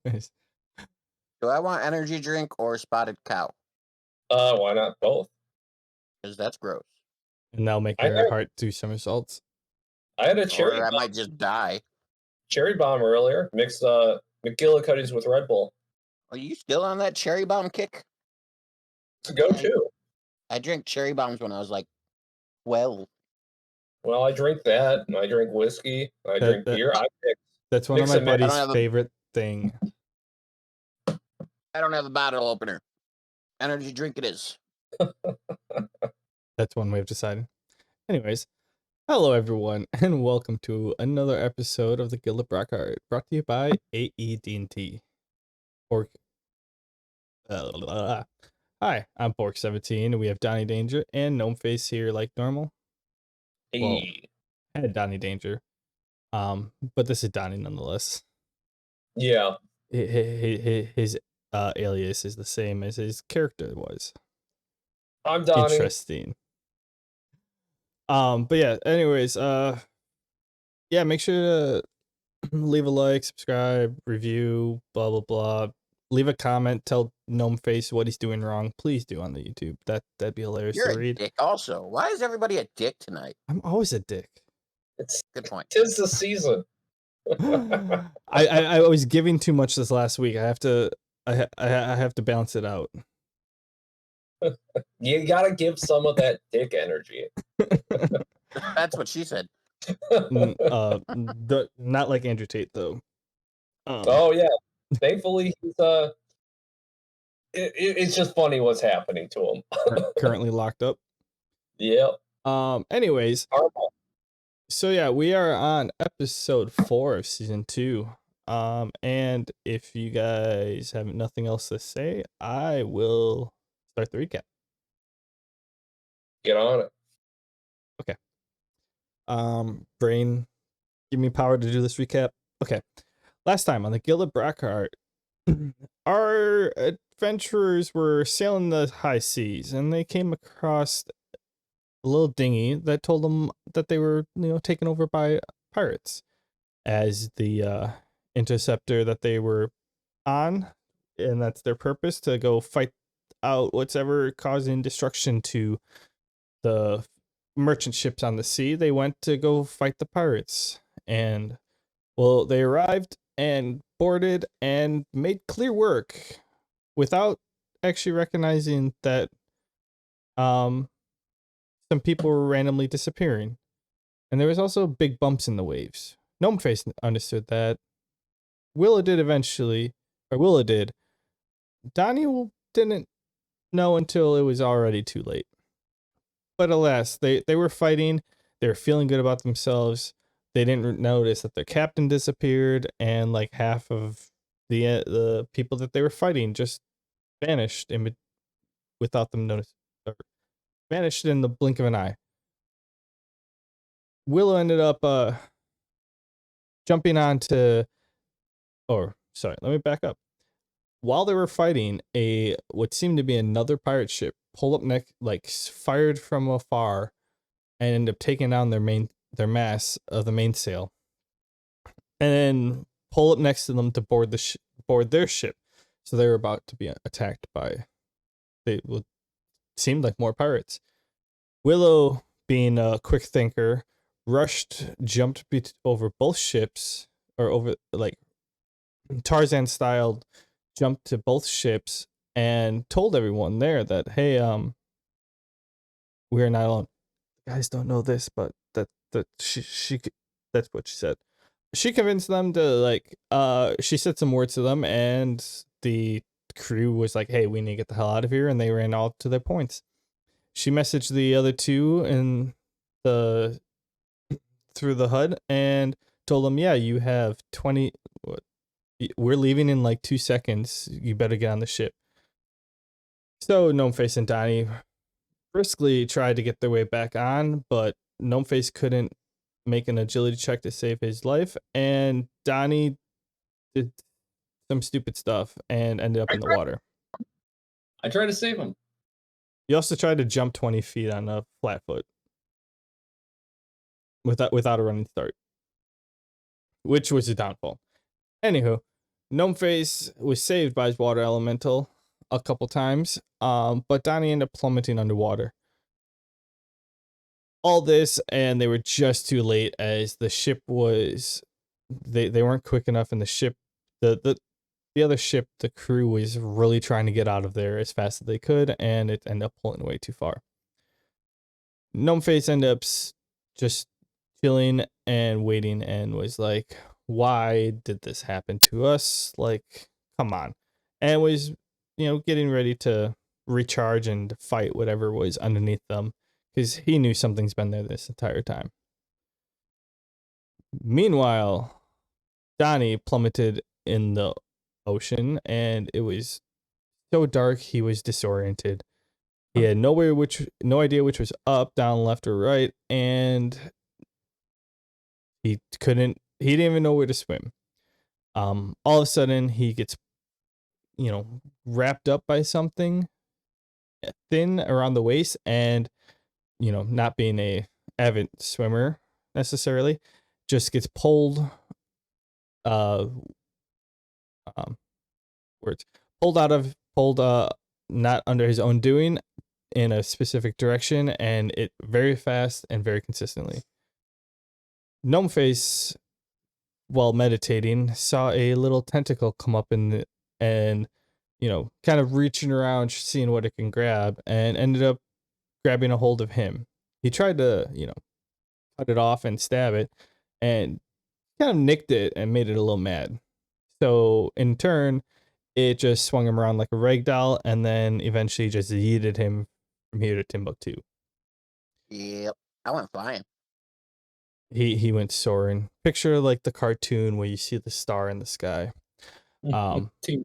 Nice. Do I want energy drink or spotted cow? Why not both? Because that's gross. And that'll make I your had, heart do somersaults. I had a cherry Or I bomb, might just die. cherry bomb earlier. Mixed McGillicuddy's with Red Bull. Are you still on that cherry bomb kick? It's a go-to. I drank cherry bombs when I was like 12. Well, I drink that. I drink whiskey. I drink beer. That's one of mix my and match. buddy's favorite thing. I don't have a bottle opener. Energy drink it is. That's one way of deciding. Anyways, hello everyone, and welcome to another episode of the Guild of Brockheart, brought to you by AED&T. Hi, I'm Pork17, and we have Donnie Danger and Gnomeface here like normal. Hey. Well, I had Donnie Danger, but this is Donnie nonetheless. Yeah. His alias is the same as his character was. I'm Donnie. Interesting. But yeah, anyways, yeah, make sure to leave a like, subscribe, review, blah blah blah. Leave a comment, tell Gnomeface what he's doing wrong. Please do on the YouTube. That'd be hilarious You're to read. a dick also. Why is everybody a dick tonight? I'm always a dick. It's good point. 'Tis the season. I was giving too much this last week. I have to balance it out. You gotta give some of that dick energy. That's what she said. Not like Andrew Tate though. Oh yeah, thankfully he's it's just funny what's happening to him. Currently locked up. Yep. Anyways, so yeah, we are on episode 4 of season 2. And if you guys have nothing else to say, I will start the recap. Get on it. Okay. Brain, give me power to do this recap. Okay. Last time on the Guild of Brockheart, our adventurers were sailing the high seas, and they came across a little dinghy that told them that they were, taken over by pirates. As the interceptor that they were on, and that's their purpose, to go fight out whatever causing destruction to the merchant ships on the sea. They went to go fight the pirates, and well, they arrived and boarded and made clear work without actually recognizing that some people were randomly disappearing, and there was also big bumps in the waves. Gnomeface understood that. Willow did eventually, or Willow did. Donnie didn't know until it was already too late. But alas, they were fighting. They were feeling good about themselves. They didn't notice that their captain disappeared, and like half of the people that they were fighting just vanished without them noticing. Vanished in the blink of an eye. Willow ended up jumping onto, let me back up. While they were fighting, what seemed to be another pirate ship pulled up fired from afar, and ended up taking down their mast of the mainsail, and then pull up next to them to board their ship. So they were about to be attacked by, seemed like more pirates. Willow, being a quick thinker, jumped over both ships, or over Tarzan styled, jumped to both ships and told everyone there that, hey, we are not alone. You guys don't know this, but she that's what she said. She convinced them to she said some words to them, and the crew was like, hey, we need to get the hell out of here, and they ran all to their points. She messaged the other two through the HUD and told them, yeah, you have 20, we're leaving in like 2 seconds. You better get on the ship. So Gnomeface and Donnie briskly tried to get their way back on, but Gnomeface couldn't make an agility check to save his life, and Donnie did some stupid stuff and ended up in the water. I tried to save him. He also tried to jump 20 feet on a flat foot without a running start, which was a downfall. Anywho, Gnomeface was saved by his water elemental a couple times, but Donnie ended up plummeting underwater. All this, and they were just too late as the ship was, they weren't quick enough, and the ship, the other ship, the crew was really trying to get out of there as fast as they could, and it ended up pulling way too far. Gnomeface ended up just chilling and waiting, and was like, why did this happen to us? Like, come on. And was, getting ready to recharge and fight whatever was underneath them, because he knew something's been there this entire time. Meanwhile, Donnie plummeted in the ocean, and it was so dark he was disoriented. He had no idea which was up, down, left, or right, and he didn't even know where to swim. All of a sudden he gets, wrapped up by something thin around the waist, and, not being a avid swimmer necessarily, just gets pulled, not under his own doing, in a specific direction, and it very fast and very consistently. Gnomeface, while meditating, saw a little tentacle come up and kind of reaching around, seeing what it can grab, and ended up grabbing a hold of him. He tried to, cut it off and stab it, and kind of nicked it and made it a little mad. So in turn, it just swung him around like a rag doll, and then eventually just yeeted him from here to Timbuktu. Yep. I went flying. He went soaring. Picture like the cartoon where you see the star in the sky. Team.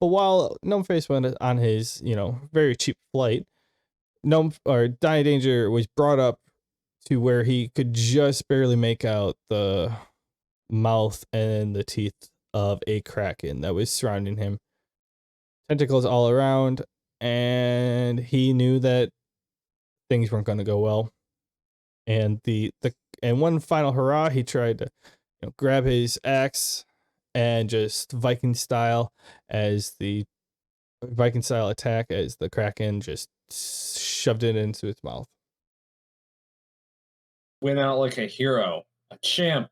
But while Gnomeface went on his, very cheap flight, Donnie Danger was brought up to where he could just barely make out the mouth and the teeth of a kraken that was surrounding him. Tentacles all around, and he knew that things weren't going to go well. And and one final hurrah, he tried to, grab his axe and just Viking style attack as the kraken just shoved it into its mouth. Went out like a hero, a champ.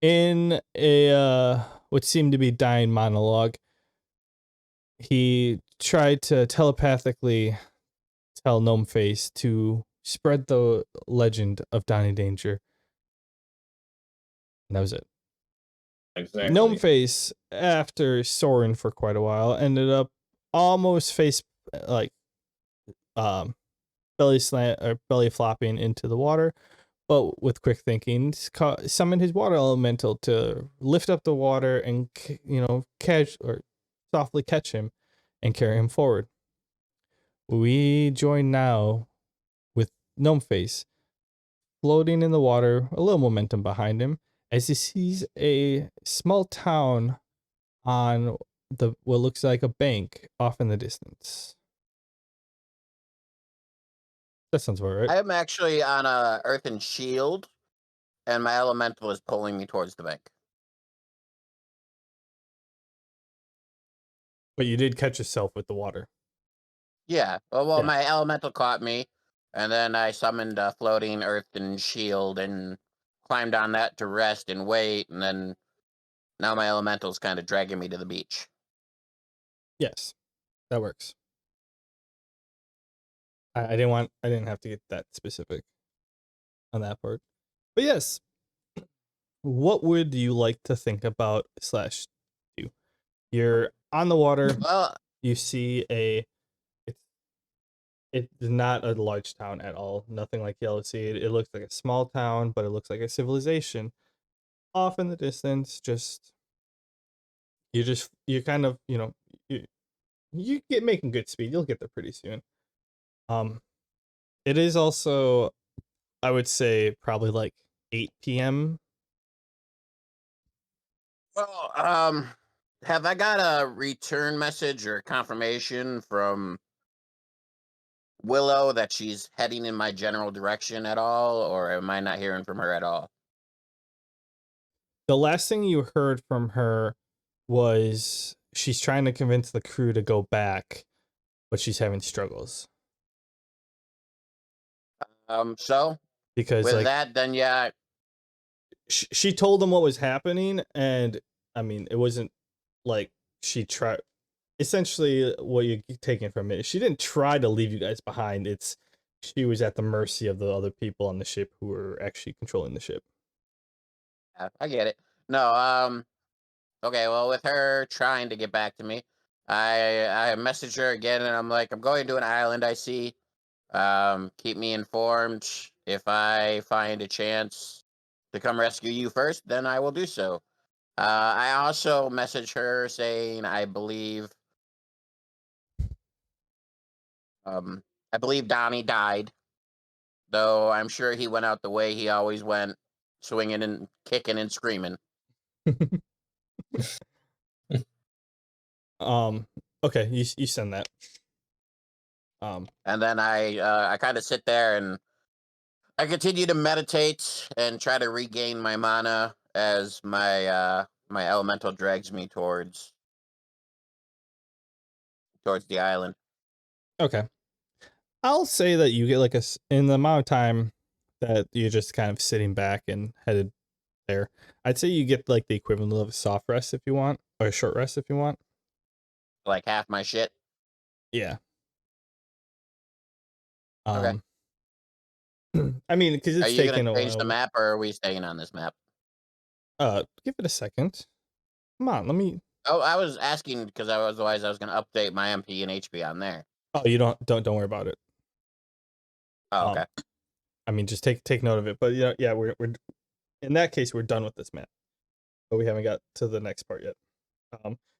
In a what seemed to be dying monologue, he tried to telepathically tell Gnomeface to spread the legend of Donnie Danger. And that was it. Exactly. Gnomeface, after soaring for quite a while, ended up almost belly flopping into the water, but with quick thinking, summoned his water elemental to lift up the water and softly catch him and carry him forward. We join now with Gnomeface floating in the water, a little momentum behind him, as he sees a small town on what looks like a bank off in the distance. That sounds about right. I am actually on a earthen shield, and my elemental is pulling me towards the bank. But you did catch yourself with the water. Yeah. Well, Yeah. my elemental caught me, and then I summoned a floating earthen shield and climbed on that to rest and wait, and then now my elemental's kind of dragging me to the beach. Yes, that works. I didn't have to get that specific on that part. But yes, what would you like to think about / do? You're on the water. Well, You see it's not a large town at all. Nothing like Yellow Sea. It looks like a small town, but it looks like a civilization. Off in the distance, you're kind of, you get making good speed. You'll get there pretty soon. It is also, I would say, probably like 8 p.m. well, have I got a return message or confirmation from Willow that she's heading in my general direction at all, or am I not hearing from her at all? The last thing you heard from her was she's trying to convince the crew to go back, but she's having struggles So because with like that, then yeah, she told them what was happening, and I mean it wasn't like she tried. Essentially, what you're taking from it, she didn't try to leave you guys behind. It's she was at the mercy of the other people on the ship who were actually controlling the ship. I get it. No, okay, well, with her trying to get back to me, I messaged her again, and I'm like, I'm going to an island I see. Keep me informed. If I find a chance to come rescue you first, then I will do so. I also messaged her saying I believe Donnie died, though I'm sure he went out the way he always went, swinging and kicking and screaming. um. Okay, you send that. And then I kind of sit there and I continue to meditate and try to regain my mana as my elemental drags me towards the island. Okay, I'll say that you get like in the amount of time that you're just kind of sitting back and headed there. I'd say you get like the equivalent of a soft rest if you want, or a short rest if you want. Like half my shit. Yeah. Okay. I mean, because Are it's you gonna taken a change the while. map, or are we staying on this map? Give it a second. Come on, let me. Oh, I was asking because otherwise I was gonna update my MP and HP on there. Oh, you don't worry about it. Oh, okay. I mean, just take note of it. But yeah, we're in that case we're done with this map, but we haven't got to the next part yet.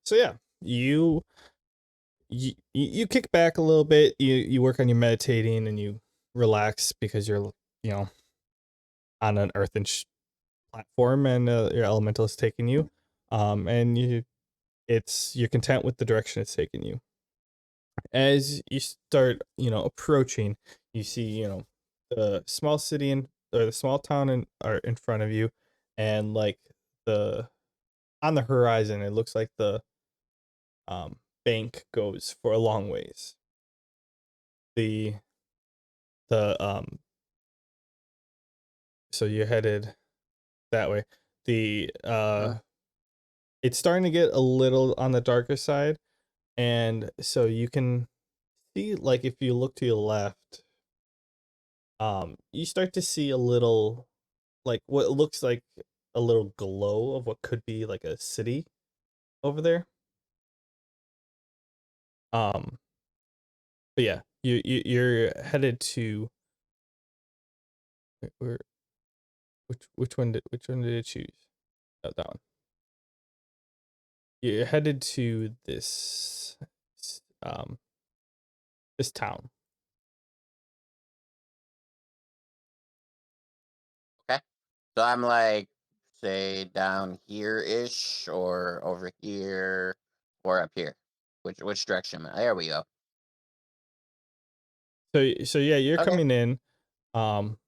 So yeah, you kick back a little bit. You work on your meditating and you relax because you're on an earthen platform and your elemental is taking you, and you're content with the direction it's taking you. As you start approaching, you see the small city or the small town in front of you, and like the on the horizon it looks like the bank goes for a long ways. The so you're headed that way. The it's starting to get a little on the darker side, and so you can see, like, if you look to your left, you start to see a little, like, what looks like a little glow of what could be like a city over there. Um, but yeah, you're headed to where which one did it choose? Oh, that one. You're headed to um this town. Okay. So I'm like, say down here ish, or over here, or up here. Which direction? There we go. So yeah, you're Okay. coming in. Um,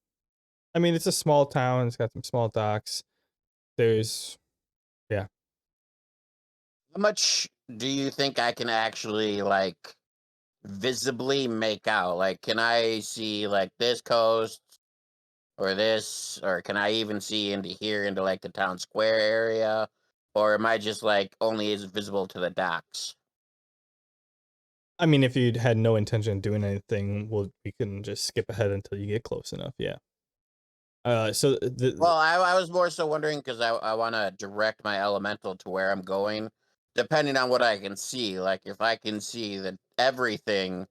I mean, it's a small town. It's got some small docks. There's yeah. How much do you think I can actually like visibly make out? Like, can I see like this coast or this, or can I even see into here into like the town square area, or am I just like only is visible to the docks? I mean, if you had no intention of doing anything, we can just skip ahead until you get close enough. Yeah. So Well, I was more so wondering because I want to direct my elemental to where I'm going, depending on what I can see. Like, if I can see that everything,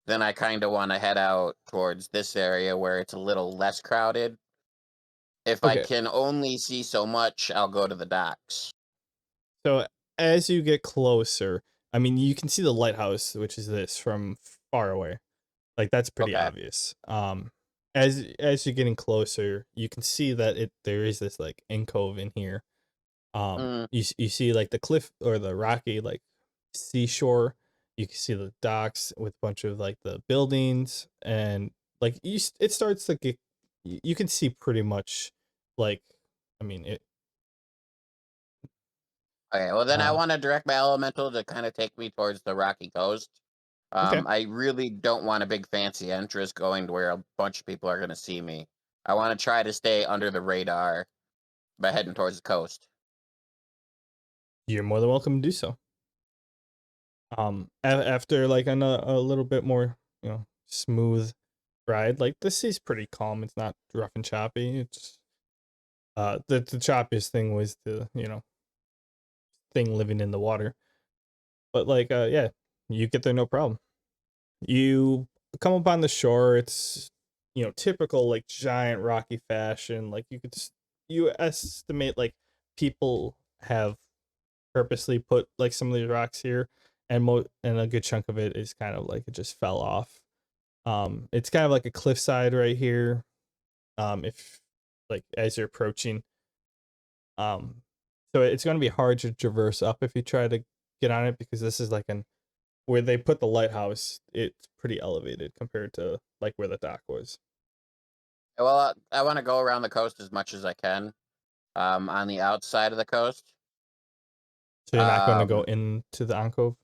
then I kind of want to head out towards this area where it's a little less crowded. If I okay. can only see so much, I'll go to the docks. So as you get closer, I mean, you can see the lighthouse, which is this from far away. Like that's pretty Okay. obvious. As you're getting closer, you can see that there is this like alcove in here. Mm, You see like the cliff or the rocky like seashore. You can see the docks with a bunch of like the buildings, and like it starts to get. You can see pretty much like, I mean it. Okay, well then I Uh, want to direct my elemental to kind of take me towards the rocky coast. okay. I really don't want a big fancy entrance going to where a bunch of people are going to see me. I want to try to stay under the radar by heading towards the coast. You're more than welcome to do so. After like a little bit more, smooth ride, like the sea's pretty calm. It's not rough and choppy. It's the choppiest thing was the thing living in the water. But like yeah, you get there no problem. You come up on the shore. It's typical like giant rocky fashion. Like you estimate like people have purposely put like some of these rocks here, and and a good chunk of it is kind of like it just fell off. It's kind of like a cliffside right here. If like as you're approaching, um, so it's going to be hard to traverse up if you try to get on it because this is like where they put the lighthouse. It's pretty elevated compared to like where the dock was. Well, I want to go around the coast as much as I can. On the outside of the coast. So you're not going to go Um, into the alcove.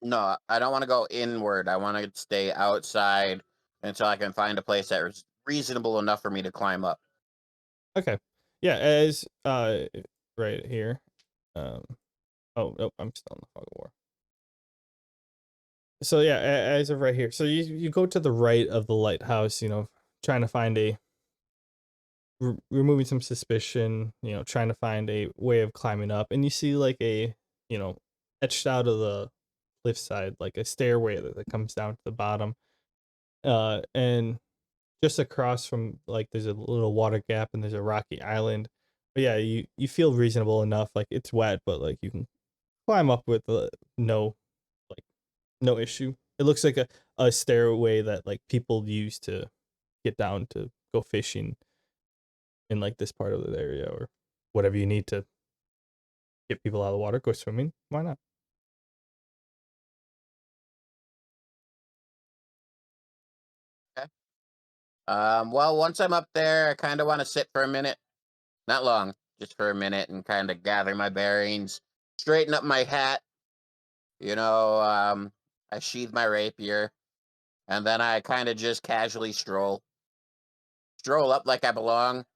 no, I don't want to go inward. I want to stay outside until I can find a place that is reasonable enough for me to climb up. Okay, yeah, as right here. Um, oh nope, I'm still in the fog of war. So yeah, as of right here, so you go to the right of the lighthouse, trying to find removing some suspicion, trying to find a way of climbing up, and you see like a etched out of the cliffside, like a stairway that comes down to the bottom, and just across from like there's a little water gap and there's a rocky island. But yeah, you feel reasonable enough, like it's wet, but like you can climb up with like no issue. It looks like a stairway that like people use to get down to go fishing in like this part of the area or whatever you need to get people out of the water, go swimming. Why not? Okay. Well, once I'm up there, I kind of want to sit for a minute. Not long, just for a minute and kind of gather my bearings, straighten up my hat. You know, I sheathe my rapier, and then I kind of just casually stroll up like I belong,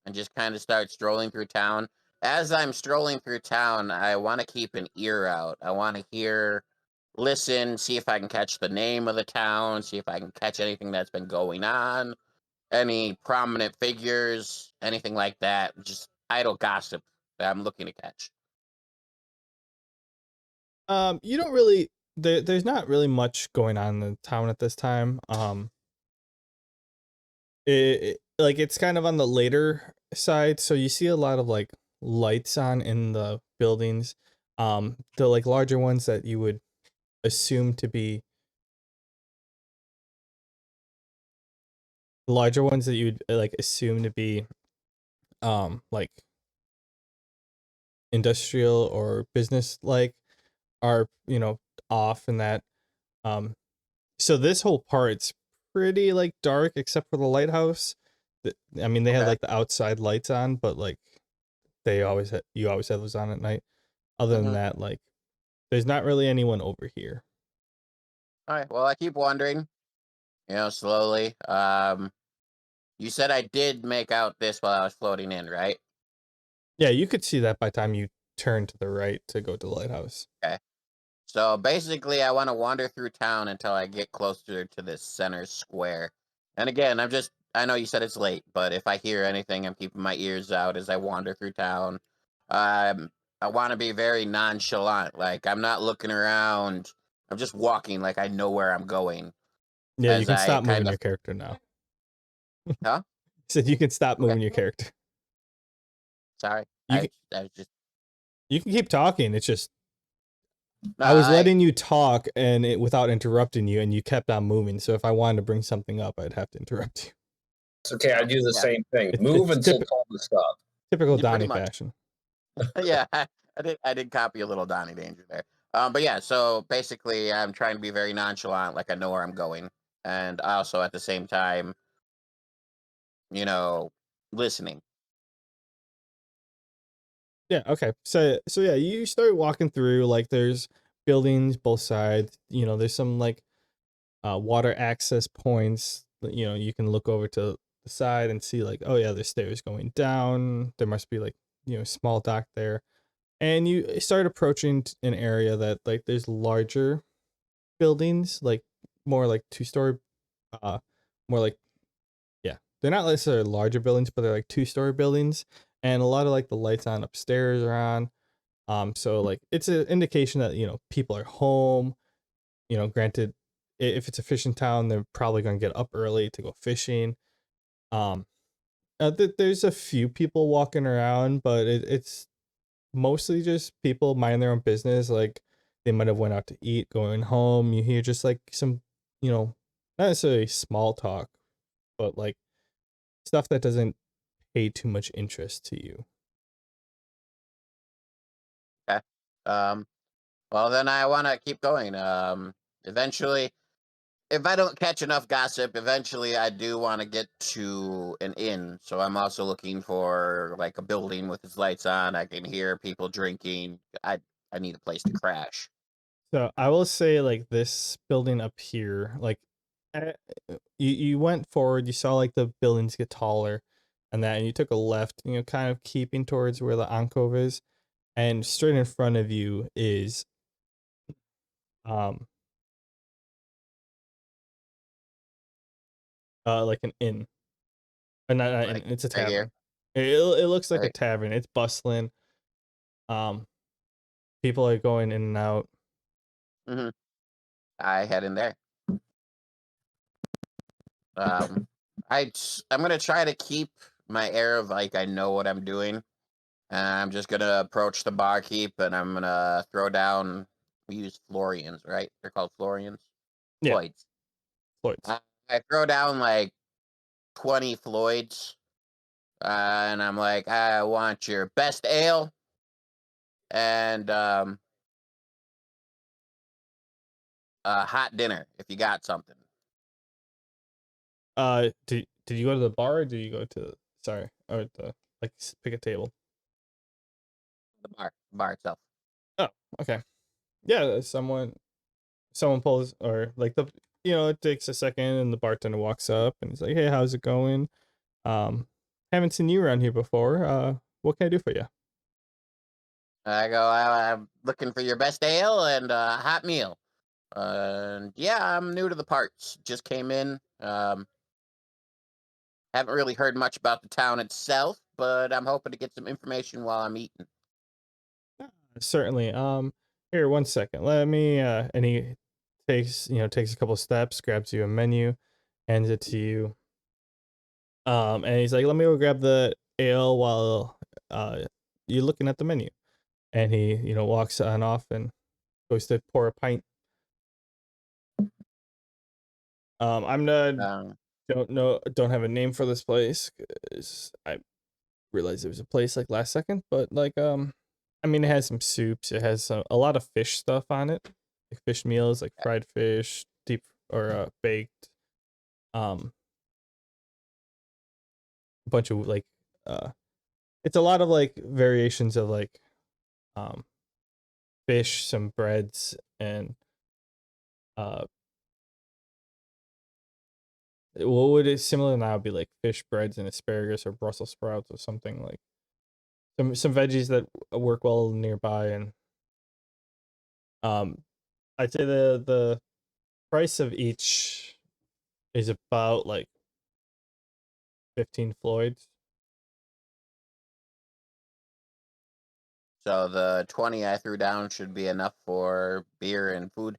and just kind of start strolling through town. As I'm strolling through town, I want to keep an ear out. I want to listen, see if I can catch the name of the town, see if I can catch anything that's been going on, any prominent figures, anything like that. Just idle gossip that I'm looking to catch. You don't really there's not really much going on in the town at this time. Like it's kind of on the later side, so you see a lot of like lights on in the buildings. The like larger ones that you would assume to be larger ones that you would like assume to be like industrial or business like are off in that. um so this whole part's pretty like dark except for the lighthouse. I mean they had Okay. like the outside lights on, but like you always have those on at night. Other than Mm-hmm. that, like there's not really anyone over here. All right. Well, I keep wondering, slowly. You said I did make out this while I was floating in, right? Yeah, you could see that by the time you turn to the right to go to the lighthouse. Okay. So basically, I want to wander through town until I get closer to this center square. And again, I know you said it's late, but if I hear anything, I'm keeping my ears out as I wander through town. I want to be very nonchalant. Like, I'm not looking around. I'm just walking like I know where I'm going Yeah, you as can I stop moving kind of, your character now. huh? So you can stop Okay. moving your character. Sorry. You can I was just, you can keep talking. It's just no, I was letting you talk and without interrupting you, and you kept on moving. So if I wanted to bring something up, I'd have to interrupt you. It's okay. I do the yeah, same thing. It's Move it's until told to stop. typical pretty Donnie much. fashion. Yeah, I did copy a little Donnie Danger there. But yeah, so basically I'm trying to be very nonchalant, like I know where I'm going. And also at the same time, you know, listening. Yeah, okay. So yeah, you start walking through, like there's buildings both sides. There's some like water access points. You can look over to the side and see like, oh yeah, there's stairs going down. There must be like, small dock there. And you start approaching an area that like there's larger buildings, like more like two-story, uh more like, yeah, they're not necessarily larger buildings, but they're like two-story buildings, and a lot of like the lights on upstairs are on. So like it's an indication that people are home. Granted, if it's a fishing town, they're probably gonna get up early to go fishing. Um, there's a few people walking around, but it's mostly just people minding their own business. Like they might have went out to eat, going home. You hear just like some, not necessarily small talk, but like stuff that doesn't pay too much interest to you. Okay. Um, well, then I want to keep going. Eventually, if I don't catch enough gossip, eventually I do want to get to an inn. So I'm also looking for like a building with its lights on. I can hear people drinking. I need a place to crash. So I will say like this building up here, like eh, you went forward, you saw like the buildings get taller and you took a left, kind of keeping towards where the alcove is, and straight in front of you is um like an inn. Not an inn, Like it's a right here. tavern. It looks like a Right. tavern. It's bustling. Um People are going in and out. Mm-hmm. I head in there. Um, I'm gonna try to keep my air of like I know what I'm doing. And I'm just gonna approach the barkeep and I'm gonna throw down. We use Florians, right? They're called Florians. Yeah, Floyds. Floyd's. I throw down like 20 Floyds, and I'm like, I want your best ale and a hot dinner if you got something. Did you go to the bar or did you go to, sorry, or the, like, pick a table? The bar itself. Oh, okay. Yeah, someone pulls, or like it takes a second and the bartender walks up and he's like, "Hey, how's it going? Um, haven't seen you around here before. What can I do for you?" I go, I'm looking for your best ale and a hot meal. And yeah, I'm new to the parts. Just came in. Haven't really heard much about the town itself, but I'm hoping to get some information while I'm eating. Certainly. Here, one second. Let me. And he takes a couple steps, grabs you a menu, hands it to you. And he's like, "Let me go grab the ale while you're looking at the menu." And he, walks on off and goes to pour a pint. I'm not Um, don't have a name for this place 'cause I realized it was a place like last second, but like I mean it has some soups, it has a lot of fish stuff on it, like fish meals, like fried fish, deep or baked, um a bunch of like uh it's a lot of like variations of like um fish, some breads, and uh what would it similar now be like fish breads and asparagus or Brussels sprouts or something, like some veggies that work well nearby. And um I'd say the price of each is about like 15 Floyds. so the 20 I threw down should be enough for beer and food.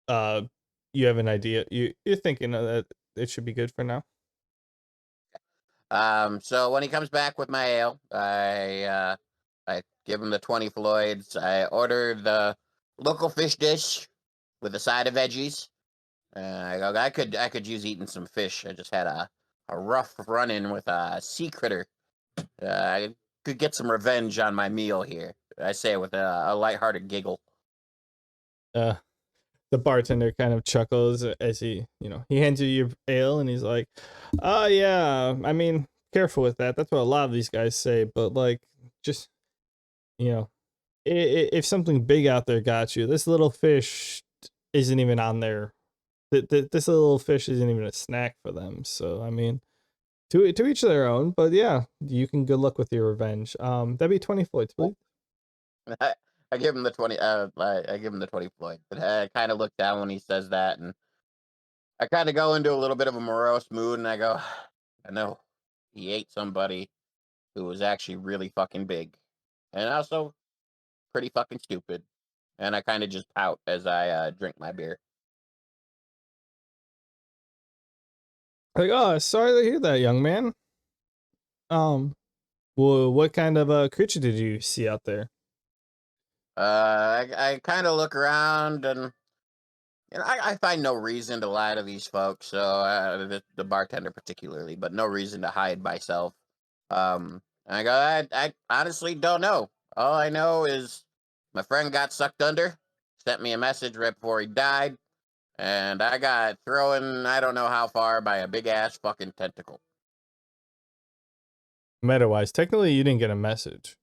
uh you have an idea, you're thinking that it should be good for now. So when he comes back with my ale, I give him the 20 Floyds. I order the local fish dish with a side of veggies. I go, I could use eating some fish. I just had a rough run in with a sea critter. I could get some revenge on my meal here. I say with a lighthearted giggle. uh the bartender kind of chuckles as he hands you your ale and he's like, "Oh yeah, I mean, careful with that. That's what a lot of these guys say. But like, just you know, if something big out there got you, this little fish isn't even on there. This little fish isn't even a snack for them. So I mean, to each their own. But yeah, you can good luck with your revenge. That'd be 20 Floyds, please. I give him the 20. I give him the 20 Floyd. But I kind of look down when he says that, and I kind of go into a little bit of a morose mood, and I go, I know he ate somebody who was actually really fucking big, and also pretty fucking stupid. And I kind of just pout as I drink my beer. Like, oh, sorry to hear that, young man. Well, what kind of a creature did you see out there? I kind of look around, and I find no reason to lie to these folks. So the bartender particularly, but no reason to hide myself. And I go, I honestly don't know. All I know is my friend got sucked under, sent me a message right before he died, and I got thrown I don't know how far by a big ass fucking tentacle. Meta-wise, technically, you didn't get a message.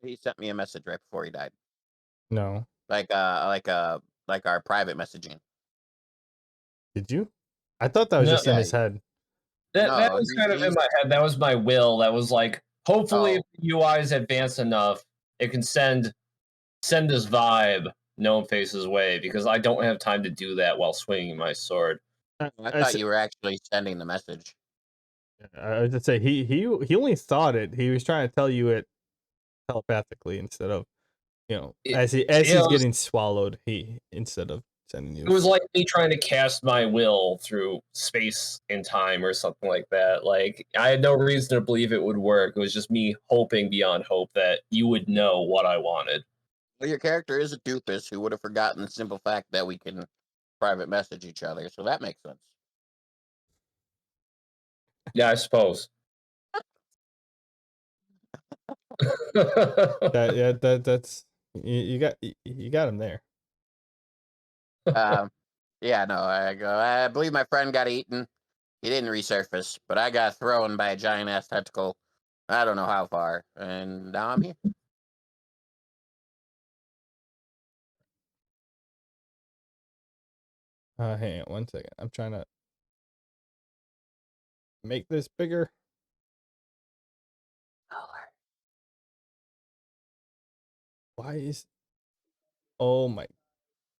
He sent me a message right before he died, No, like our private messaging. did you? I thought that was No. just in Yeah, his head. That no, was kind of in he's my head. That was my will. That was like, hopefully, oh, if the UI is advanced enough, it can send this vibe Gnomeface's way, because I don't have time to do that while swinging my sword. I I thought you were actually sending the message. was to say he only thought it. He was trying to tell you it telepathically instead of It, as it he's was, getting swallowed. He instead of sending you. it was like me trying to cast my will through space and time or something like that. Like, I had no reason to believe it would work. It was just me hoping beyond hope that you would know what I wanted. Well, your character is a doofus who would have forgotten the simple fact that we can private message each other, so that makes sense. Yeah, I suppose. That's you got him there. Um, yeah, no, I believe my friend got eaten. He didn't resurface, but I got thrown by a giant ass tentacle. I don't know how far, and now I'm here. Hang on 1 second. I'm trying to make this bigger. Why is? Oh my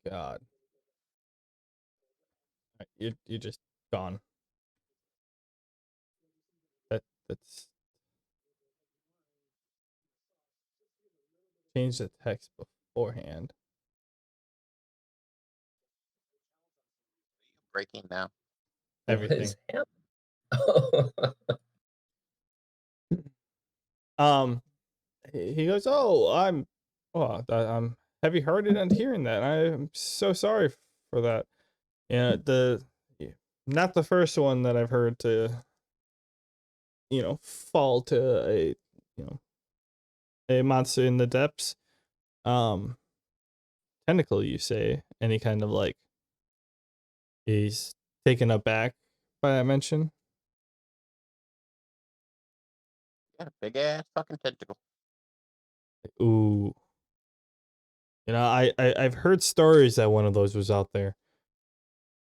god! You're just gone. That's change the text beforehand. Breaking now. Everything. What is happening? He goes, oh, I'm heavy hearted on hearing that. I'm so sorry for that. Yeah, not the first one that I've heard to fall to a monster in the depths. Tentacle, you say, and he kind of like he's taken aback by that mention. Yeah, big ass fucking tentacle. Ooh. I've heard stories that one of those was out there.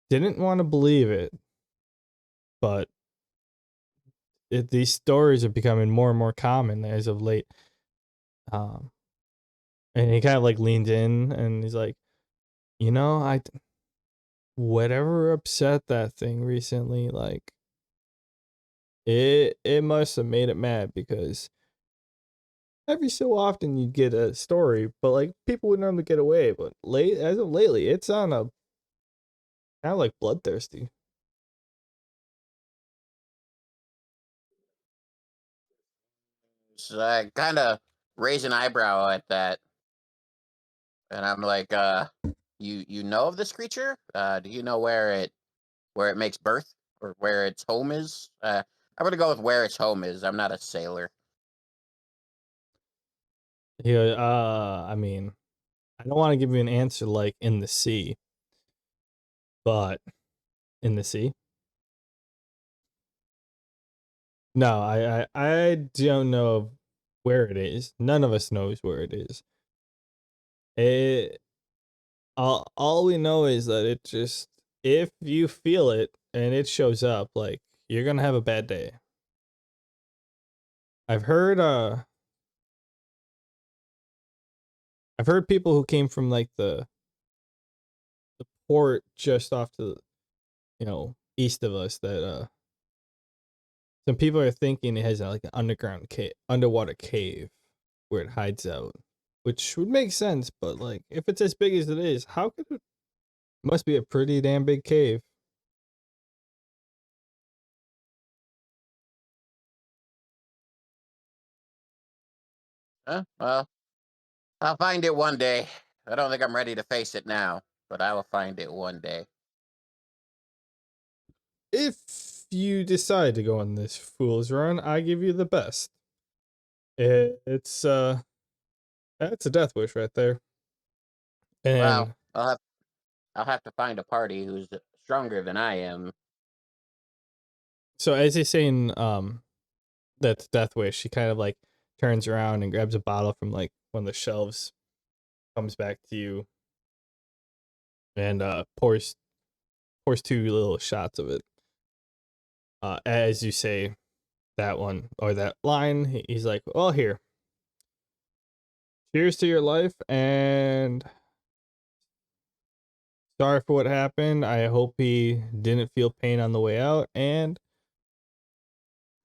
Didn't want to believe it, but these stories are becoming more and more common as of late. And he kind of like leaned in and he's like, whatever upset that thing recently, like it must have made it mad, because every so often you'd get a story, but like people would normally get away. But as of lately, it's on a kind of like bloodthirsty. So I kind of raise an eyebrow at that, and I'm like, you know of this creature? Do you know where it makes birth, or where its home is? I'm gonna go with where its home is. I'm not a sailor. Yeah, I mean, I don't want to give you an answer like in the sea, but in the sea. No, I don't know where it is. None of us knows where it is. It all we know is that it just, if you feel it and it shows up, like, you're gonna have a bad day. I've heard I've heard people who came from like the port just off to, east of us, that some people are thinking it has like an underwater cave where it hides out, which would make sense. But like, if it's as big as it is, how could it? Must be a pretty damn big cave. Well, I'll find it one day. I don't think I'm ready to face it now, but I will find it one day. If you decide to go on this fool's run, I give you the best. It's that's a death wish right there. Well, And I'll have to find a party who's stronger than I am. so as he's saying, that's death wish, he kind of like turns around and grabs a bottle from like one of the shelves, comes back to you, and pours two little shots of it. As you say that one or that line, he's like, "Well, here. Cheers to your life, and sorry for what happened. I hope he didn't feel pain on the way out, and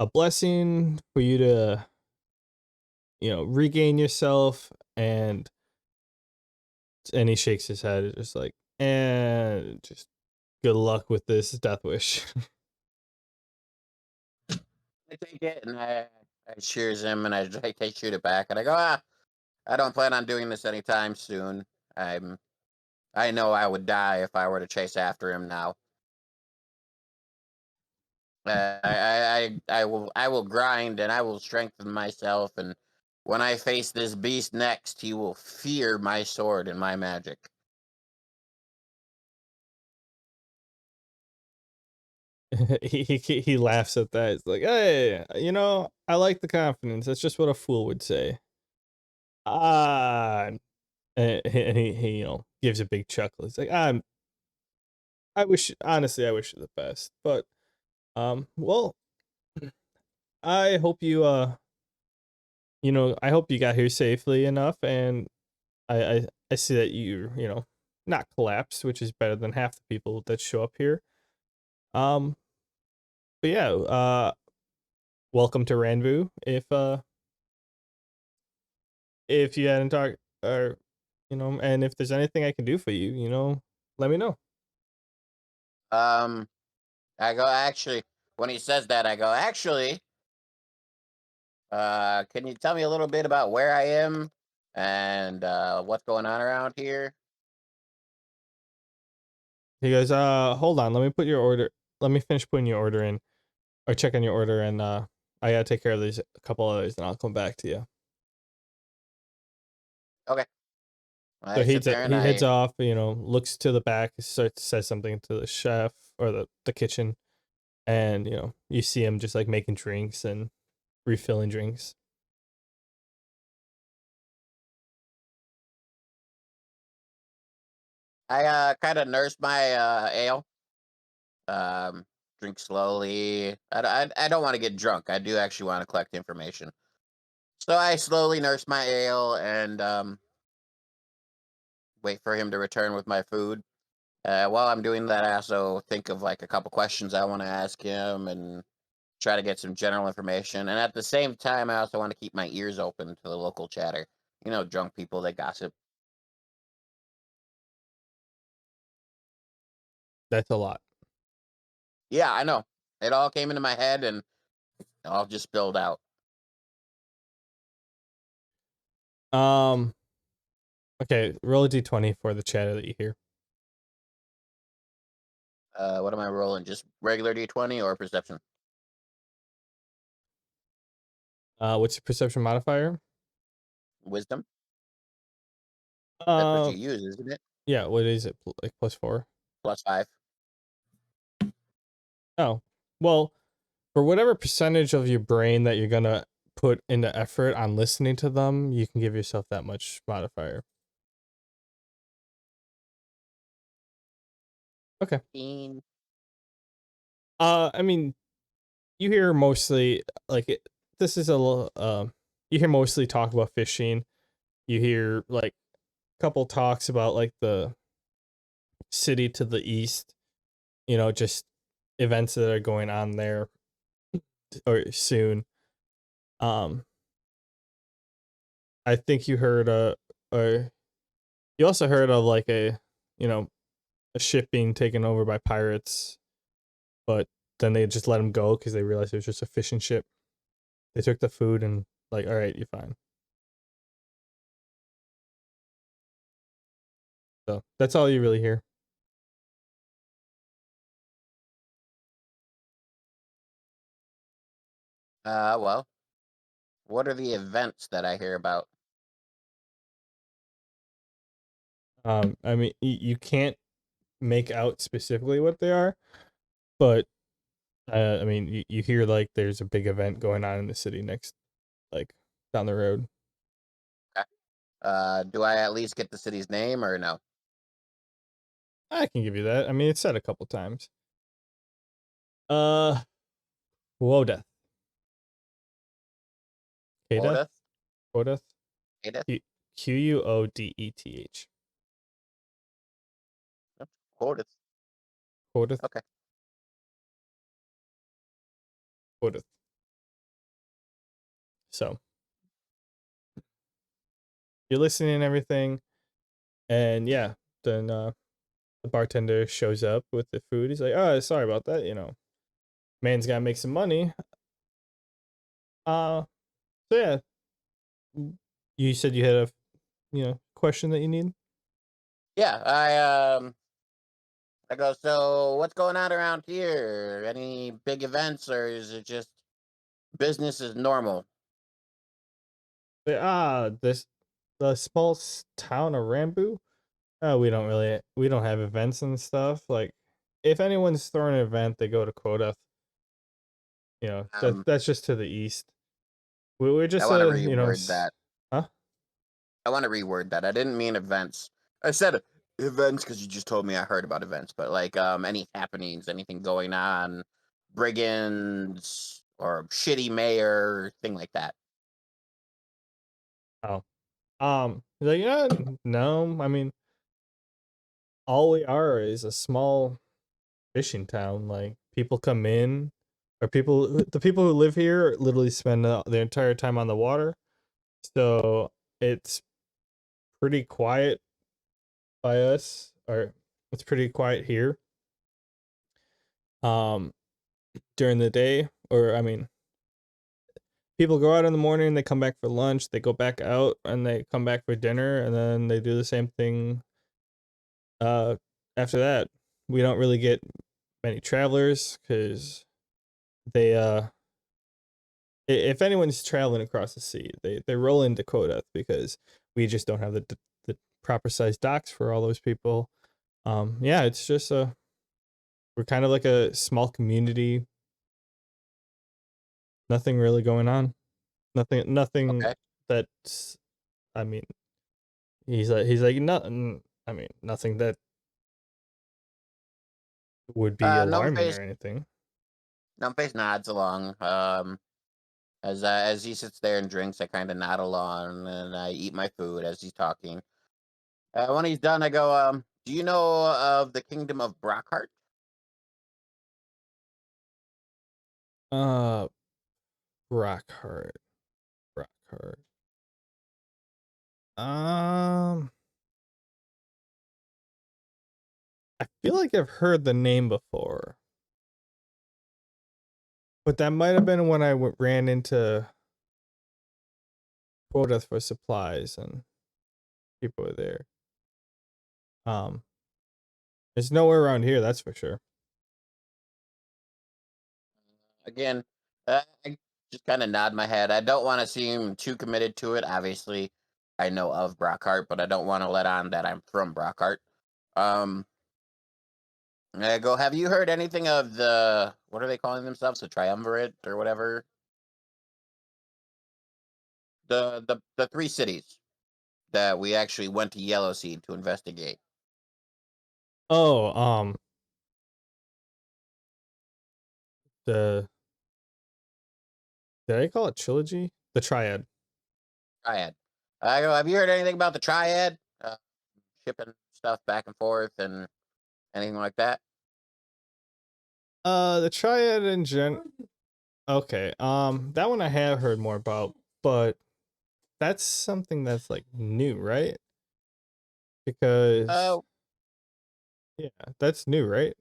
a blessing for you to, regain yourself." And he shakes his head, just like, and just good luck with this death wish. I take it and I cheers him and I shoot it back and I go, I don't plan on doing this anytime soon. I know I would die if I were to chase after him now. I will grind and I will strengthen myself, and when I face this beast next, he will fear my sword and my magic. He laughs at that. It's like, hey, I like the confidence. That's just what a fool would say. Ah, and he gives a big chuckle. It's like, honestly, I wish you the best. But well, I hope you I hope you got here safely enough, and I see that you're, not collapsed, which is better than half the people that show up here. Um, but yeah, welcome to Ranvu. If you hadn't talked, or and if there's anything I can do for you, let me know. Um, I go, actually, when he says that, I go, actually, can you tell me a little bit about where I am and what's going on around here? He goes, hold on, let me finish putting your order in, or check on your order, and I gotta take care of these a couple others, and I'll come back to you. Okay. So I sit there and he heads I, off, looks to the back, says something to the chef or the kitchen, and you see him just like making drinks and refilling drinks. kind of nurse my ale. Um, drink slowly. I don't want to get drunk. I do actually want to collect information. So I slowly nurse my ale and wait for him to return with my food. While I'm doing that, I also think of like a couple questions I want to ask him and try to get some general information. And at the same time, I also want to keep my ears open to the local chatter. You know, drunk people that gossip. That's a lot. Yeah, I know. It all came into my head and it all just spilled out. Um. Okay, roll a d20 for the chatter that you hear. What am I rolling? Just regular D20 or perception? What's your perception modifier? Wisdom? That's what you Um. use, isn't it? Yeah. What is it? Like +4? +5. Oh, well. for whatever percentage of your brain that you're gonna put into effort on listening to them, you can give yourself that much modifier. Okay. I mean, you hear mostly like this is a little. You hear mostly talk about fishing. You hear like a couple talks about like the city to the east. You know, just events that are going on there or soon. I think you heard or you also heard of like a a ship being taken over by pirates, but then they just let him go because they realized it was just a fishing ship. They took the food and like, all right, you're fine. So that's all you really hear. Well, what are the events that I hear about? I mean, you can't make out specifically what they are, but I mean, you hear like there's a big event going on in the city next, like down the road. Okay. Do I at least get the city's name or no? I can give you that. I mean, it's said a couple times. Wodeth. Kadeth? Quoth? Wodeth? Edith? Quodeth. Quoth. Wodeth. Okay. Wodeth. So you're listening and everything, and yeah, then the bartender shows up with the food. He's like, "Oh, sorry about that. Man's gotta make some money." So yeah, you said you had a question that you need. Yeah, I go, so what's going on around here? Any big events or is it just business as normal? This the small town of Rambu. We don't have events and stuff. Like, if anyone's throwing an event, they go to Quodeth. That's just to the east. We're I just want to reword that. huh? I want to reword that. I didn't mean events. I said events because you just told me I heard about events, but like any happenings, anything going on, brigands or shitty mayor, thing like that. Oh, he's like, yeah, no. I mean, all we are is a small fishing town. Like, people come in, or the people who live here literally spend their entire time on the water. So it's pretty quiet by us, or it's pretty quiet here. Um, during the day, or I mean, people go out in the morning, they come back for lunch, they go back out, and they come back for dinner, and then they do the same thing. After that, we don't really get many travelers because they if anyone's traveling across the sea, they roll into Kodath because we just don't have the proper size docks for all those people. Yeah, it's just we're kind of like a small community. Nothing really going on. Nothing Okay. that's. I mean, he's like nothing. I mean, nothing that would be alarming Gnomeface or anything. Gnomeface nods along. As he sits there and drinks, I kind of nod along and I eat my food as he's talking. When he's done, I go, do you know of the kingdom of Brockheart? Uh, Brockheart. Brockheart. I feel like I've heard the name before, but that might have been when I ran into quotas for supplies and people were there. There's nowhere around here, that's for sure. Again, I just kind of nod my head. I don't want to seem too committed to it. Obviously, I know of Brockheart, but I don't want to let on that I'm from Brockheart. Um, I go, have you heard anything of the, what are they calling themselves? The triumvirate or whatever? The three cities that we actually went to Yellow Seed to investigate. Oh, the did I call it trilogy? The triad. Triad. I go, have you heard anything about the triad? Shipping stuff back and forth and anything like that? The triad in gen. Okay, that one I have heard more about, but that's something that's like new, right? Because Oh, yeah, that's new, right?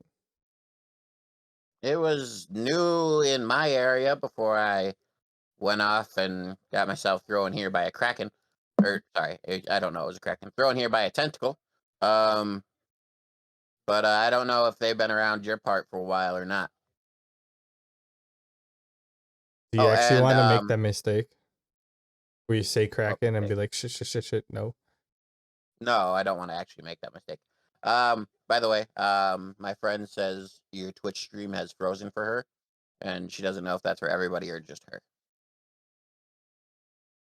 it was new in my area before I went off and got myself thrown here by a kraken. Or sorry, I don't know, it was a kraken. Thrown here by a tentacle. Um, but I don't know if they've been around your part for a while or not. Do you Oh, actually and want to make that mistake where you say Kraken and okay. be like shit, shit, shit, shit? No. No, I don't want to actually make that mistake. By the way, my friend says your Twitch stream has frozen for her, and she doesn't know if that's for everybody or just her.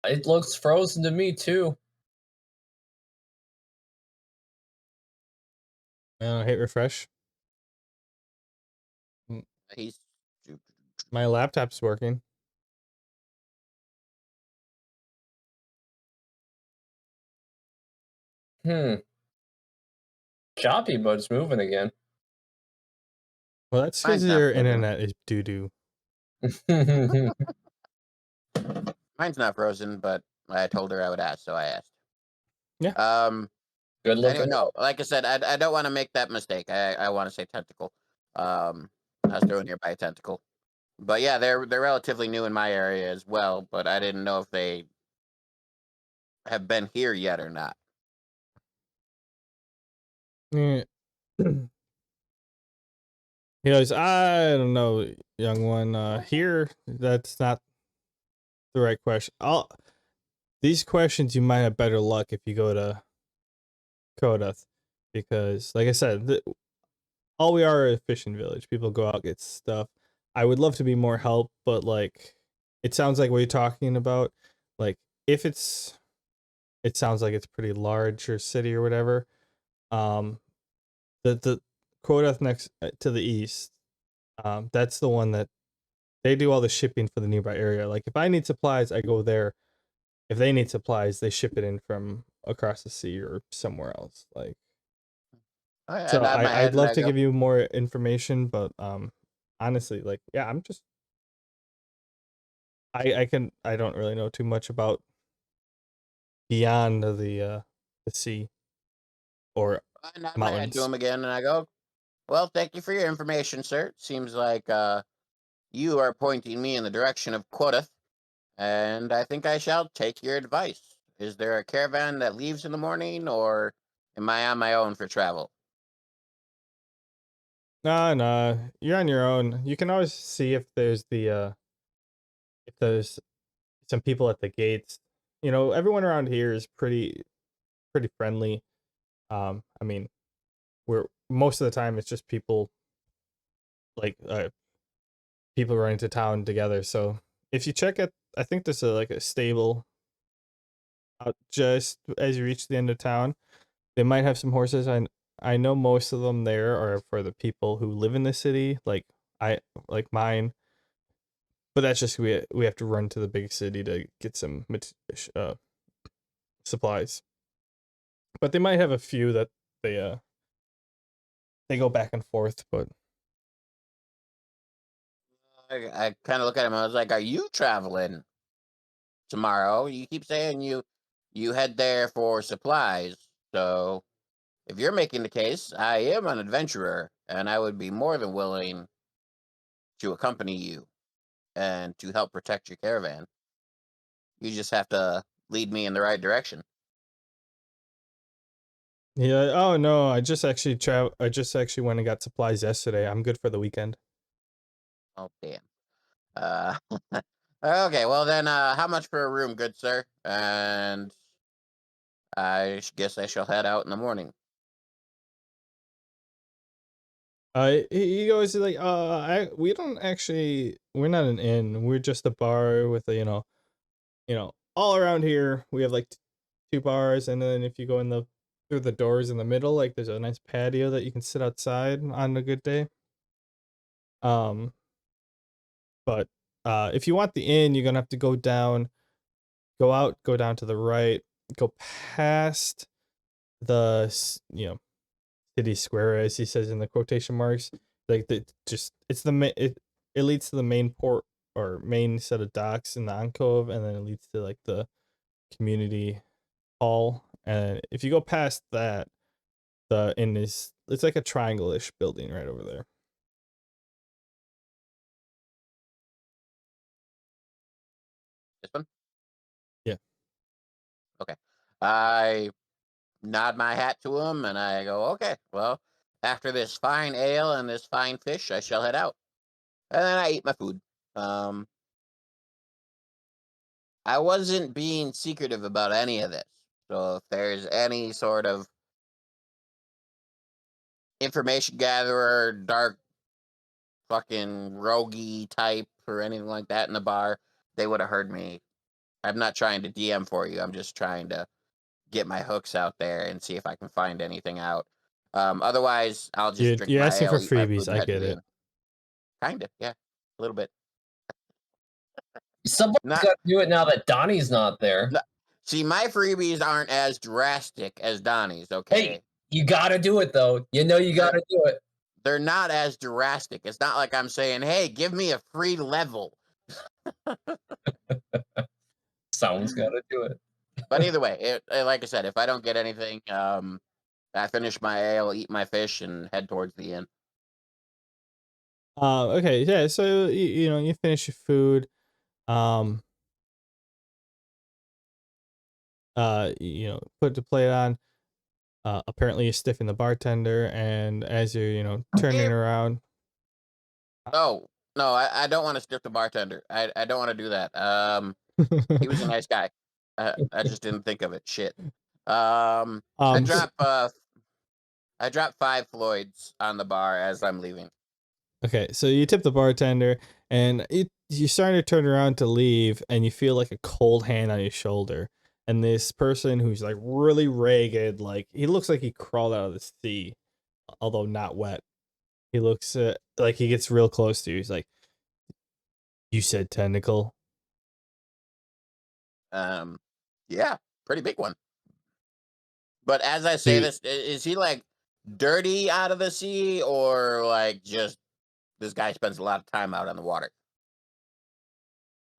It looks frozen to me too. Hit refresh. He's My laptop's working. Choppy, but it's moving again. Well, that's because mine's not your frozen. internet is doo doo. Mine's not frozen, but I told her I would ask, so I asked. Yeah. Good Anyway, looking. no, like I said, I don't want to make that mistake. I want to say tentacle. I was thrown here by a tentacle. But yeah, they're relatively new in my area as well, but I didn't know if they have been here yet or not. Yeah. He goes, I don't know, young one. Here, that's not the right question. These questions you might have better luck if you go to Kodath, because, like I said, all we are a fishing village. People go out get stuff. I would love to be more help, but like, it sounds like what you're talking about. Like, if it sounds like it's pretty large or city or whatever. Um, the Kodath next to the east. That's the one that they do all the shipping for the nearby area. Like if I need supplies, I go there. If they need supplies, they ship it in from across the sea or somewhere else. Like I so nod my I'd head and love I to go, give you more information, but honestly, like yeah, I'm just I don't really know too much about beyond the sea or I nod my head to mountains. him again and I go, well, thank you for your information, sir. Seems like you are pointing me in the direction of Quotath, and I think I shall take your advice. Is there a caravan that leaves in the morning, or am I on my own for travel? Nah, you're on your own. You can always see if there's some people at the gates. You know, everyone around here is pretty friendly. I mean, we're most of the time it's just people like people running to town together. So if you check it, I think there's like a stable out just as you reach the end of town. They might have some horses. I know most of them there are for the people who live in the city, I like mine. But that's just we have to run to the big city to get some supplies. But they might have a few that they uh they go back and forth. But I kind of look at him. I was like, "Are you traveling tomorrow? You keep saying you head there for supplies. So if you're making the case, I am an adventurer, and I would be more than willing to accompany you and to help protect your caravan. You just have to lead me in the right direction." yeah, oh no, I just actually went and got supplies yesterday. I'm good for the weekend. Oh damn. Uh, okay, well then, how much for a room, good sir? And I guess I shall head out in the morning. He goes like, we don't actually, we're not an inn. We're just a bar with a, all around here we have like two bars, and then if you go in the through the doors in the middle, like there's a nice patio that you can sit outside on a good day. Um, but if you want the inn, you're gonna have to go down, go out, go down to the right, go past the city square, as he says in the quotation marks, like the just it's the it leads to the main port or main set of docks in the alcove, and then it leads to like the community hall. And if you go past that, the inn is, it's like a triangle-ish building right over there. This one? Yeah. Okay. I nod my hat to him and I go, okay, well, after this fine ale and this fine fish, I shall head out. And then I eat my food. I wasn't being secretive about any of this. So if there's any sort of information gatherer, dark fucking roguey type or anything like that in the bar, they would have heard me. I'm not trying to DM for you. I'm just trying to get my hooks out there and see if I can find anything out. Otherwise, I'll just drink You're my asking ale, for eat my freebies. food, and I head to get the it. inn. Kinda, yeah, a little bit. Somebody's Not, got to do it now that Donnie's not there. not. See, my freebies aren't as drastic as Donnie's. Okay, Hey, you got to do it though. You know you got to do it. they're not as drastic. It's not like I'm saying, "Hey, give me a free level." Someone's got to do it. But either way, like I said, if I don't get anything, I finish my ale, eat my fish, and head towards the inn. Okay, yeah. So you finish your food. Put the plate on. Apparently you're stiffing the bartender, and as you're turning around. Oh no, I don't want to stiff the bartender. I don't want to do that. He was a nice guy. I just didn't think of it. Shit. I drop 5 Floyds on the bar as I'm leaving. Okay, so you tip the bartender, and you're starting to turn around to leave, and you feel like a cold hand on your shoulder. And this person who's like really ragged, like he looks like he crawled out of the sea, although not wet. He looks like he gets real close to you. He's like, "You said tentacle." Yeah, pretty big one. But as I say this, is he like dirty out of the sea, or like just this guy spends a lot of time out on the water?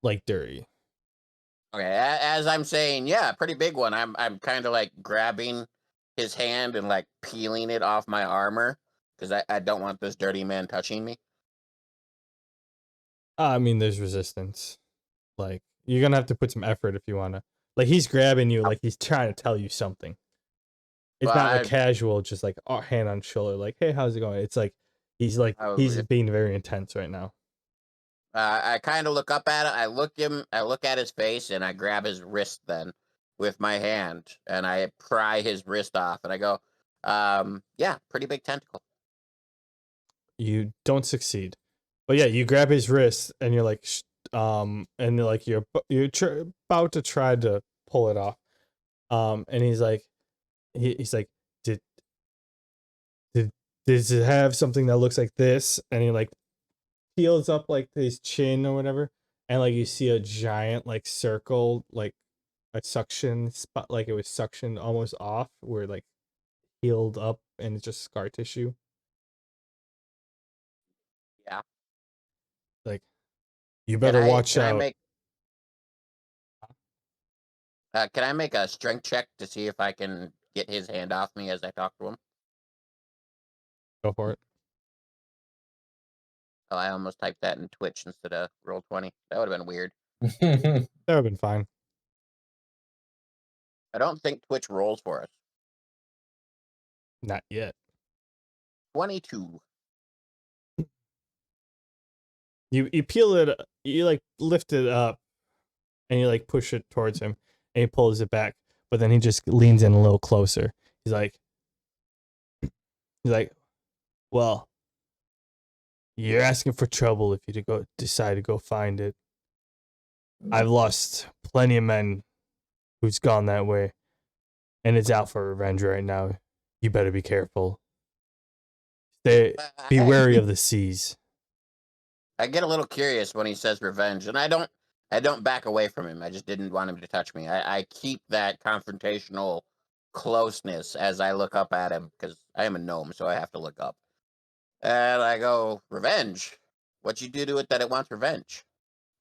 Like dirty. Okay, as I'm saying, yeah, pretty big one. I'm kind of like grabbing his hand and like peeling it off my armor because I don't want this dirty man touching me. I mean, there's resistance. Like you're gonna have to put some effort if you wanna. Like he's grabbing you, like he's trying to tell you something. It's Well, not like casual, just like hand on shoulder, like, "Hey, how's it going?" It's like he's being very intense right now. I kind of look up at it. I look at his face, and I grab his wrist then with my hand, and I pry his wrist off, and I go, yeah, pretty big tentacle. You don't succeed, but yeah, you grab his wrist, and you're like, and you're about to try to pull it off, and he's like, he's like, did does it have something that looks like this? And he like peels up like his chin or whatever, and like you see a giant like circle, like a suction spot, like it was suctioned almost off, where like healed up, and it's just scar tissue. Yeah. Like, you better watch out. Can I make a strength check to see if I can get his hand off me as I talk to him? Go for it. Oh, I almost typed that in Twitch instead of Roll20. That would have been weird. That would have been fine. I don't think Twitch rolls for us. Not yet. 22. You peel it, you like lift it up, and you like push it towards him, and he pulls it back, but then he just leans in a little closer. He's like, well, You're asking for trouble if you decide to go find it. I've lost plenty of men who's gone that way, and it's out for revenge right now. You better be careful. Be wary of the seas. I get a little curious when he says revenge, and I don't back away from him. I just didn't want him to touch me. I keep that confrontational closeness as I look up at him because I am a gnome, so I have to look up. And I go, revenge? What'd you do to it that it wants revenge?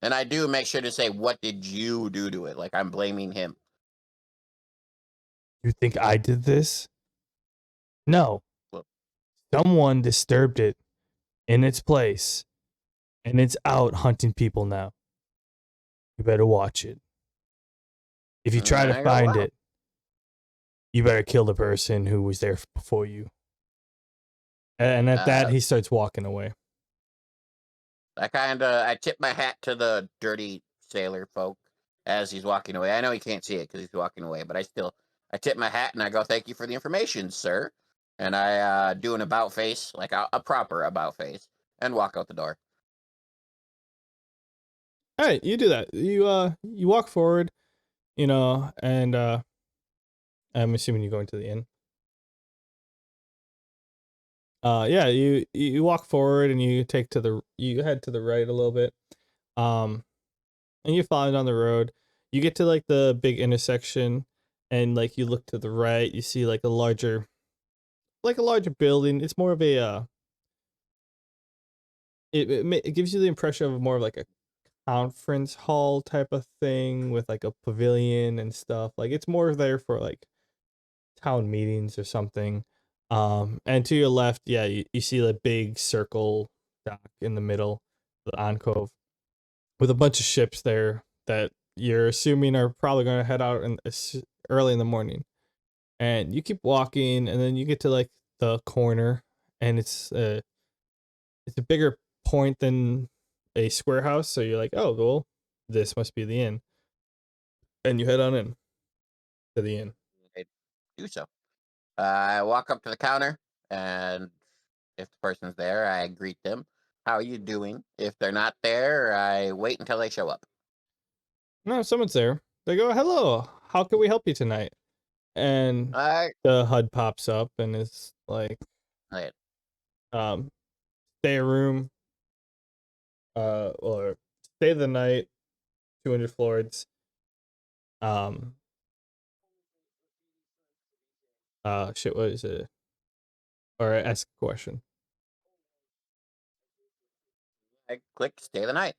And I do make sure to say, what did you do to it? Like I'm blaming him. You think I did this? No. Well- Someone disturbed it in its place, and it's out hunting people now. You better watch it. If you try to find it, you better kill the person who was there before you. And at that, he starts walking away. I tip my hat to the dirty sailor folk as he's walking away. I know he can't see it because he's walking away, but I tip my hat and I go, "Thank you for the information, sir." And I do an about face, like a proper about face, and walk out the door. All right, you do that. You walk forward, and I'm assuming you're going to the inn. Yeah, you walk forward and you head to the right a little bit, and you follow down the road. You get to like the big intersection, and like you look to the right, you see like a larger building. It's more of a it gives you the impression of more of like a conference hall type of thing with like a pavilion and stuff. Like it's more there for like town meetings or something. And to your left, yeah, you see the big circle dock in the middle, the alcove, with a bunch of ships there that you're assuming are probably going to head out early in the morning. And you keep walking, and then you get to like the corner, and it's a bigger point than a square house. So you're like, oh, well, this must be the inn, and you head on in to the inn. I do so. I walk up to the counter, and if the person's there, I greet them. How are you doing? If they're not there, I wait until they show up. No, someone's there. They go, hello, how can we help you tonight? And I the HUD pops up and it's like, Right. stay a room, or stay the night, 200 floors. Shit, what is it? Or ask a question. I click stay the night,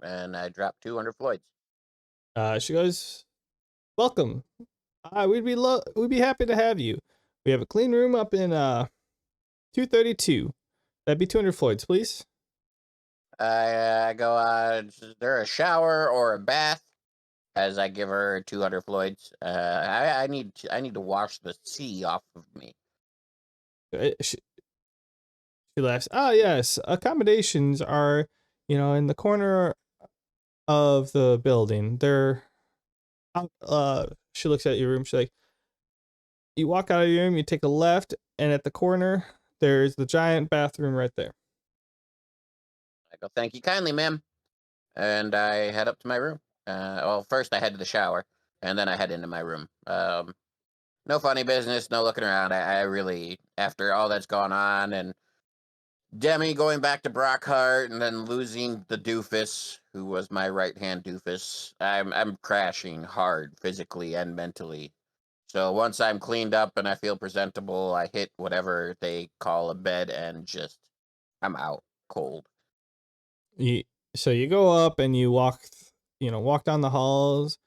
and I drop 200 Floyds. She goes, welcome. We'd be happy to have you. We have a clean room up in 232. That'd be 200 Floyds, please. I go, is there a shower or a bath? As I give her 200 Floyds. I need to wash the sea off of me. She laughs. Ah, yes. Accommodations are, in the corner of the building. They're she looks at your room. She's like, you walk out of your room, you take a left, and at the corner, there's the giant bathroom right there. I go, thank you kindly, ma'am. And I head up to my room. Well, first I head to the shower, and then I head into my room. No funny business, no looking around. I really, after all that's gone on, and Demi going back to Brockheart, and then losing the doofus, who was my right-hand doofus, I'm crashing hard, physically and mentally. So once I'm cleaned up and I feel presentable, I hit whatever they call a bed and just, I'm out cold. So you go up and you walk down the halls,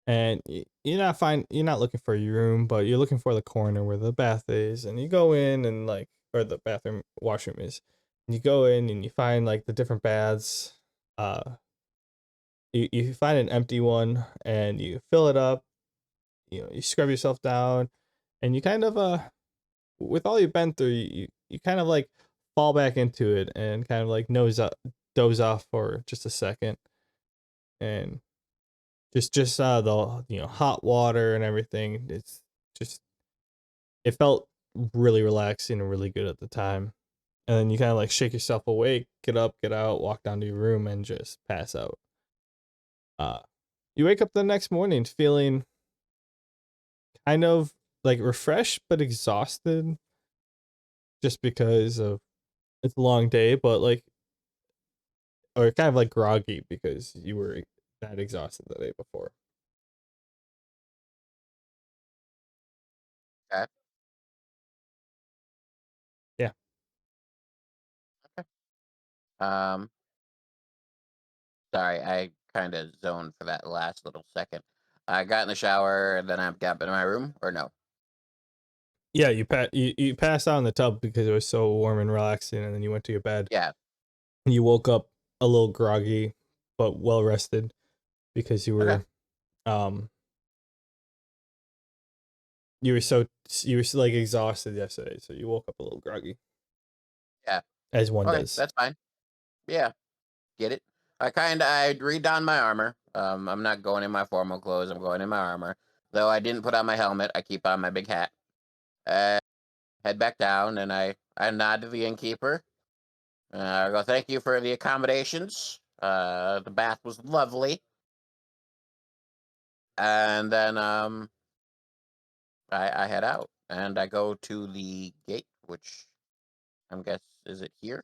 and you're not looking for your room, but you're looking for the corner where the bath is, and you go in and or the bathroom washroom is, and you go in and you find like the different baths. You find an empty one and you fill it up. You scrub yourself down, and you kind of with all you've been through, you kind of like fall back into it and kind of like doze off for just a second, and just the hot water and everything. It felt really relaxing and really good at the time. And then you kind of like shake yourself awake, get up, get out, walk down to your room, and just pass out. You wake up the next morning feeling kind of like refreshed but exhausted, just because of it's a long day, but like, or kind of like groggy because you were that exhausted the day before. Okay. Yeah. Okay. Sorry, I kind of zoned for that last little second. I got in the shower and then I got into my room, or no? Yeah, you passed out in the tub because it was so warm and relaxing, and then you went to your bed. Yeah. You woke up a little groggy, but well rested because you Okay. were um you were so, like exhausted yesterday, so you woke up a little groggy, Yeah. as one Okay, does. that's fine. Yeah, get it. I redonned my armor. I'm not going in my formal clothes. I'm going in my armor. Though I didn't put on my helmet, I keep on my big hat. Head back down, and I nod to the innkeeper. I go, thank you for the accommodations. The bath was lovely. And then I head out and I go to the gate, which I'm guess is it here?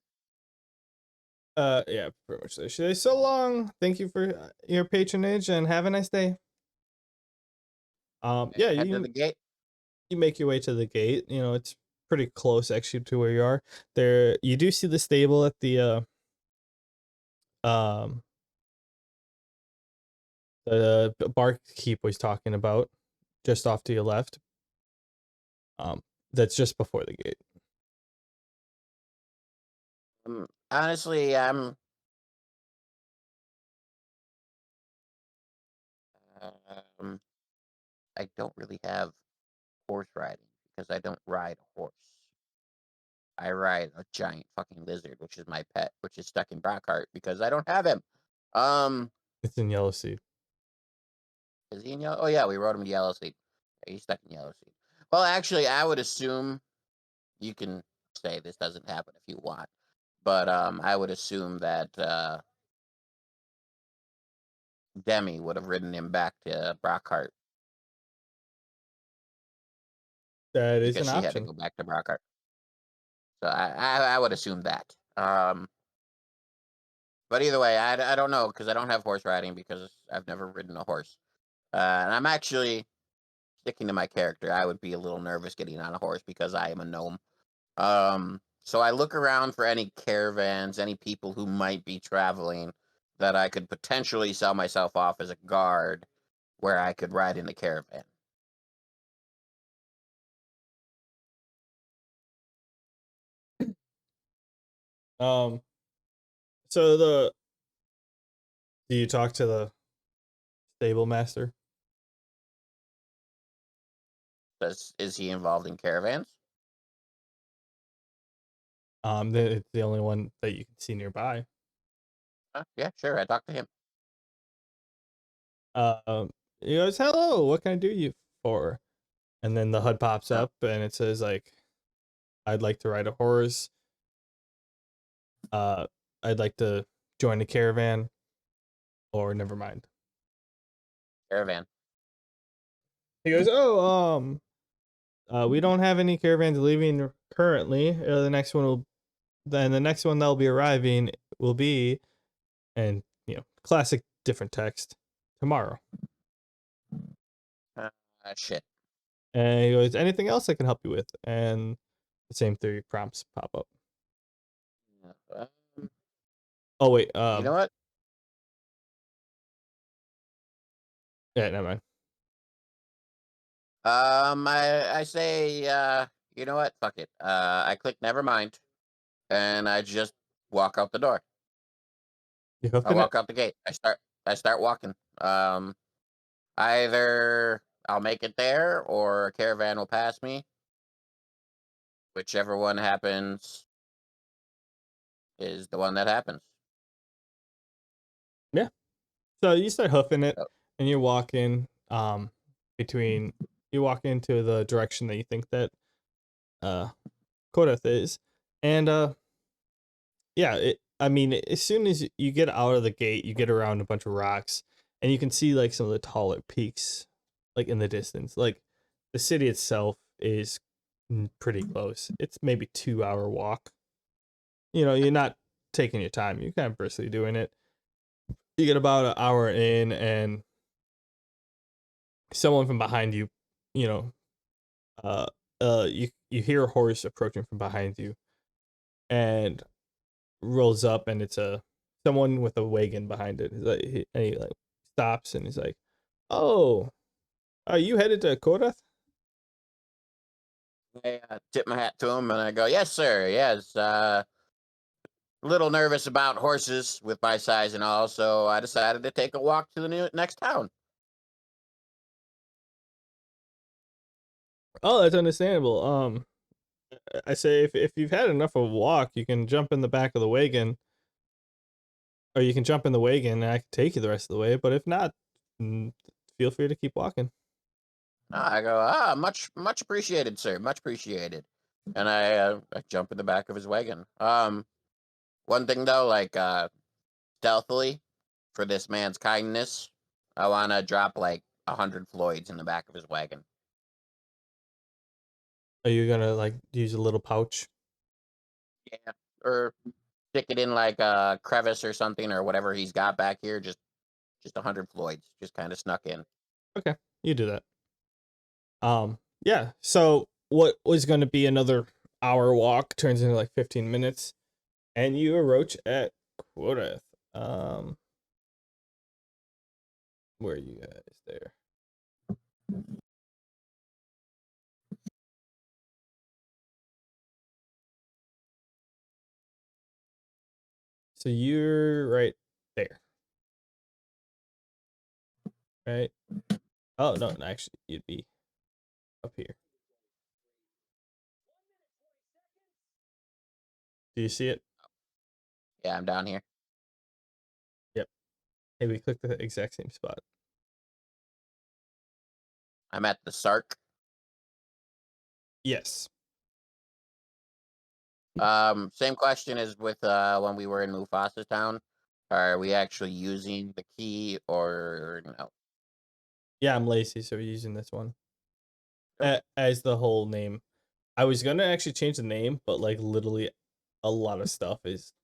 Yeah, pretty much. So should I so long? Thank you for your patronage and have a nice day. Yeah, Head to the gate. you make your way to the gate. You know, it's pretty close actually to where you are. There, you do see the stable at um the barkeep was talking about, just off to your left. That's just before the gate. Honestly, um, I don't really have horse riding because I don't ride a horse. I ride a giant fucking lizard, which is my pet, which is stuck in Brockheart because I don't have him. Um, It's in Yellow Sea. is he in yellow? Oh yeah, we rode him in Yellow Sea. Yeah, he's stuck in Yellow Sea. Well, actually, I would assume you can say this doesn't happen if you want, but I would assume that Demi would have ridden him back to Brockheart That is because an she had to option. go back to Brockheart. So I would assume that. But either way, I don't know because I don't have horse riding because I've never ridden a horse. And I'm actually sticking to my character. I would be a little nervous getting on a horse because I am a gnome. So I look around for any caravans, any people who might be traveling that I could potentially sell myself off as a guard where I could ride in the caravan. Um, so do you talk to the stable master? Is he involved in caravans? It's the only one that you can see nearby. Yeah, sure. I talked to him. He goes, "Hello, what can I do you for?" And then the HUD pops Oh, up and it says like, "I'd like to ride a horse. Uh, I'd like to join the caravan, or never mind." caravan. He goes, "Oh, we don't have any caravans leaving currently. The next one that'll be arriving will be," and classic different text, "tomorrow." Uh, Shit. And he goes, "Anything else I can help you with?" And the same three prompts pop up. Um, Oh wait, you know what? yeah, never mind. I say, you know what? Fuck it. I click never mind, and I just walk out the door. You I hoofing it? walk out the gate. I start walking. Either I'll make it there, or a caravan will pass me. Whichever one happens is the one that happens. Yeah. So you start hoofing it, Oh, and you're walking between you walk into the direction that you think that uh Kodath is, and yeah, I mean, as soon as you get out of the gate, you get around a bunch of rocks, and you can see like some of the taller peaks, like in the distance. Like the city itself is pretty close. It's maybe 2 hour walk. You're not taking your time. You're kind of briskly doing it. You get about an hour in, and someone from behind you, you know, you hear a horse approaching from behind you, and rolls up, and it's someone with a wagon behind it. And he like stops, and he's like, "Oh, are you headed to Korath?" I tip my hat to him and I go, "Yes, sir. Yes. A little nervous about horses with my size and all, so I decided to take a walk to the next town." Oh, that's understandable. I say if you've had enough of a walk, you can jump in the back of the wagon, or you can jump in the wagon, and I can take you the rest of the way. But if not, mm, feel free to keep walking. I go, much appreciated, sir. Much appreciated. And I jump in the back of his wagon. One thing though, like stealthily, for this man's kindness, I want to drop like 100 Floyds in the back of his wagon. Are you gonna like use a little pouch? Yeah, or stick it in like a crevice or something or whatever he's got back here. Just 100 Floyds, just kind of snuck in. Okay, you do that. Yeah. So what was going to be another hour walk turns into like 15 minutes, and you approach at Quotath. Where are you guys there? So you're right there, right? Oh no, actually, you'd be up here. Do you see it? Yeah, I'm down here. Yep. Hey, we clicked the exact same spot. I'm at the Sark. Yes. Same question as with when we were in Mufasa Town. Are we actually using the key or no? Yeah, I'm lazy, so we're using this one Okay. as the whole name. I was gonna actually change the name, but like literally, a lot of stuff is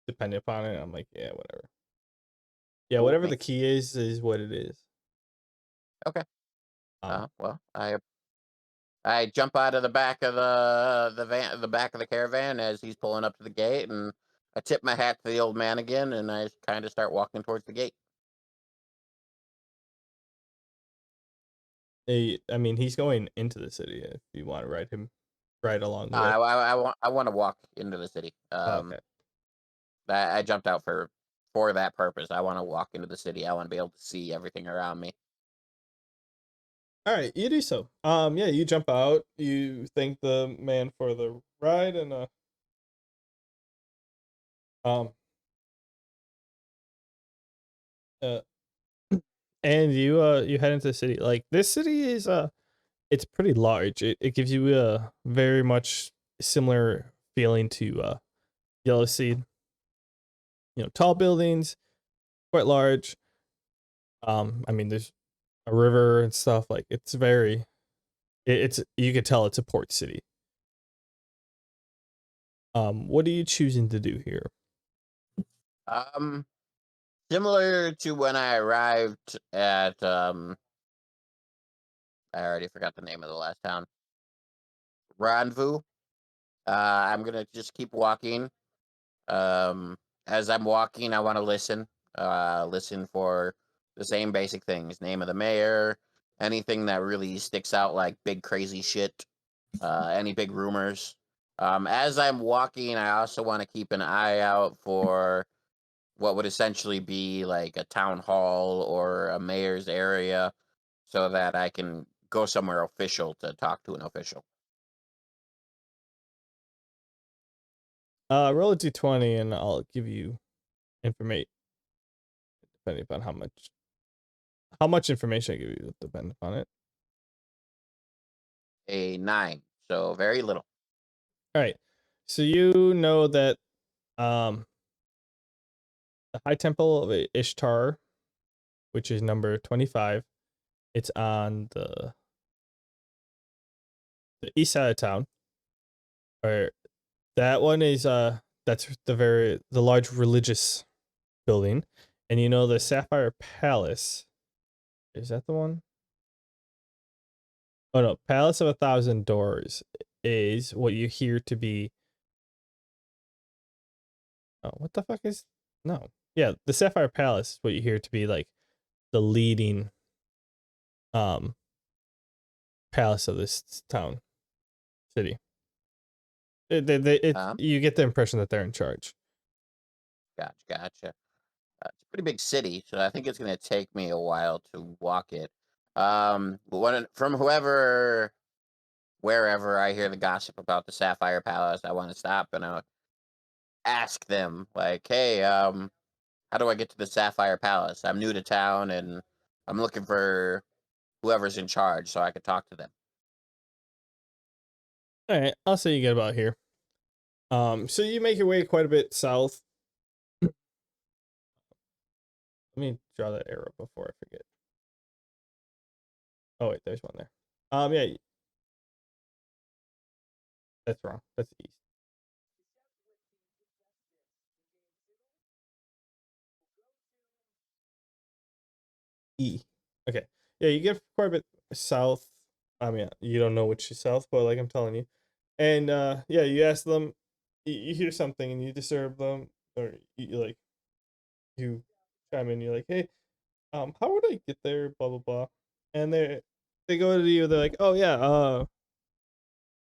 dependent upon it. I'm like, yeah, whatever. Yeah, Cool with whatever me. the key is what it is. Okay. Um, Well, I jump out of the back of the van, the back of the caravan as he's pulling up to the gate, and I tip my hat to the old man again, and I kind of start walking towards the gate. I mean, he's going into the city. If you want to ride him, right along I, with. I, I want to walk into the city. Oh, okay. I jumped out for that purpose. I want to walk into the city. I want to be able to see everything around me. All right, you do so. Yeah, you jump out. You thank the man for the ride, and um, uh, and you head into the city. Like this city is it's pretty large. It gives you a very much similar feeling to Yellow Seed. Tall buildings, quite large. I mean, there's a river and stuff. Like it's very, it's you could tell it's a port city. What are you choosing to do here? Um, Similar to when I arrived at I already forgot the name of the last town. Rendezvous. I'm gonna just keep walking. Um, as I'm walking, I want to listen. Listen for the same basic things: name of the mayor, anything that really sticks out, like big crazy shit. Any big rumors. As I'm walking, I also want to keep an eye out for what would essentially be like a town hall or a mayor's area, so that I can go somewhere official to talk to an official. Roll a d20 and I'll give you information depending upon how much information I give you depending upon it. A 9, so very little. All right. So you know that the High Temple of Ishtar, which is number 25. It's on the east side of town. Or that one is that's the large religious building. And you know the Sapphire Palace. Is that the one? Oh no, Palace of 1,000 Doors is what you hear to be. Oh, what the fuck is? No. Yeah, the Sapphire Palace is what you hear to be like the leading palace of this town city. You get the impression that they're in charge. Gotcha. It's a pretty big city, so I think it's gonna take me a while to walk it. From wherever I hear the gossip about the Sapphire Palace, I want to stop and ask them, like, hey, how do I get to the Sapphire Palace? I'm new to town and I'm looking for whoever's in charge so I could talk to them. All right, I'll say you get about here. So you make your way quite a bit south. Let me draw that arrow before I forget. Oh wait, there's one there. Yeah, that's wrong. That's east. E. Okay. Yeah, you get quite a bit south. I mean, you don't know which is south, but like I'm telling you. And yeah, you ask them, you hear something and you disturb them, or you chime in, you're like, hey, how would I get there? Blah blah blah. And they go to you, they're like, oh yeah,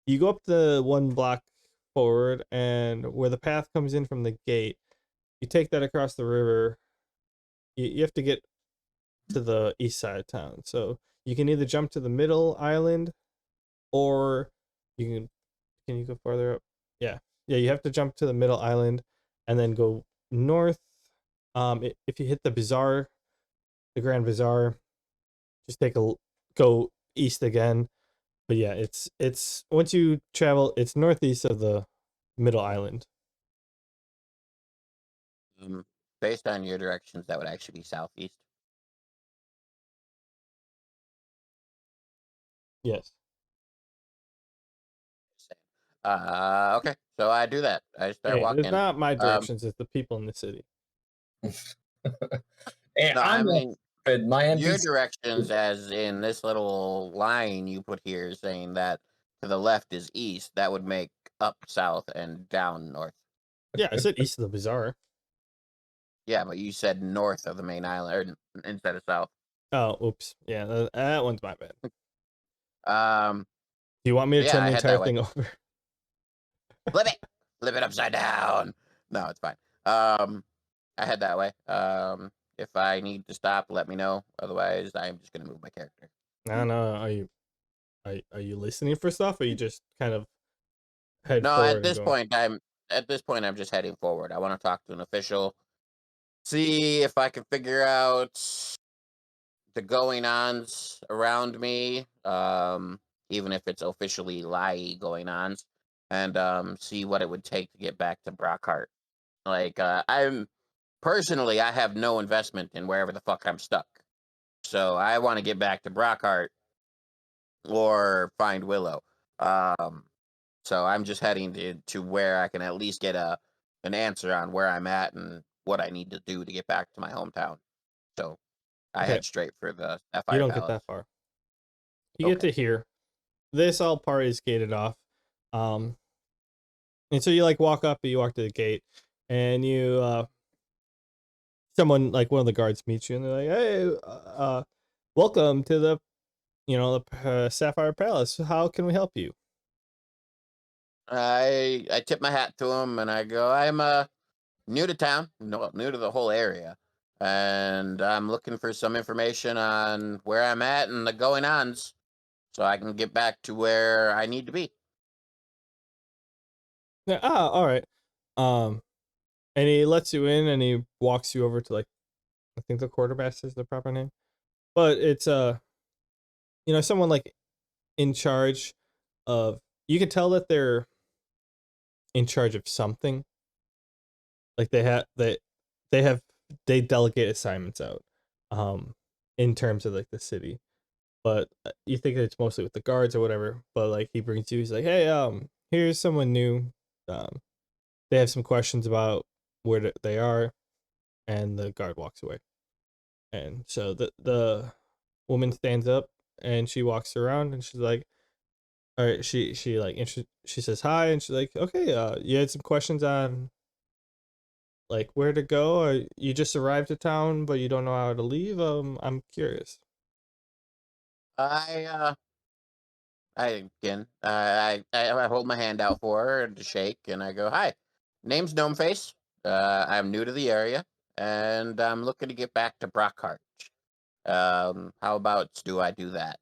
you go up the 1 block forward, and where the path comes in from the gate, you take that across the river. You have to get to the east side of town. So you can either jump to the middle island, or you can you go farther up? Yeah. Yeah, you have to jump to the middle island and then go north. If you hit the bazaar, the Grand Bazaar, just go east again. But yeah, it's once you travel, it's northeast of the middle island. Based on your directions, that would actually be southeast. Yes. Okay, so I do that. I start Hey, it's walking. not my directions, it's the people in the city. And No, I I'm mean my your NPC. directions, as in this little line you put here, saying that to the left is east. That would make up south and down north. Yeah, I said east of the bazaar. Yeah, but you said north of the main island or instead of south. Oh, oops. Yeah, that one's my bad. Um, Do you want me to yeah, turn I the head entire that way. thing over? Flip it upside down. No, it's fine. I head that way. If I need to stop, let me know. Otherwise, I'm just gonna move my character. No. Are you listening for stuff, or you just kind of head No, forward and go? at this point I'm just heading forward. I want to talk to an official, see if I can figure out the going ons around me, even if it's officially lie going ons, and see what it would take to get back to Brockheart. Like, I have no investment in wherever the fuck I'm stuck. So I want to get back to Brockheart or find Willow. Um, so I'm just heading to where I can at least get an answer on where I'm at and what I need to do to get back to my hometown. So I Okay, head straight for the you Sapphire don't get Palace. that far. You get Okay. to here. This all part is gated off. And so you like walk up, you walk to the gate, and you someone like one of the guards meets you, and they're like, "Hey, welcome to the Sapphire Palace. How can we help you?" I tip my hat to him and I go, I'm new to town, no, new to the whole area, and I'm looking for some information on where I'm at and the going ons, so I can get back to where I need to be. Yeah, all right. Um, and he lets you in, and he walks you over to, like, I think the quartermaster is the proper name, but it's someone like in charge of. You can tell that they're in charge of something. Like they delegate assignments out, in terms of like the city. But you think it's mostly with the guards or whatever. But like he brings you, he's like, hey, here's someone new. Um, they have some questions about where they are, and the guard walks away. And so the woman stands up and she walks around and she's like, all right, she like she says hi and she's like, okay, you had some questions on like where to go, or you just arrived to town but you don't know how to leave. I'm curious. I again, I hold my hand out for her to shake, and I go, "Hi, name's Gnomeface. I'm new to the area, and I'm looking to get back to Brockheart. How about do I do that?"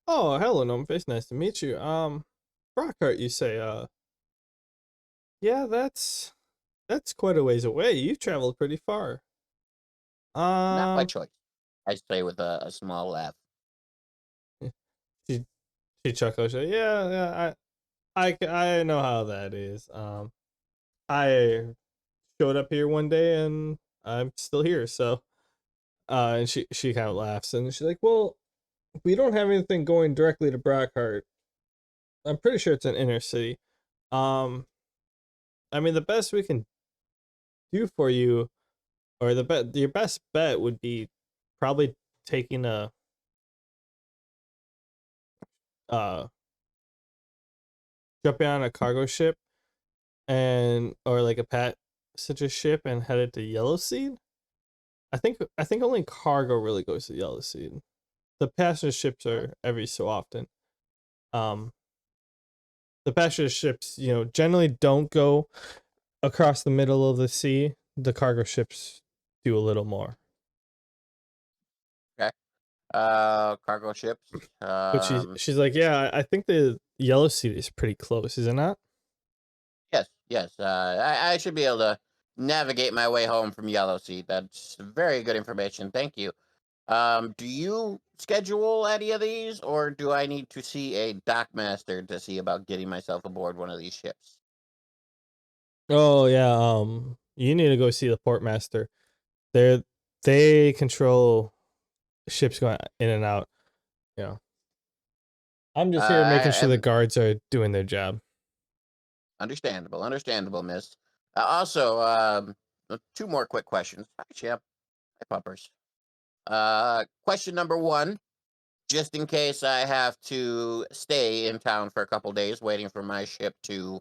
Oh, hello, Gnomeface. Nice to meet you. Brockheart, you say? Yeah, that's quite a ways away. You've traveled pretty far. Not by Um, choice. I say with a small laugh. she she chuckles. She, yeah, yeah, I know how that is. I showed up here one day and I'm still here. So, and she kind of laughs and she's like, well, we don't have anything going directly to Brockheart. I'm pretty sure it's an inner city. Um, I mean, the best we can do for you, or your best bet would be probably taking a uh jumping on a cargo ship and or like a passenger ship and headed to Yellow Seed. I think only cargo really goes to Yellow Seed. The passenger ships are every so often. Um, the passenger ships, generally don't go across the middle of the sea. The cargo ships do a little more. Okay. Cargo ships. But she's like, yeah, I think the Yellow Seed is pretty close, is it not? Yes, yes. I should be able to navigate my way home from Yellow Seed. That's very good information. Thank you. Do you schedule any of these, or do I need to see a dockmaster to see about getting myself aboard one of these ships? Oh yeah, you need to go see the portmaster. They control ships going in and out. Yeah. I'm just here I making sure the am guards are doing their job. understandable, miss. Also, two more quick questions. Hi, Chip. Hi, puppers. Question number one, just in case I have to stay in town for a couple days waiting for my ship to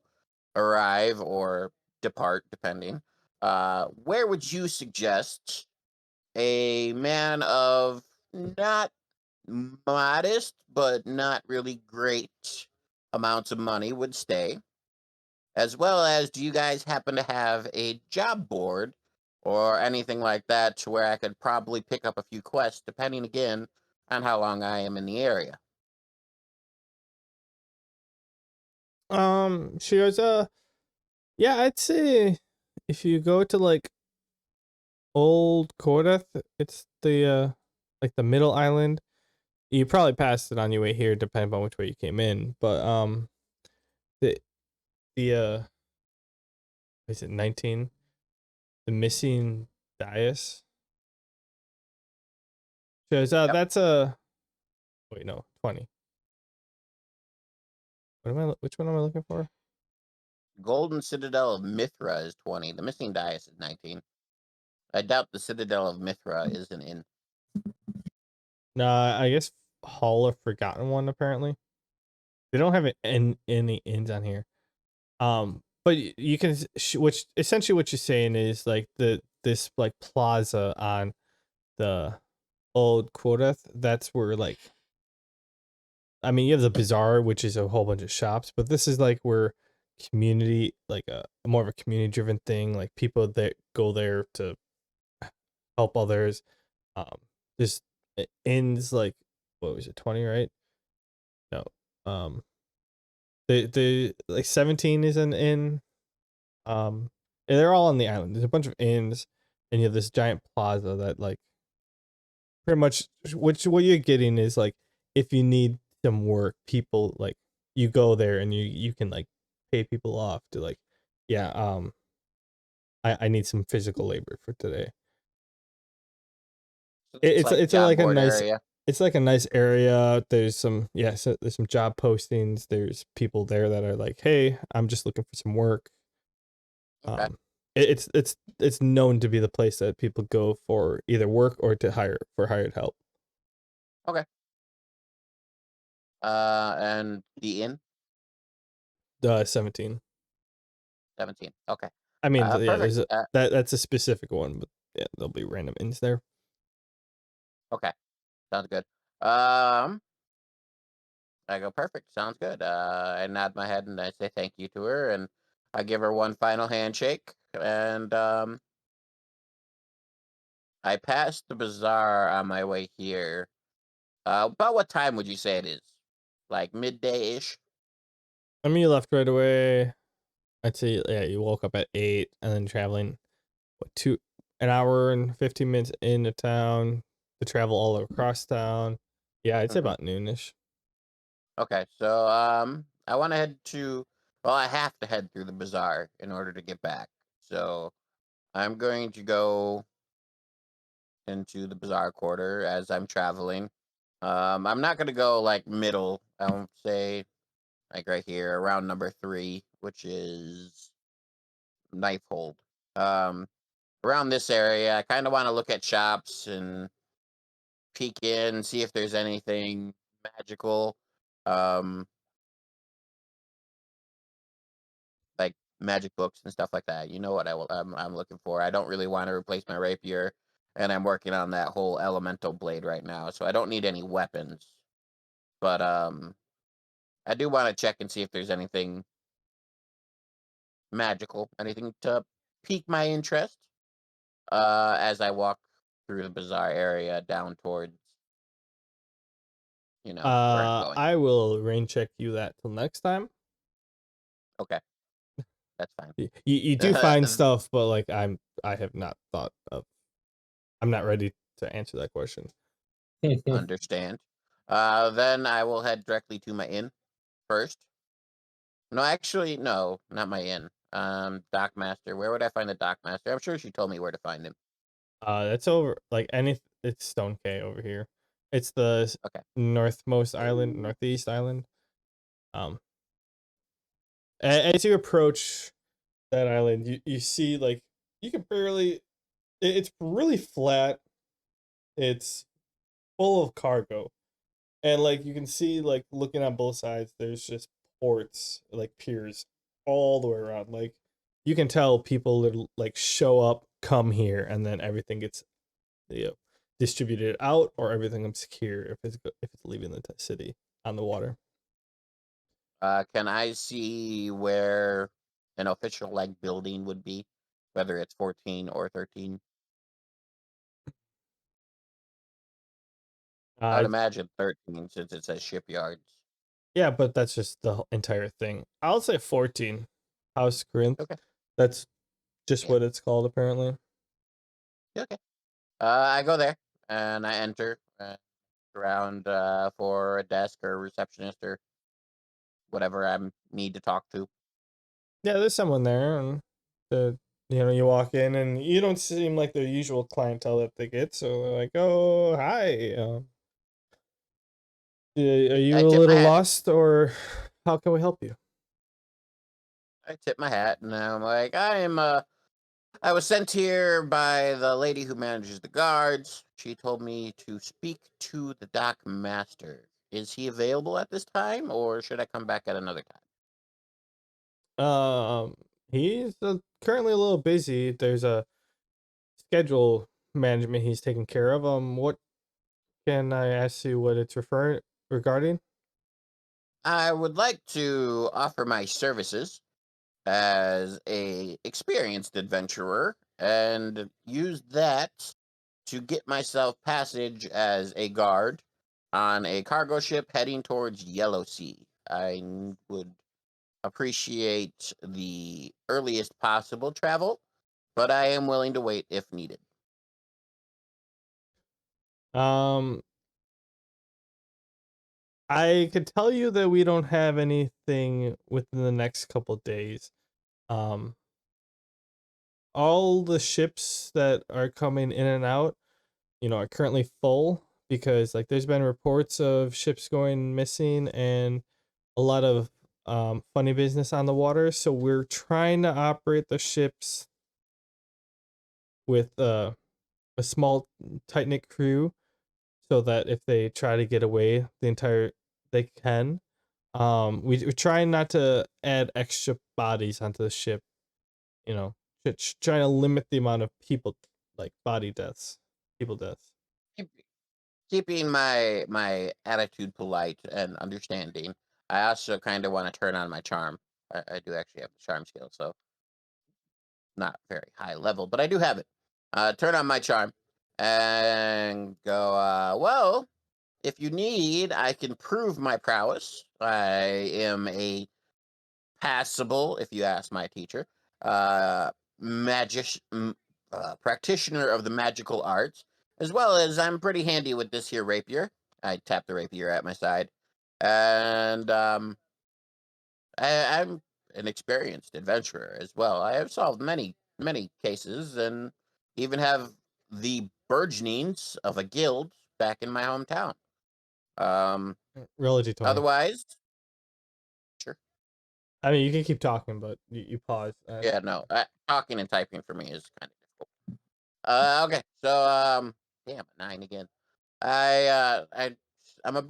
arrive or depart, depending. Where would you suggest a man of not modest but not really great amounts of money would stay? As well as, do you guys happen to have a job board or anything like that to where I could probably pick up a few quests, depending again on how long I am in the area? She goes, yeah, I'd say if you go to like Old Cordeth, it's the like the middle island. You probably passed it on your way here, depending on which way you came in. But the the is it 19? The missing dais. Shows Yep. that's a wait, no, 20. Which one am I looking for? Golden Citadel of Mithra is 20. The Missing Dias is 19. I doubt the Citadel of Mithra is an inn. Nah, I guess Hall of Forgotten One apparently. They don't have any inns on here. But you can which essentially what you're saying is like this like plaza on the Old Quotath. That's where like I mean you have the bazaar, which is a whole bunch of shops, but this is like where community like a more of a community driven thing. Like people that go there to help others. Um, just inns like what was it 20 right? No, um, the like 17 is an inn. And they're all on the island. There's a bunch of inns, and you have this giant plaza that like pretty much which what you're getting is like if you need some work, people like you go there and you can like pay people off to like yeah, I need some physical labor for today. So It's like it's job like a board nice area. it's like a nice area. There's some so there's some job postings. There's people there that are like, hey, I'm just looking for some work. Okay. It's known to be the place that people go for either work or to hire for hired help. Okay. And the inn, 17. 17. Okay. I mean, yeah, Perfect. there's that's a specific one, but yeah, there'll be random ins there. Okay. Sounds good. Um, I go, perfect. Sounds good. I nod my head and I say thank you to her, and I give her one final handshake, and I pass the bazaar on my way here. About what time would you say it is? Like midday ish? I mean, you left right away. I'd say yeah, you woke up at 8 and then traveling an hour and 15 minutes into town to travel all across town. Yeah, I'd say Mm-hmm. about noonish. Okay, so I want to head to. Well, I have to head through the bazaar in order to get back. So I'm going to go into the bazaar quarter as I'm traveling. I'm not gonna go like middle. I won't say like right here around number 3, which is knife hold. Um, Around this area, I kind of want to look at shops and peek in, see if there's anything magical, um, like magic books and stuff like that. You know what I'm looking for. I don't really want to replace my rapier, and I'm working on that whole elemental blade right now, so I don't need any weapons. But I do want to check and see if there's anything magical, anything to pique my interest. As I walk through the bazaar area down towards, where I'm going. I will rain check you that till next time. Okay, that's fine. You do find stuff, but like I have not thought of. I'm not ready to answer that question. Understand. Then I will head directly to my inn first. No, actually, no, not my inn. Dockmaster. Where would I find the Dockmaster? I'm sure she told me where to find him. That's over like it's Stone K over here. It's the Okay. northmost island, northeast island. Um, as you approach that island, you see like you can barely. It's really flat. It's full of cargo, and like you can see like looking on both sides, there's just ports like piers all the way around. Like you can tell people that like show up, come here, and then everything gets distributed out, or everything is secure if it's leaving the city on the water. Can I see where an official like building would be, whether it's 14 or 13? I would Uh, imagine 13 since it says shipyards. yeah, but that's just the entire thing. I'll say 14. House Corinth. Okay. That's just Yeah. what it's called apparently. Okay. I go there and I enter around for a desk or a receptionist or whatever I need to talk to. Yeah, there's someone there, and you walk in and you don't seem like the usual clientele that they get. So they're like, "Oh, hi. Are I you a tip my little hat. lost, or how can we help you?" I tip my hat and I'm like, I was sent here by the lady who manages the guards. She told me to speak to the dock master. Is he available at this time, or should I come back at another Um, he's currently a little busy. There's a schedule management he's taking care of. What can I ask you? What it's referring regarding? I would like to offer my services as a experienced adventurer and use that to get myself passage as a guard on a cargo ship heading towards Yellow Sea. Would appreciate the earliest possible travel, but I am willing to wait if needed. Um, I could tell you that we don't have anything within the next couple days. Um, all the ships that are coming in and out, are currently full because like there's been reports of ships going missing and a lot of funny business on the water. So we're trying to operate the ships with a small tight knit crew, so that if they try to get away, they can. We're trying not to add extra bodies onto the ship. Trying to limit the amount of people, like people deaths. Keep, keeping my attitude polite and understanding. I also kind of want to turn on my charm. I do actually have the charm skill, so not very high level, but I do have it. Turn on my charm and go. Well, if you need, I can prove my prowess. I am a passable, if you ask my teacher, magic practitioner of the magical arts, as well as I'm pretty handy with this here rapier. I tap the rapier at my side, and I'm an experienced adventurer as well. I have solved many cases, and even have the burgeonings of a guild back in my hometown. Um, Trilogy 20. Otherwise, sure. I mean, you can keep talking, but you pause. Yeah, no, talking and typing for me is kind of difficult. Okay, so damn, 9 again. I'm I'm a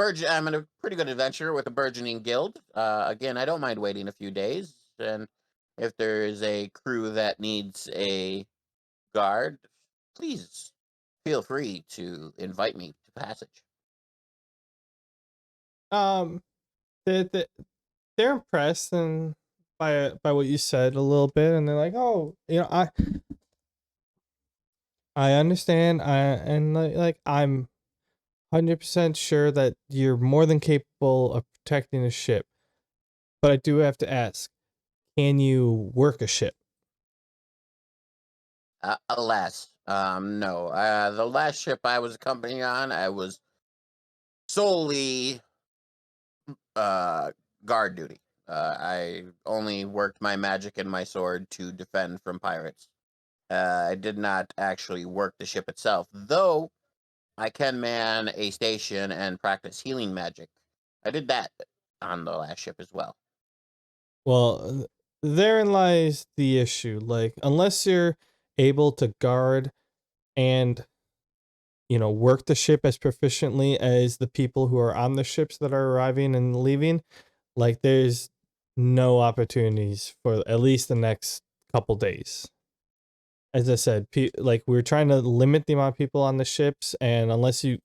pretty good adventurer with a burgeoning guild. Again, I don't mind waiting a few days, and if there is a crew that needs a guard, please feel free to invite me to passage. Um, they they're impressed and by what you said a little bit, and they're like, oh, I understand. I'm 100% sure that you're more than capable of protecting a ship, but I do have to ask, can you work a ship? Alas, no. The last ship I was accompanying on, I was solely guard duty. I only worked my magic and my sword to defend from pirates. I did not actually work the ship itself, though I can man a station and practice healing magic. I did that on the last ship as well. Well, therein lies the issue. Like, unless you're able to guard and work the ship as proficiently as the people who are on the ships that are arriving and leaving, like there's no opportunities for at least the next couple days. As I said, like we're trying to limit the amount of people on the ships, and unless you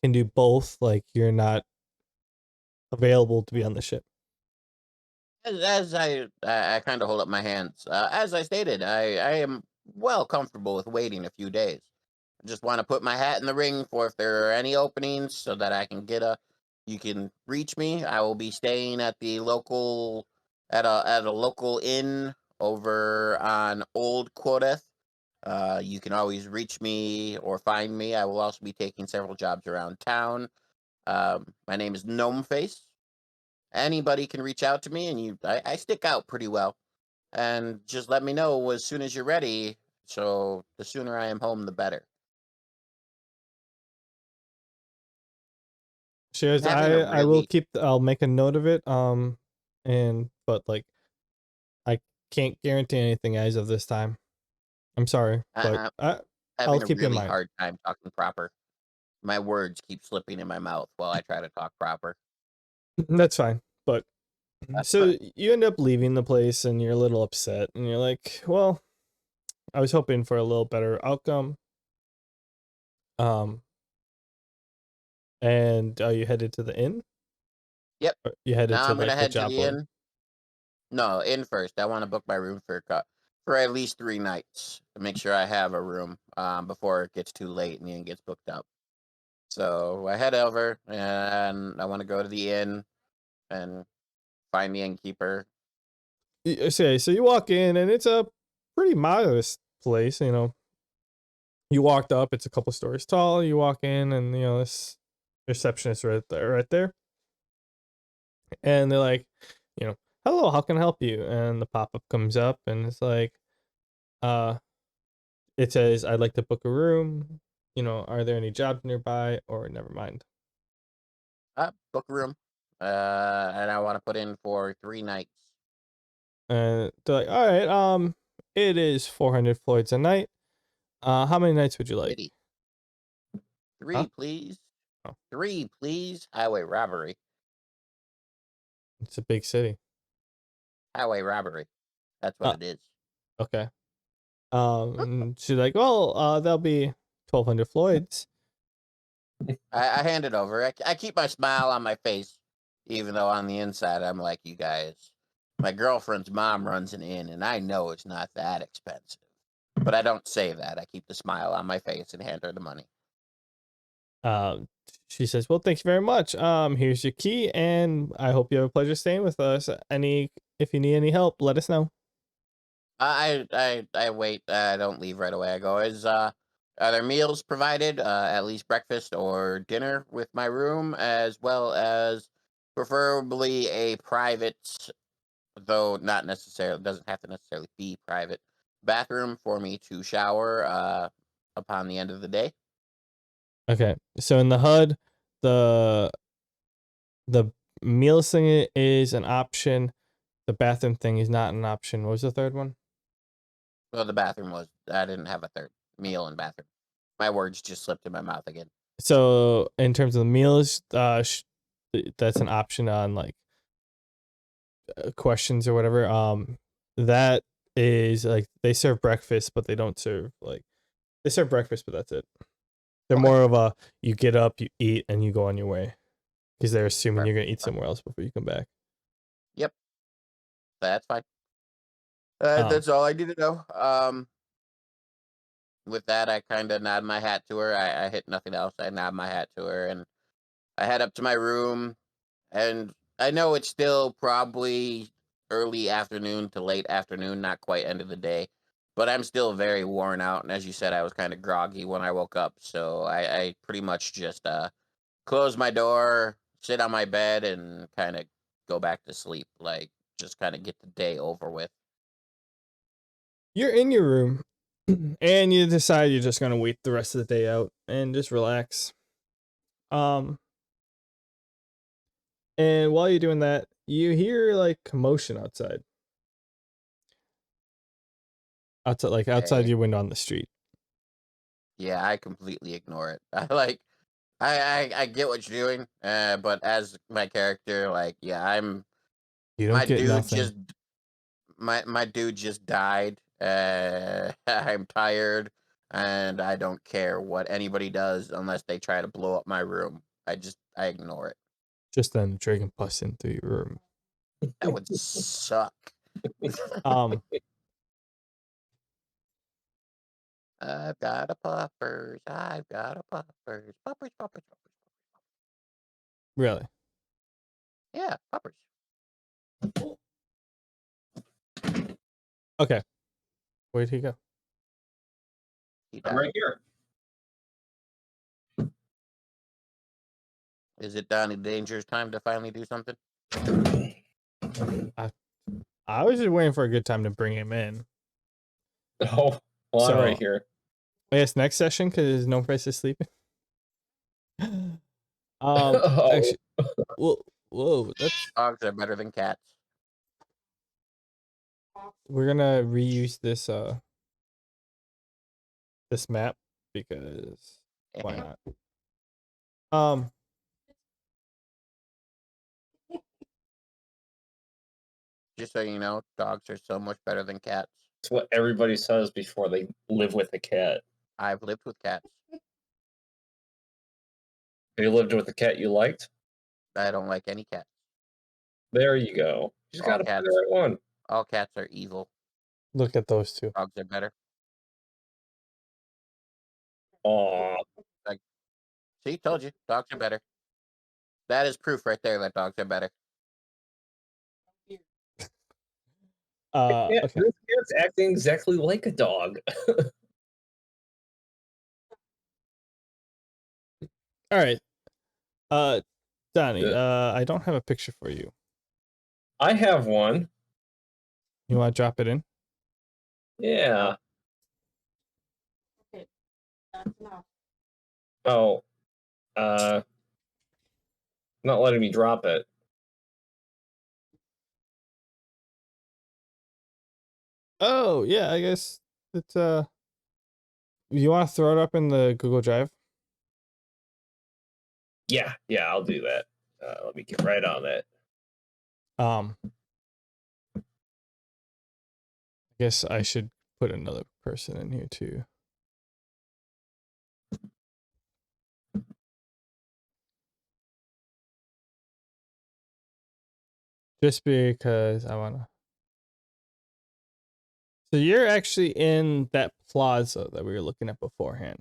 can do both, like you're not available to be on the ship. As I kind of hold up my hands. As I stated, I am well comfortable with waiting a few days. I just want to put my hat in the ring for if there are any openings so that I can you can reach me. I will be staying at the local, at a local inn over on Old Quodeth. You can always reach me or find me. I will also be taking several jobs around town. My name is Gnomeface. Anybody can reach out to me, and I stick out pretty well. And just let me know as soon as you're ready. So the sooner I am home, the better. Shares, Having a I will really keep. I'll make a note of it. But like I can't guarantee anything as of this time. I'm sorry, but I, I'll having a keep you in really mind. hard time talking proper. My words keep slipping in my mouth while I try to talk proper. That's fine. But That's so you end up leaving the place, and you're a little upset, and you're like, "Well, I was hoping for a little better outcome." Um, and are you headed to the inn? Yep. Or you headed Now to I'm gonna like the head to job the board? inn. No, inn first. I want to book my room for at least 3 nights to make sure I have a room before it gets too late and the inn gets booked up. So I head over and I want to go to the inn and find the innkeeper. Okay, so you walk in, and it's a pretty modest place. You walked up; it's a couple stories tall. You walk in, and this receptionist right there, and they're like, hello, how can I help you? And the pop up comes up, and it's like, it says, I'd like to book a room. Are there any jobs nearby, or never mind? Book room. And I want to put in for 3 nights. And they're like, all right, it is 400 Floyds a night. How many nights would you like? City. 3, Huh? please. Oh. 3, please. Highway robbery. It's a big city. Highway robbery. That's what it is. Okay. She's like, well, that'll be 1,200 Floyds. I hand it over. I keep my smile on my face, even though on the inside I'm like, you guys, my girlfriend's mom runs an inn, and I know it's not that expensive. But I don't say that. I keep the smile on my face and hand her the money. She says, well, thanks very much. Here's your key, and I hope you have a pleasure staying with us. If you need any help, let us know. I wait. I don't leave right away. I go, are there meals provided? At least breakfast or dinner with my room, as well as preferably a private, though not necessarily, doesn't have to necessarily be private, bathroom for me to shower upon the end of the day. Okay, so in the HUD, the meals thing is an option. The bathroom thing is not an option. What was the third one? Well, the bathroom was, I didn't have a third meal and bathroom. My words just slipped in my mouth again. So in terms of the meals, that's an option on like questions or whatever. That is like they serve breakfast, but they don't serve they serve breakfast, but that's it. They're Okay. more of a you get up, you eat, and you go on your way because they're assuming you're gonna eat somewhere else before you come back. Yep, that's fine. That's all I need to know. With that, I kind of nod my hat to her. I hit nothing else. I nod my hat to her, and I head up to my room. And I know it's still probably early afternoon to late afternoon, not quite end of the day, but I'm still very worn out. And as you said, I was kind of groggy when I woke up, so I pretty much just close my door, sit on my bed, and kind of go back to sleep. Like just kind of get the day over with. You're in your room, and you decide you're just gonna wait the rest of the day out and just relax. And while you're doing that, you hear like commotion outside. Outside Okay. your window on the street. Yeah, I completely ignore it. I get what you're doing, but as my character, like, yeah, You don't my get dude nothing. just my dude just died. I'm tired, and I don't care what anybody does unless they try to blow up my room. I ignore it. Just then, the dragon busts into your room. That would suck. Um, I've got a puppers. I've got a puppers. Puppers, puppers, puppers. really? Yeah, puppers. Okay. Where'd he go? He I'm died. right here. Is it Donnie Danger's time to finally do something? I was just waiting for a good time to bring him in. Oh, well, I'm right So- here. I guess next session because Gnomeface is sleeping. Oh. Actually, whoa, that's Dogs are better than cats. we're gonna reuse this map because why not? Just so you know, dogs are so much better than cats. It's what everybody says before they live with a cat. I've lived with cats. Have you lived with a cat you liked? I don't like any cat. There you go. You just All gotta pick cats. the right one. All cats are evil. Look at those two. Dogs are better. Aw. See, told you, dogs are better. That is proof right there that dogs are better. Yeah, Okay. this cat's acting exactly like a dog. All right. Donnie, Yeah. I don't have a picture for you. I have one. You want to drop it in? Yeah. Oh, not letting me drop it. Oh, yeah, I guess it's you want to throw it up in the Google Drive? Yeah, I'll do that. Let me get right on that. I guess I should put another person in here too. Just because I want to. So you're actually in that plaza that we were looking at beforehand.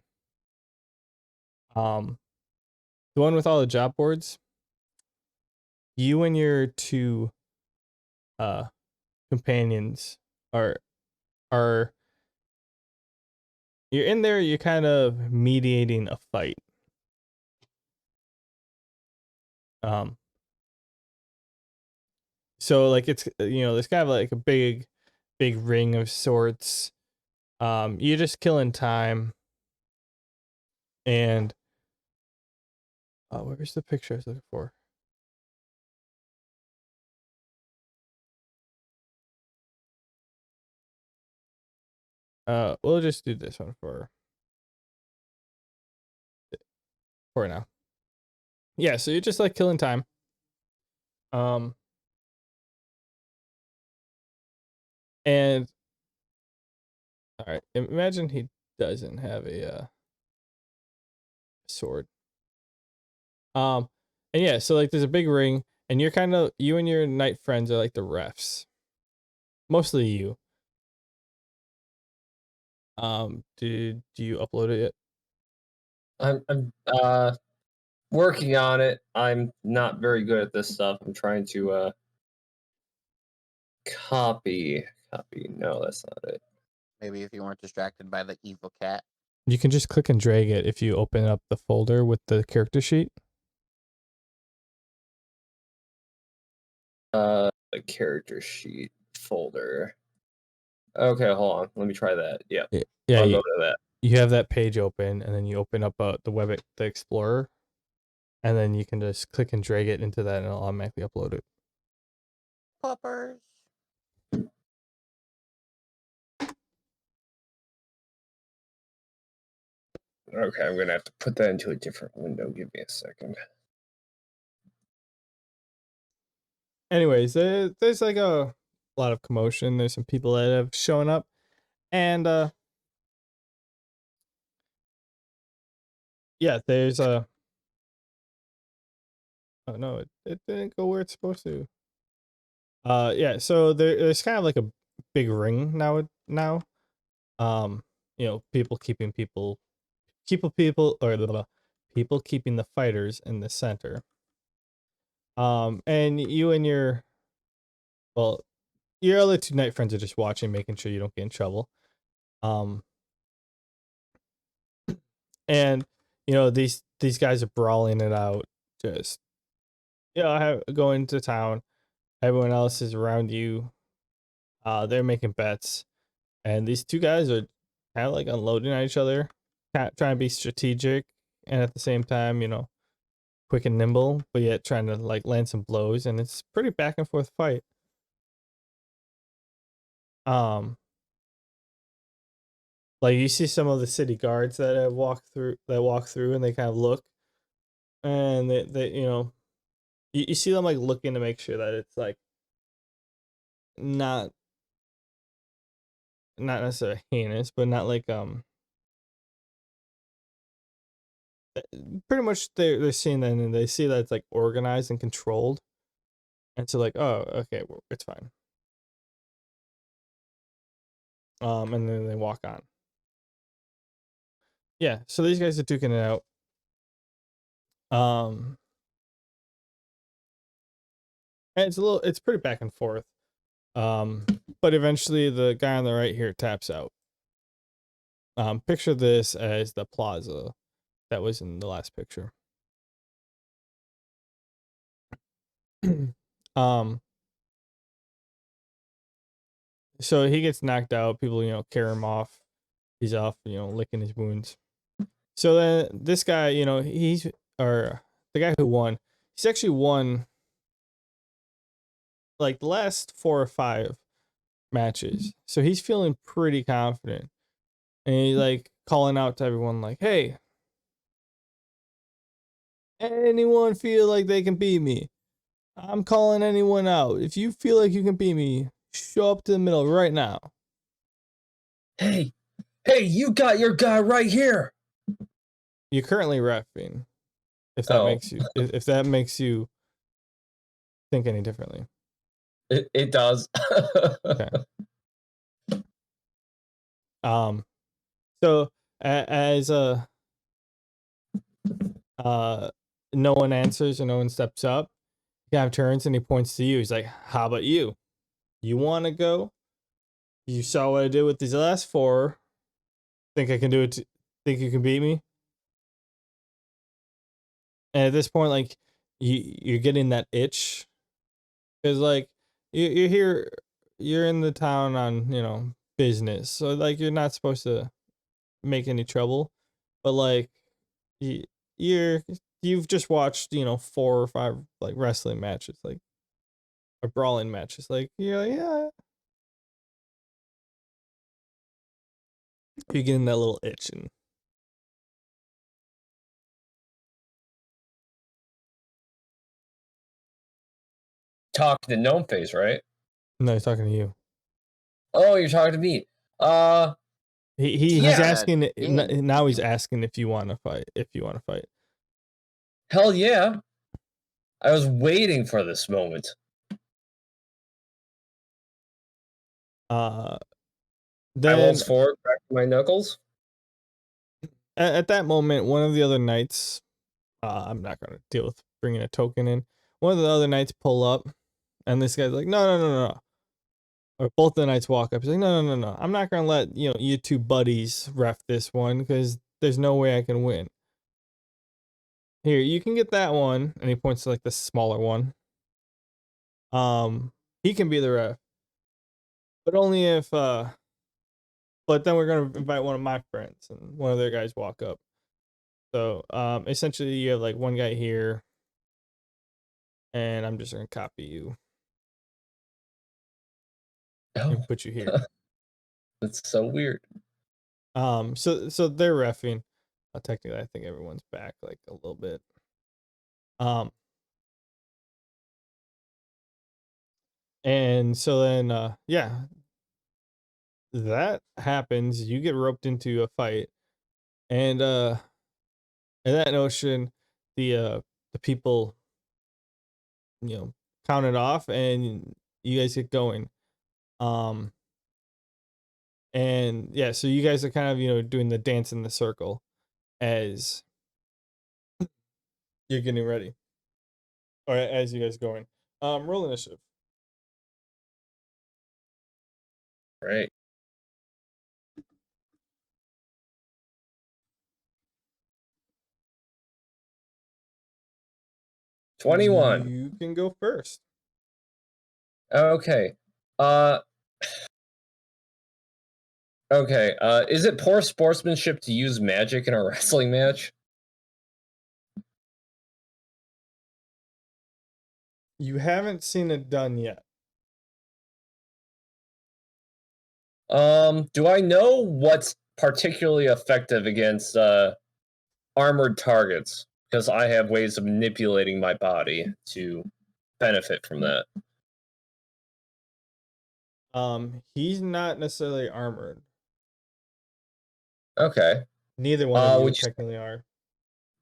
The one with all the job boards. You and your two companions are you're in there, you're kind of mediating a fight. So like it's there's kind of like a big ring of sorts. You're just killing time. And where's the picture I was looking for? We'll just do this one for now. Yeah, so you're just like killing time. And all right, imagine he doesn't have a sword. And yeah, so like there's a big ring, and you and your knight friends are like the refs. Mostly you. Did you upload it yet? I'm working on it. I'm not very good at this stuff. I'm trying to copy. No, that's not it. Maybe if you weren't distracted by the evil cat. You can just click and drag it if you open up the folder with the character sheet. The character sheet folder. Okay, hold on. Let me try that. Yeah. Yeah, I'll go to that. you have that page open, and then you open up the Explorer, and then you can just click and drag it into that, and it'll automatically upload it. Puppers. Okay, I'm gonna have to put that into a different window. Give me a second. Anyways, there's like a lot of commotion. There's some people that have shown up, and yeah, there's a. Oh no, it didn't go where it's supposed to. Yeah, so there's kind of like a big ring now. People keeping people or people keeping the fighters in the center. And you and your other two night friends are just watching, making sure you don't get in trouble. And these guys are brawling it out, just going to town. Everyone else is around you. They're making bets, and these two guys are kind of like unloading on each other, trying to be strategic, and at the same time, quick and nimble, but yet trying to like land some blows, and it's pretty back and forth fight. Like you see some of the city guards that walk through, and they kind of look, and they you see them like looking to make sure that it's like not necessarily heinous, but not like pretty much they're seeing that, and they see that it's like organized and controlled, and so like, oh, okay, well, it's fine. And then they walk on. Yeah, so these guys are duking it out. And it's pretty back and forth. But eventually the guy on the right here taps out. Picture this as the plaza that was in the last picture. So he gets knocked out. People, carry him off. He's off, licking his wounds. So then this guy, you know, or the guy who won, he's actually won like the last 4 or 5 matches. So he's feeling pretty confident. And he's like calling out to everyone like, "Hey, anyone feel like they can beat me? I'm calling anyone out. If you feel like you can beat me, show up to the middle right now." Hey, you got your guy right here. You're currently reffing. If that Oh. makes you if that makes you think any differently. It does. Okay. So as no one answers or no one steps up, Gav turns and he points to you. He's like, "How about you? You want to go? You saw what I did with these last 4. Think I can do it? Think you can beat me?" And at this point, like you're getting that itch because like you're here, you're in the town on business, so like you're not supposed to make any trouble, but like you, you've just watched 4 or 5 like wrestling matches, like or brawling matches, like yeah, you're getting that little itch. And Talking to Gnomeface, right? no, he's talking to you. Oh, you're talking to me. He's Yeah. asking Yeah. now. He's asking if you want to fight. If you want to fight. Hell yeah. I was waiting for this moment. Then I rolls forward, back to my knuckles. at that moment, one of the other knights, I'm not going to deal with bringing a token in. One of the other knights pull up, and this guy's like, "No, no, no, no." Or both the knights walk up. He's like, "No, no, no, no. I'm not going to let you 2 buddies ref this one because there's no way I can win. Here, you can get that one," and he points to like the smaller one. He can be the ref, but only if but then we're gonna invite one of my friends, and one of their guys walk up. So essentially you have like one guy here, and I'm just gonna copy you and Oh, put you here. that's so weird. So they're reffing. Technically, I think everyone's back like a little bit. And so then yeah, that happens. You get roped into a fight, and in that notion, the people count it off, and you guys get going. Um, and yeah, so you guys are kind of doing the dance in the circle as you're getting ready, or as you guys going. Roll initiative. Right. 21. You can go first. Okay. Okay. Is it poor sportsmanship to use magic in a wrestling match? You haven't seen it done yet. Do I know what's particularly effective against armored targets? Because I have ways of manipulating my body to benefit from that. He's not necessarily armored. Okay. Neither one of you would you technically are.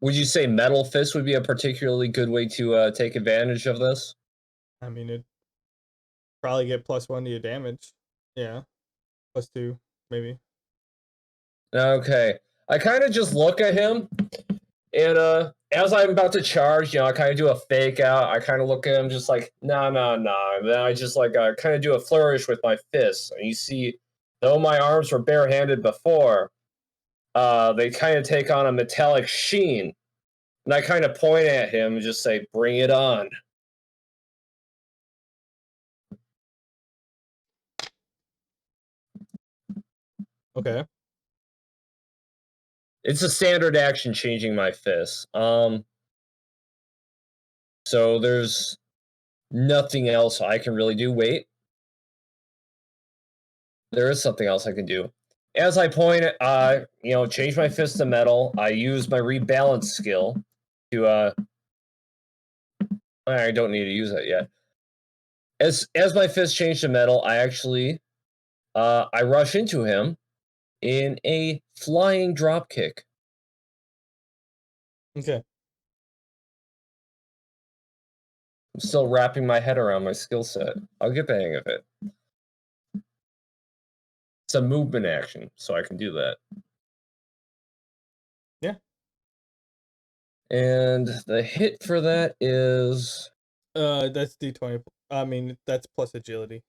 would you say metal fist would be a particularly good way to take advantage of this? I mean, it'd probably get +1 to your damage. Yeah, +2 maybe. Okay. I kind of just look at him, and as I'm about to charge, I kind of do a fake out. I kind of look at him just like, nah, nah, nah. And then I just like kind of do a flourish with my fists. And you see, though my arms were barehanded before, they kind of take on a metallic sheen. And I kind of point at him and just say, bring it on. Okay. It's a standard action changing my fist. So there's nothing else I can really do. Wait. There is something else I can do. As I point, change my fist to metal. I use my rebalance skill to I don't need to use that yet. As my fist changed to metal, I actually I rush into him in a flying drop kick. Okay. I'm still wrapping my head around my skill set. I'll get the hang of it. It's a movement action, so I can do that. Yeah. And the hit for that is that's D20. I mean, that's plus agility.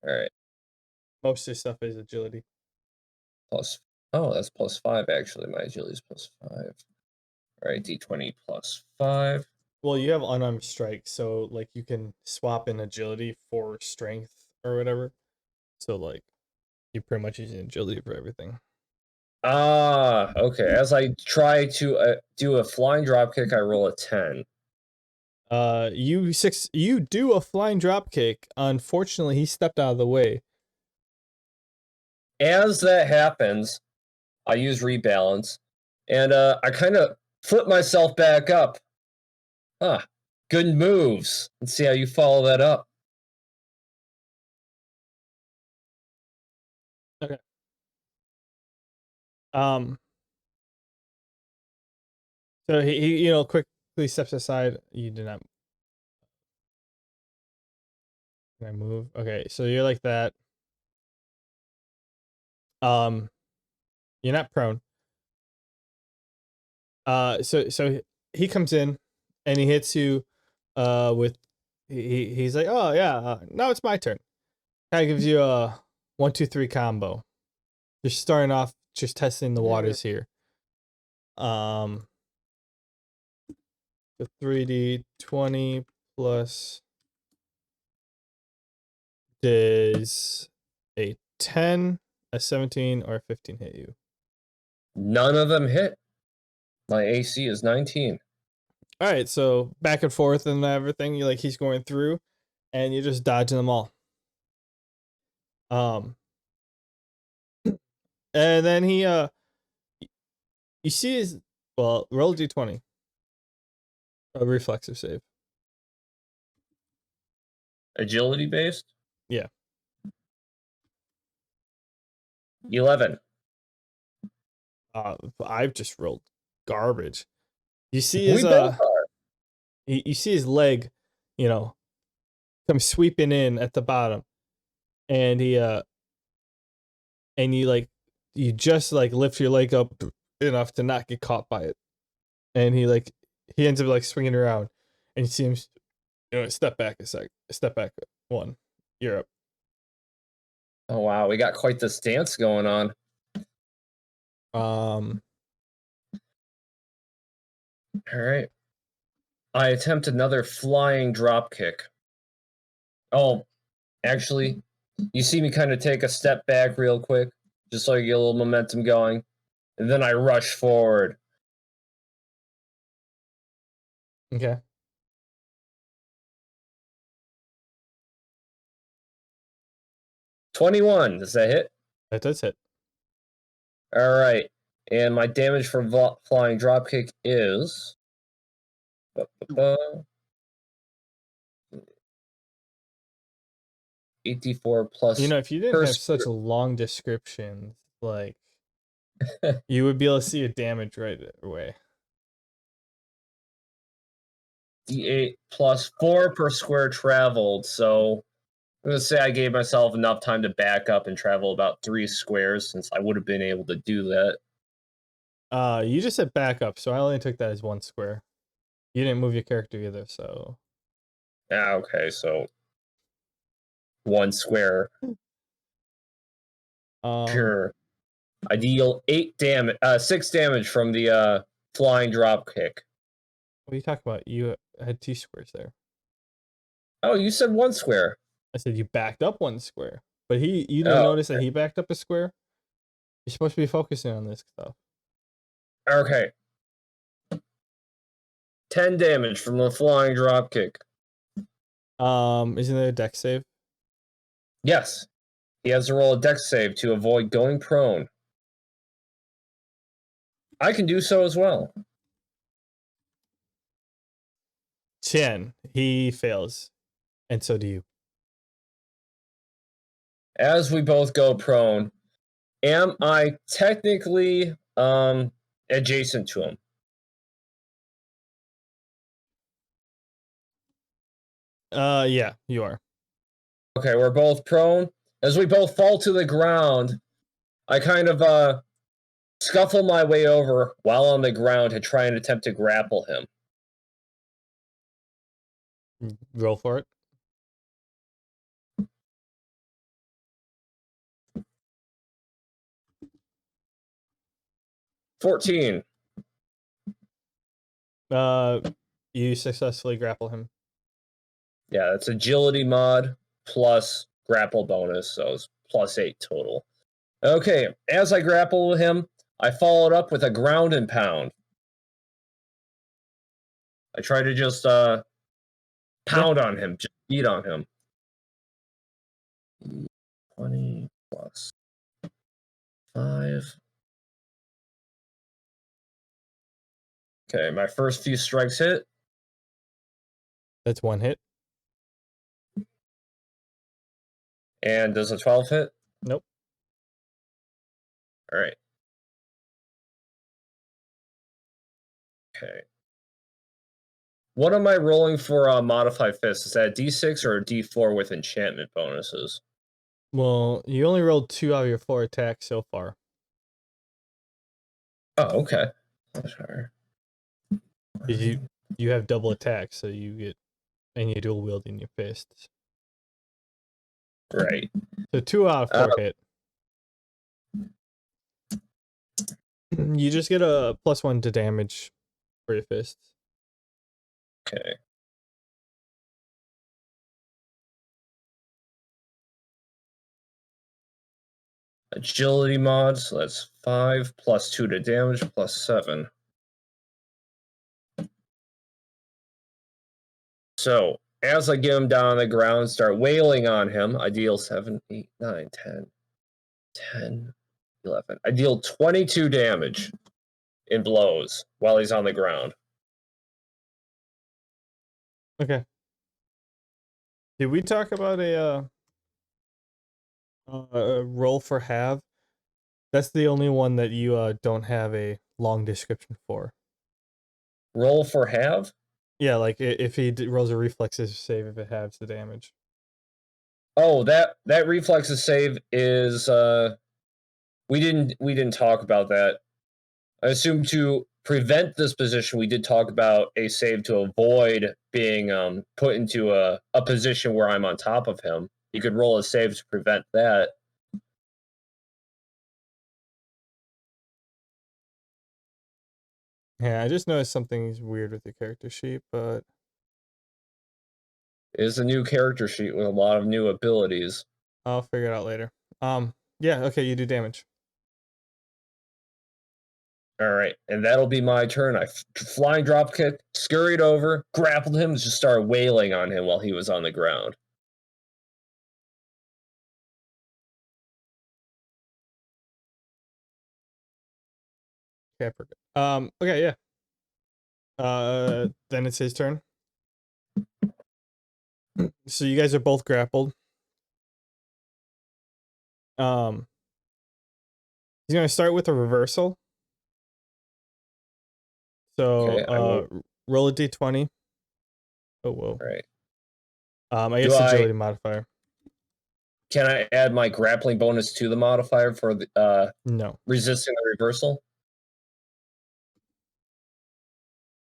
all right. Most of this stuff is agility. Plus, oh, that's plus 5 actually. My agility is plus 5. All right, D20 plus 5. Well, you have unarmed strike, so like you can swap in agility for strength or whatever. So like, you pretty much use agility for everything. Ah, okay. As I try to do a flying drop kick, I roll a 10. You do a flying drop kick. Unfortunately, he stepped out of the way. As that happens, I use rebalance, and I kind of flip myself back up. Good moves. Let's see how you follow that up. Okay. So he quickly steps aside. You did not. Can I move? Okay, so you're like that. You're not prone. So he comes in, and he hits you, with he's like, oh yeah, now it's my turn. Kind of gives you a 1, 2, 3 combo. Just starting off, just testing the waters here. The 3d20 plus does a 10, a 17, or a 15 hit you? None of them hit. My AC is 19. All right, so back and forth and everything. You like he's going through, and you're just dodging them all. And then he you see his roll a d20, a reflexive save. Agility based? Yeah. 11. I've just rolled garbage. You see his We both are. you see his leg, come sweeping in at the bottom, and he and you just like lift your leg up enough to not get caught by it, and he ends up like swinging around, and you see him step back a sec, step back one, you're up. Oh wow, we got quite this dance going on. All right. I attempt another flying drop kick. Oh, actually, you see me kind of take a step back real quick, just so I get a little momentum going, and then I rush forward. Okay. $21. Does that hit? That does hit. All right. And my damage from flying dropkick is 84 plus. If you didn't have such long descriptions, like you would be able to see a damage right away. D8 plus 4 per square traveled. So I'm going to say I gave myself enough time to back up and travel about 3 squares, since I would have been able to do that. You just said back up, so I only took that as 1 square. You didn't move your character either, so. Yeah, okay, so 1 square. Sure. I deal 6 damage from the flying drop kick. What are you talking about? You had 2 squares there. Oh, you said 1 square. I said you backed up 1 square, but you didn't notice that he backed up a square. You're supposed to be focusing on this stuff. Okay. 10 damage from the flying dropkick. Isn't there a dex save? Yes. He has to roll a dex save to avoid going prone. I can do so as well. 10. He fails. And so do you. As we both go prone, am I technically adjacent to him? Yeah, you are. Okay, we're both prone. As we both fall to the ground, I kind of scuffle my way over while on the ground to try and attempt to grapple him. Roll for it. $14. You successfully grapple him. Yeah, that's agility mod plus grapple bonus, so it's +8 total. Okay, as I grapple with him, I follow it up with a ground and pound. I try to just pound on him, just beat on him. 20 plus 5. Okay, my first few strikes hit. That's one hit. And does a 12 hit? Nope. All right. Okay. What am I rolling for modified fist? Is that a D6 or a D4 with enchantment bonuses? Well, you only rolled 2 out of your 4 attacks so far. Oh, okay. You have double attacks, so you get and you dual wielding your fists. Right. So 2 out of 4 hit. You just get a +1 to damage for your fists. Okay. Agility mod, so that's 5 plus 2 to damage plus 7. So, as I get him down on the ground, start wailing on him, I deal 7, 8, 9, 10, 10, 11. I deal 22 damage in blows while he's on the ground. Okay. Did we talk about a roll for have? That's the only one that you don't have a long description for. Roll for have? Yeah, like if he rolls a reflexes save if it halves the damage. Oh, that reflexes save is we didn't talk about that. I assume to prevent this position, we did talk about a save to avoid being put into a position where I'm on top of him. You could roll a save to prevent that. Yeah, I just noticed something's weird with your character sheet, but It is a new character sheet with a lot of new abilities. I'll figure it out later. Yeah, okay, you do damage. All right, and that'll be my turn. I flying drop kick, scurried over, grappled him, and just started wailing on him while he was on the ground. Okay, perfect. Okay, yeah. Then it's his turn. So you guys are both grappled. He's gonna start with a reversal. So Okay, roll a d20. Oh whoa. All right. I guess agility modifier. Can I add my grappling bonus to the modifier for the No. resisting the reversal?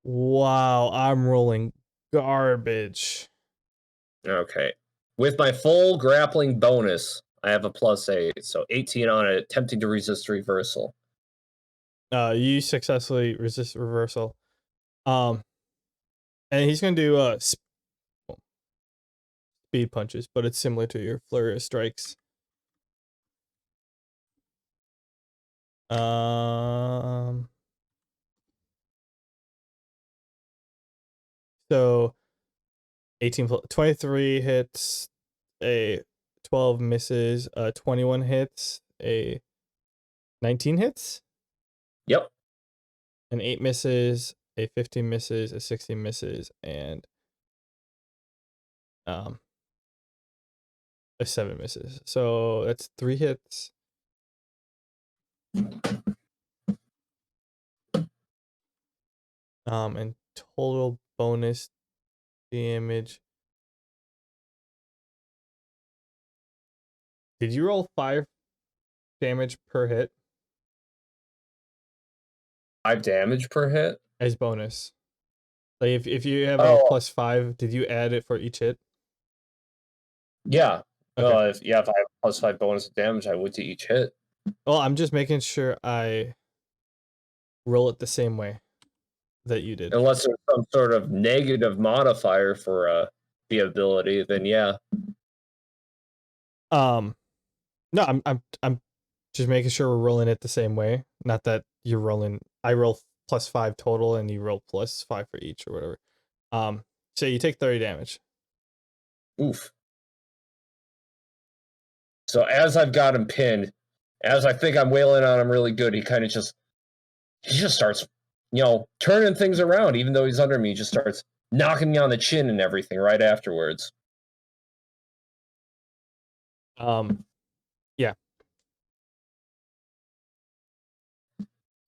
Wow, I'm rolling garbage. Okay. With my full grappling bonus, I have a +8, so 18 on it, attempting to resist reversal. You successfully resist reversal. And he's gonna do speed punches, but it's similar to your flurry of strikes. So 23 hits, a 12 misses, 21 hits, a 19 hits, Yep. an 8 misses, a 15 misses, a 16 misses, and a 7 misses. So that's 3 hits. And total bonus damage. Did you roll 5 damage per hit 5 damage per hit. as bonus? Like if you have a +5, did you add it for each hit? Yeah. Okay. If I have +5 bonus of damage, I would to each hit. Well, I'm just making sure I roll it the same way that you did. Unless there's some sort of negative modifier for the ability, then yeah. No, I'm just making sure we're rolling it the same way. Not that you're rolling. I roll +5 total, and you roll +5 for each, or whatever. So you take 30 damage. Oof. So as I've got him pinned, as I think I'm wailing on him really good, he just starts, turning things around. Even though he's under me, he just starts knocking me on the chin and everything right afterwards. Yeah.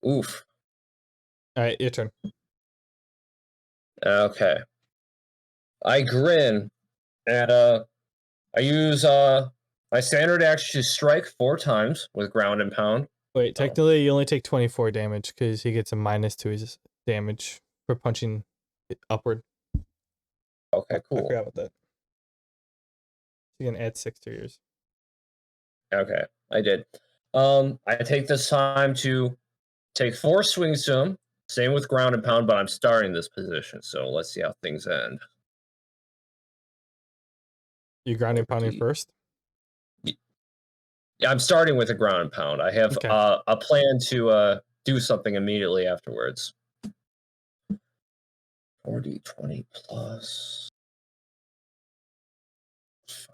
Oof. All right, your turn. Okay. I grin, and I use my standard action to strike 4 times with ground and pound. Wait, technically you only take 24 damage because he gets a minus to his damage for punching it upward. Okay, cool. I forgot about that. You can add 6 to yours. Okay, I did. I take this time to take 4 swings to him. Same with ground and pound, but I'm starting this position, so let's see how things end. You ground and pounding first? Yeah, I'm starting with a ground and pound. I have a plan to do something immediately afterwards. 40, 20 plus 5.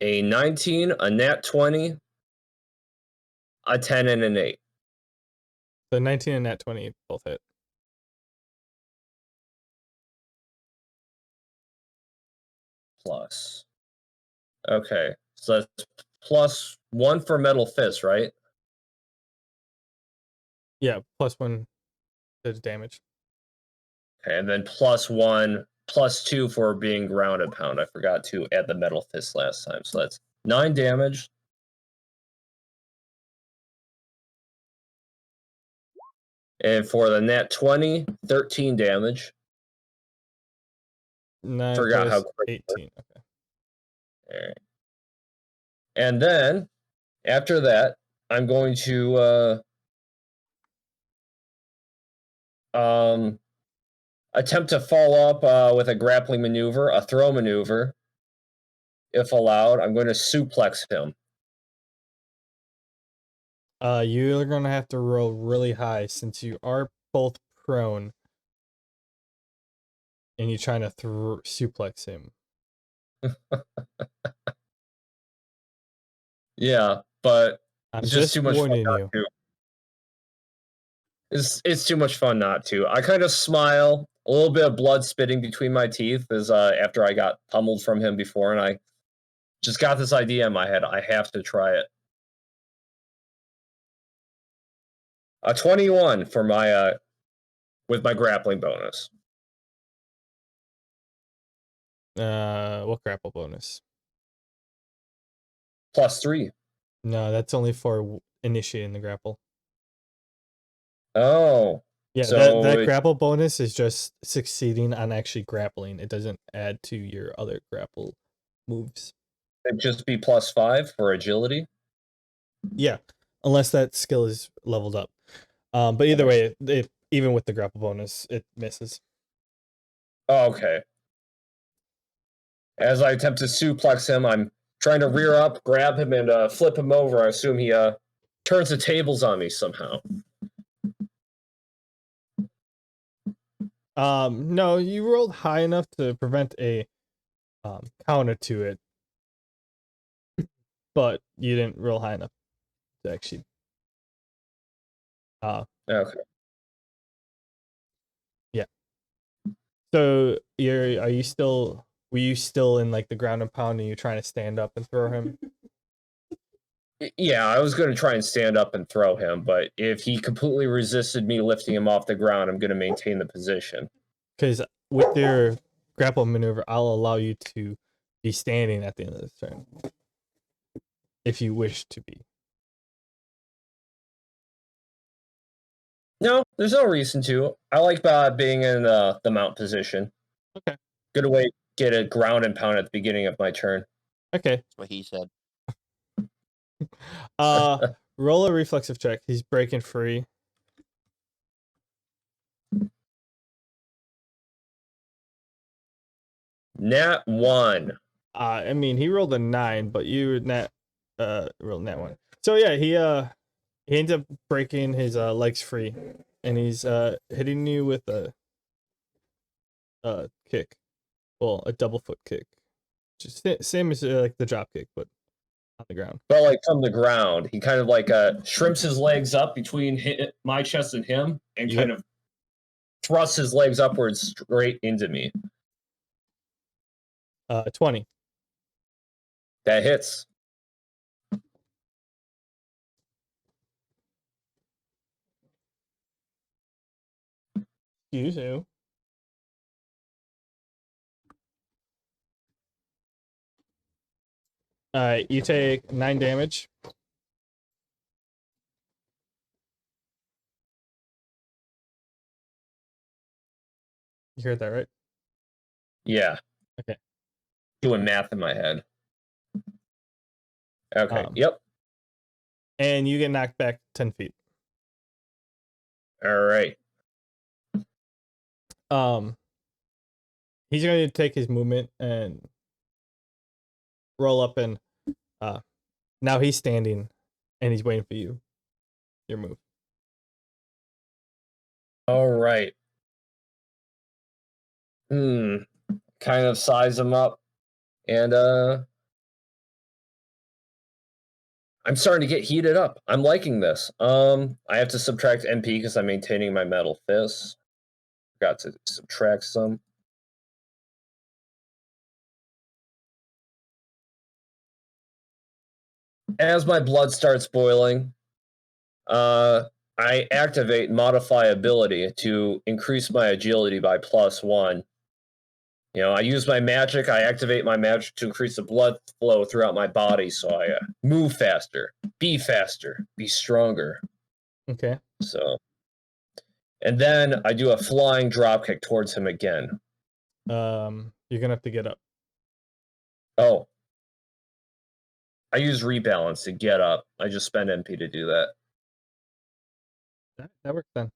A 19, a nat 20, a 10, and an 8. So 19 and nat 20 both hit. Plus. Okay, so that's +1 for metal fist, right? Yeah, +1 to damage. Okay, and then +1, +2 for being ground and pound. I forgot to add the metal fist last time, so that's 9 damage. And for the nat 20, 13 damage. 9 Forgot how plus quick. 18. Okay. All right. And then after that, I'm going to attempt to follow up with a grappling maneuver, a throw maneuver. If allowed, I'm going to suplex him. You're gonna have to roll really high since you are both prone, and you're trying to suplex him. Yeah, but I'm it's just too much fun warning not you. to. It's too much fun not to. I kind of smile, a little bit of blood spitting between my teeth as after I got pummeled from him before, and I just got this idea in my head. I have to try it. A 21 for my with my grappling bonus. What grapple bonus? +3. No, that's only for initiating the grapple. Oh. Yeah, so that grapple bonus is just succeeding on actually grappling. It doesn't add to your other grapple moves. It'd just be +5 for agility. Yeah, unless that skill is leveled up. But either way, even with the grapple bonus, it misses. Oh, okay. As I attempt to suplex him, I'm trying to rear up, grab him, and flip him over. I assume he turns the tables on me somehow. No, you rolled high enough to prevent a counter to it, but you didn't roll high enough to actually. Okay. Yeah. So were you still in like the ground and pound, and you're trying to stand up and throw him? Yeah, I was going to try and stand up and throw him, but if he completely resisted me lifting him off the ground, I'm going to maintain the position. Because with your grapple maneuver, I'll allow you to be standing at the end of this turn, if you wish to be. No, there's no reason to. I like being in the mount position. Okay. Good way to get a ground and pound at the beginning of my turn. Okay. That's what he said. Roll a reflexive check. He's breaking free. Nat 1. I mean, he rolled a 9, but you rolled nat 1. So yeah, he ends up breaking his legs free, and he's hitting you with a kick. Well, a double foot kick. Just same as like the drop kick, but on the ground. But like from the ground, he kind of like shrimps his legs up between my chest and him, and kind of thrusts his legs upwards straight into me. 20. That hits. Excuse you. You take 9 damage. You heard that, right? Yeah. Okay. Doing math in my head. Okay. Yep. And you get knocked back 10 feet. All right. He's going to take his movement and roll up, and now he's standing and he's waiting for you. Your move. All right. Kind of size him up, and I'm starting to get heated up. I'm liking this. I have to subtract MP because I'm maintaining my metal fist. Got to subtract some. As my blood starts boiling, I activate modify ability to increase my agility by +1. You know, I use my magic. I activate my magic to increase the blood flow throughout my body, so I move faster, be stronger. Okay. So, and then I do a flying drop kick towards him again. You're gonna have to get up. Oh, I use rebalance to get up. I just spend MP to do that. That works then.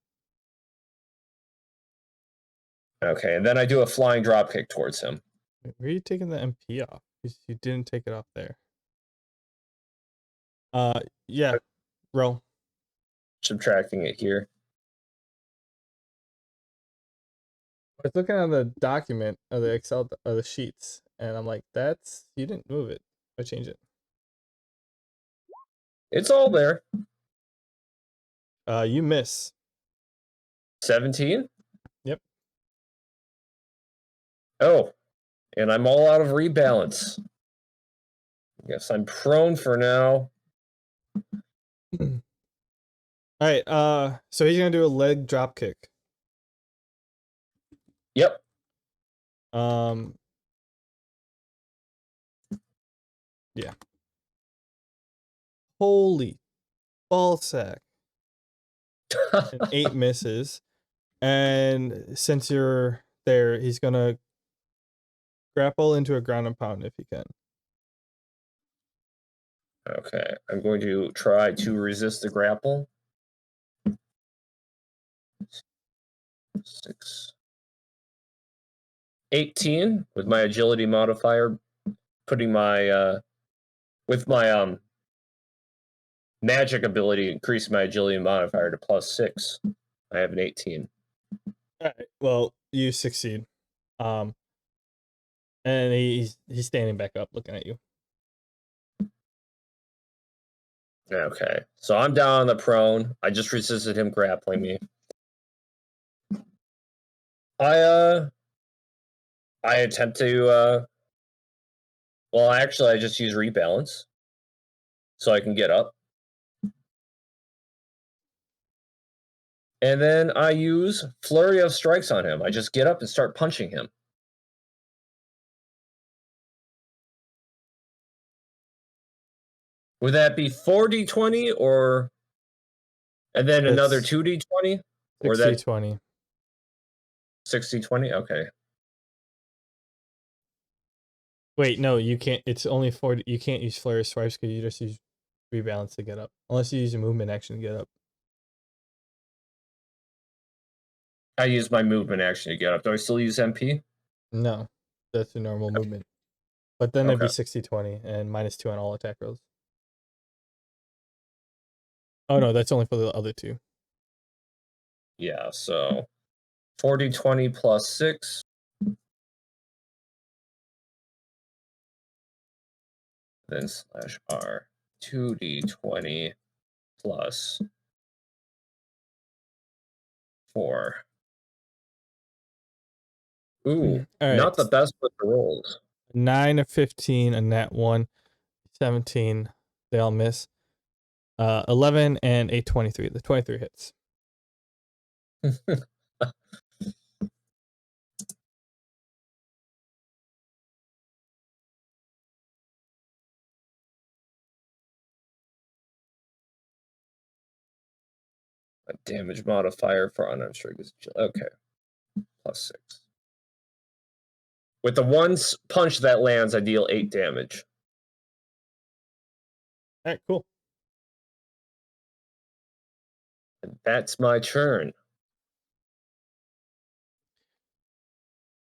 Okay, and then I do a flying drop kick towards him. Where are you taking the MP off? You didn't take it off there. Yeah. Roll. Subtracting it here. I was looking at the document of the Excel of the sheets, and I'm like, you didn't move it. I change it. It's all there. You miss. 17? Yep. Oh, and I'm all out of rebalance. Guess I'm prone for now. All right. So he's gonna do a leg drop kick. Yep. Yeah. Holy ballsack. 8 misses. And since you're there, he's gonna grapple into a ground and pound if he can. Okay, I'm going to try to resist the grapple. 6. 18 with my agility modifier, putting my with my magic ability, increase my agility modifier to +6. I have an 18. All right. Well, you succeed. And he's standing back up, looking at you. Okay, so I'm down on the prone. I just resisted him grappling me. I attempt to well, actually I just use rebalance so I can get up. And then I use flurry of strikes on him. I just get up and start punching him. Would that be 4d20 or and then another That's 2d20 or 60, that 20. 60-20? Okay. Wait, no, you can't. It's only 40. You can't use flare swipes because you just use rebalance to get up. Unless you use a movement action to get up. I use my movement action to get up. Do I still use MP? No, that's a normal movement. But then it'd be Okay. 60, 20 and -2 on all attack rolls. Oh no, that's only for the other two. Yeah, so 40-20 plus 6. Then slash R. 2d20 plus 4. Ooh, All right. not the best with the rolls. 9 of 15, a nat 1, 17. They all miss. 11 and a 23. The 23 hits. A damage modifier for unarmed strike is okay. Plus 6. With the one punch that lands, I deal 8 damage. All right, cool. And that's my turn.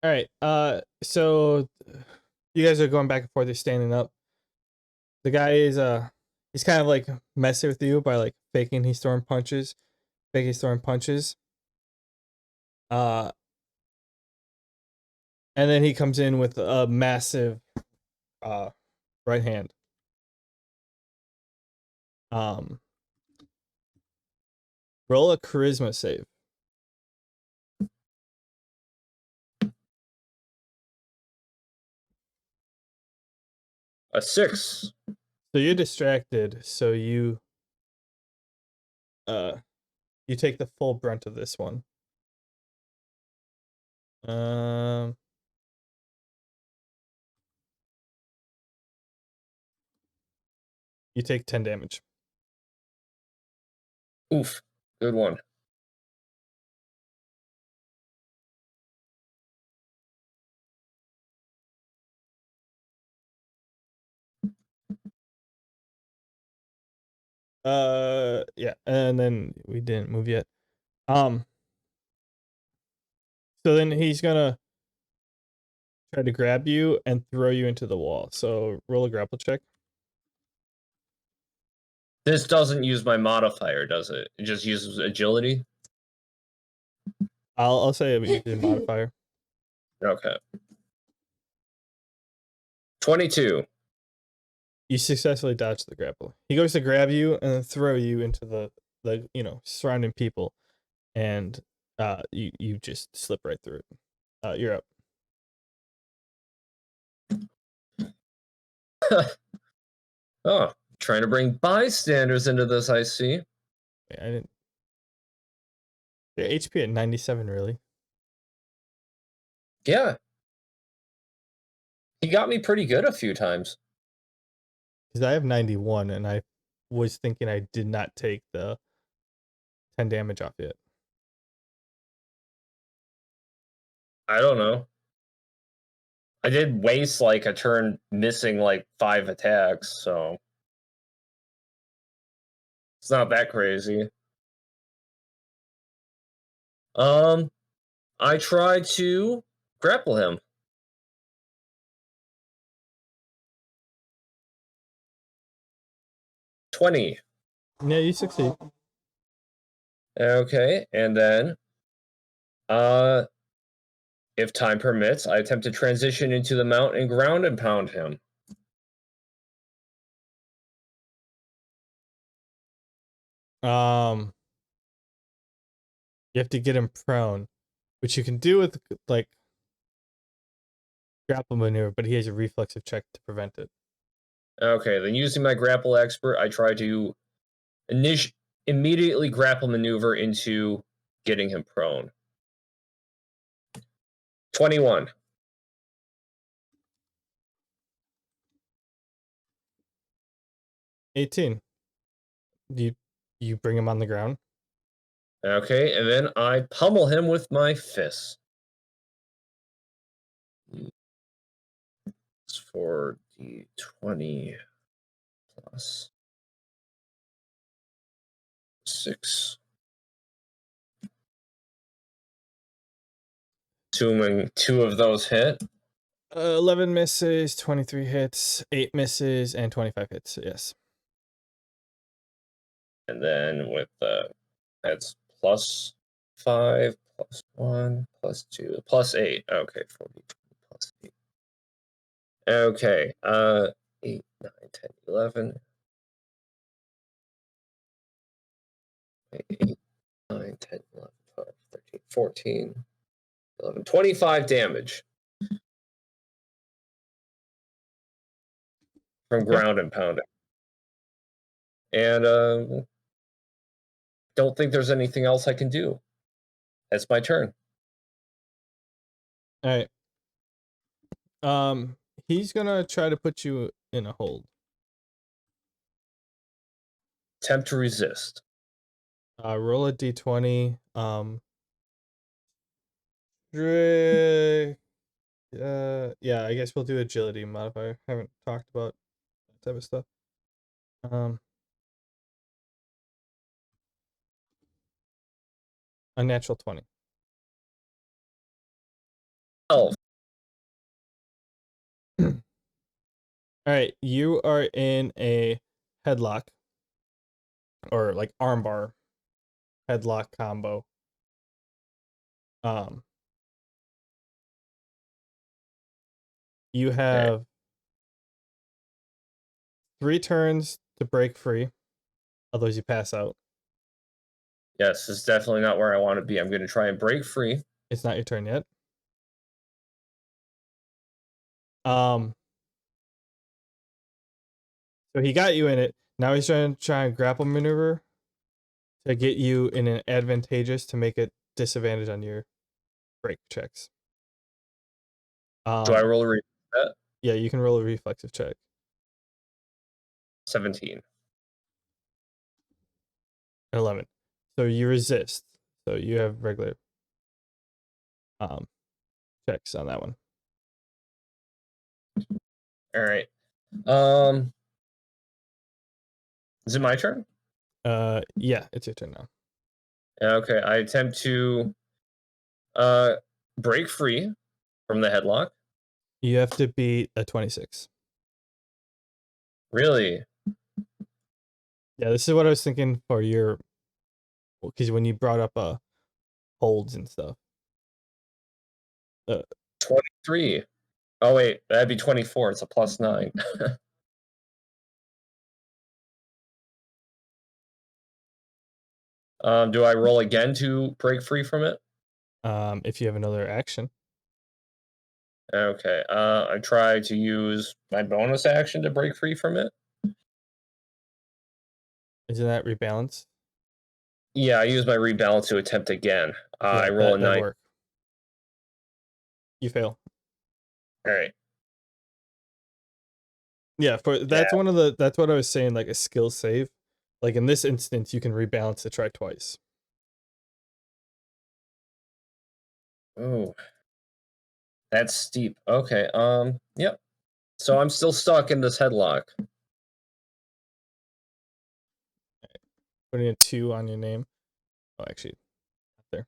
All right. So you guys are going back and forth. You're standing up. The guy is he's kind of like messing with you by like faking he's throwing punches, and then he comes in with a massive right hand. Roll a charisma save. A 6. So you're distracted, so you take the full brunt of this one. You take 10 damage. Oof. Good one. Yeah, and then we didn't move yet. So then he's gonna try to grab you and throw you into the wall. So roll a grapple check. This doesn't use my modifier, does it? It just uses agility? I'll say it uses a modifier. Okay. 22. You successfully dodge the grapple. He goes to grab you and then throw you into the surrounding people, and you just slip right through it. You're up. Oh, trying to bring bystanders into this, I see. Wait, I didn't. Yeah, HP at 97, really. Yeah. He got me pretty good a few times. Because I have 91, and I was thinking I did not take the 10 damage off yet. I don't know. I did waste like a turn missing like 5 attacks, so it's not that crazy. I tried to grapple him. 20. Yeah, you succeed. Okay, and then If time permits, I attempt to transition into the mount and ground and pound him. You have to get him prone, which you can do with like grapple maneuver, but he has a reflexive check to prevent it. Okay, then using my grapple expert, I try to immediately grapple maneuver into getting him prone. 21. 18. You bring him on the ground. Okay, and then I pummel him with my fists. It's for the 20 plus 6. Assuming 2 of those hit. 11 misses, 23 hits, 8 misses, and 25 hits. Yes. And then with that's plus 5, plus 1, plus 2, plus 8. Okay, 40 plus 8. Okay, 8, 9, 10, 11. 8, 9, 10, 11, 12, 13, 14, 11, 25 damage from ground and pounding. And don't think there's anything else I can do. That's my turn. All right. He's gonna try to put you in a hold. Attempt to resist. Roll a d20. Yeah, I guess we'll do agility modifier. Haven't talked about that type of stuff. A natural 20. Oh. All right, you are in a headlock or like armbar headlock combo. You have 3 turns to break free, otherwise you pass out. Yes, it's definitely not where I want to be. I'm going to try and break free. It's not your turn yet. So he got you in it. Now he's trying to grapple maneuver to get you in an advantageous to make it disadvantage on your break checks. Do I roll a reset? Yeah, you can roll a reflexive check. 17. 11. So you resist. So you have regular checks on that one. All right. Is it my turn? Yeah, it's your turn now. Okay, I attempt to break free from the headlock. You have to beat a 26. Really? Yeah, this is what I was thinking for your, because when you brought up holds and stuff. 23. Oh wait, that'd be 24. It's a plus 9. Do I roll again to break free from it? If you have another action. Okay. I try to use my bonus action to break free from it. Isn't that rebalance? Yeah, I use my rebalance to attempt again. Yeah, I roll a 9. Work. You fail. All right. Yeah, that's what I was saying, like a skill save. Like in this instance, you can rebalance to try twice. Oh. That's steep. Okay. Yep. So I'm still stuck in this headlock. Putting a 2 on your name. Oh, actually, not there.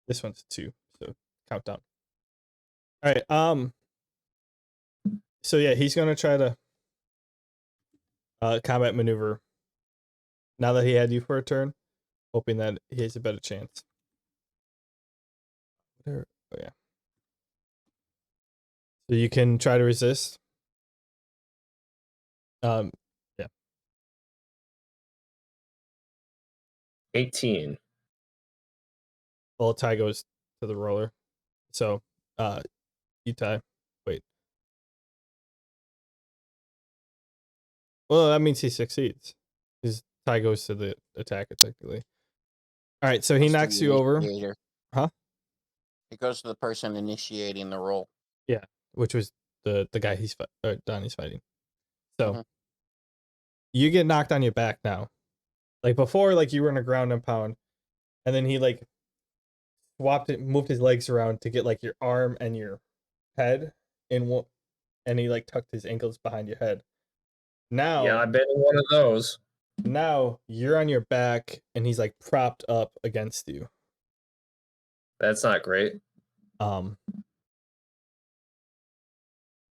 This one's a 2, so count down. All right. So yeah, he's gonna try to combat maneuver. Now that he had you for a turn, hoping that he has a better chance. Whatever. Oh yeah. So you can try to resist. Yeah. 18. Well, tie goes to the roller. So, you tie. Wait. Well, that means he succeeds. His tie goes to the attacker technically. All right, so he Goes to knocks the you over. initiator. Huh? It goes to the person initiating the roll. Yeah, which was the guy Donnie's fighting. So Mhm. you get knocked on your back now. Like before, like you were in a ground and pound, and then he like moved his legs around to get like your arm and your head in one, and he like tucked his ankles behind your head. Now, Yeah, I've been in one of those. now you're on your back, and he's like propped up against you. That's not great. And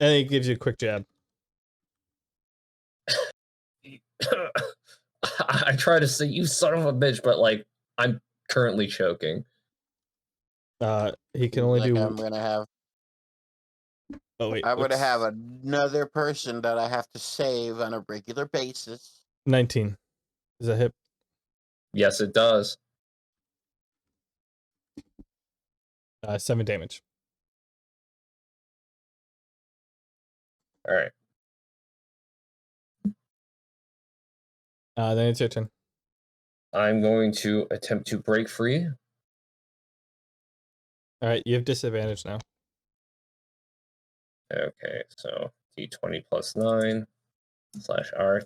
he gives you a quick jab. I try to say, you son of a bitch, but like, I'm currently choking. He can only Like do. I'm gonna have. Oh wait, I'm gonna have what's- another person that I have to save on a regular basis. 19. Is that hit? Yes, it does. 7 damage. All right. Then it's your turn. I'm going to attempt to break free. All right, you have disadvantage now. Okay, so d20 plus 9 / R.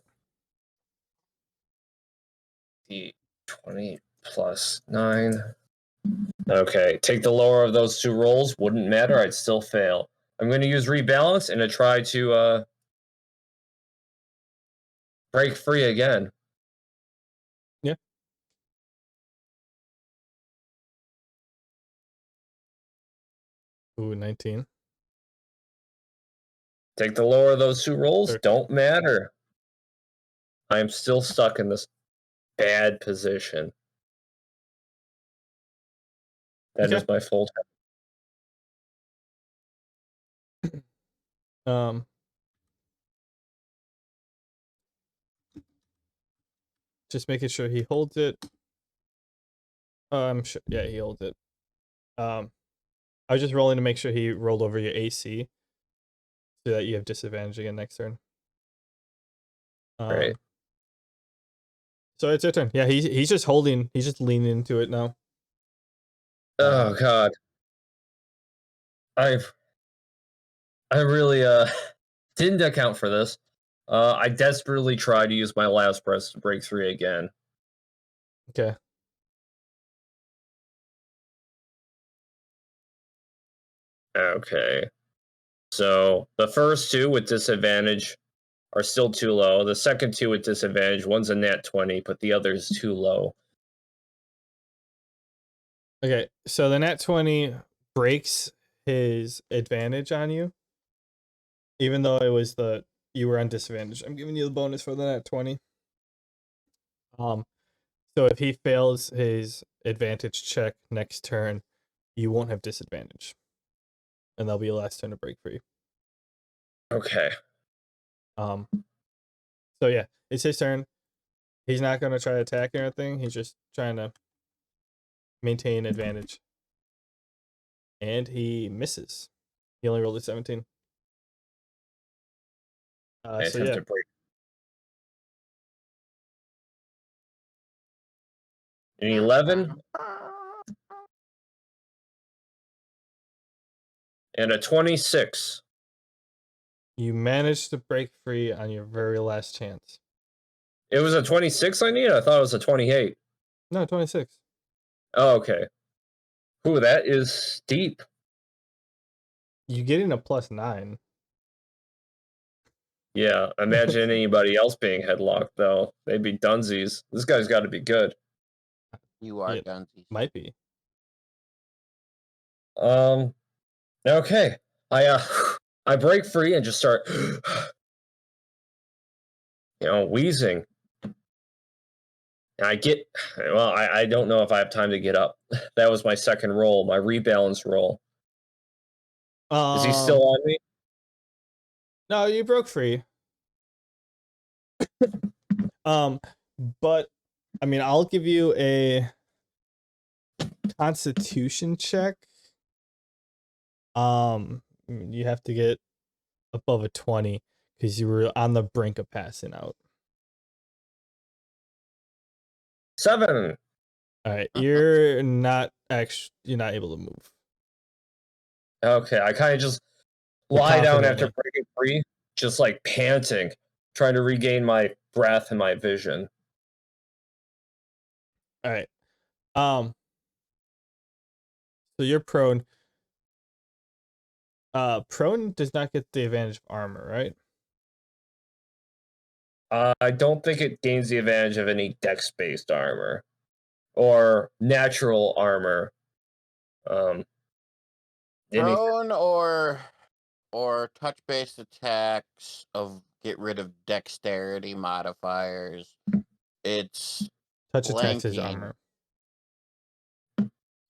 d20 plus 9. Okay, take the lower of those two rolls. Wouldn't matter. I'd still fail. I'm going to use rebalance and to try to break free again. Yeah. Ooh, 19. Take the lower of those two rolls. 13. Don't matter. I am still stuck in this bad position. That is Okay. my full time. Just making sure he holds it. I'm sure. Yeah, he holds it. I was just rolling to make sure he rolled over your AC, so that you have disadvantage again next turn. Right. So it's your turn. Yeah, he's just holding. He's just leaning into it now. Oh God. I really didn't account for this. I desperately tried to use my last press to break free again. Okay. Okay. So the first two with disadvantage are still too low. The second two with disadvantage, one's a nat 20, but the other is too low. Okay. So the nat 20 breaks his advantage on you, even though it was you were on disadvantage. I'm giving you the bonus for the nat 20. So if he fails his advantage check next turn, you won't have disadvantage, and that'll be your last turn to break free. Okay. So yeah, it's his turn. He's not gonna try to attack or anything. He's just trying to maintain advantage, and he misses. He only rolled a 17. I So attempt yeah, to break. An 11 and a 26. you managed to break free on your very last chance. It was a 26 I need? I thought it was a 28. No, 26. Oh, okay. Ooh, that is steep. You getting a +9. Yeah, imagine anybody else being headlocked, though. They'd be dunsies. This guy's got to be good. You are Yeah, Dunsies. might be. Okay. I break free and just start, wheezing. And I don't know if I have time to get up. That was my second roll, my rebalance roll. Is he still on me? No, you broke free. But I mean, I'll give you a Constitution check. You have to get above a 20 because you were on the brink of passing out. 7. All right, you're not able to move. Okay, I kind of just You're lie down after confidently. breaking free, just like panting, trying to regain my breath and my vision. All right. So you're prone. Prone does not get the advantage of armor, right? I don't think it gains the advantage of any dex-based armor or natural armor. Prone or touch-based attacks of get rid of dexterity modifiers. It's Touch attacks is flanking. armor.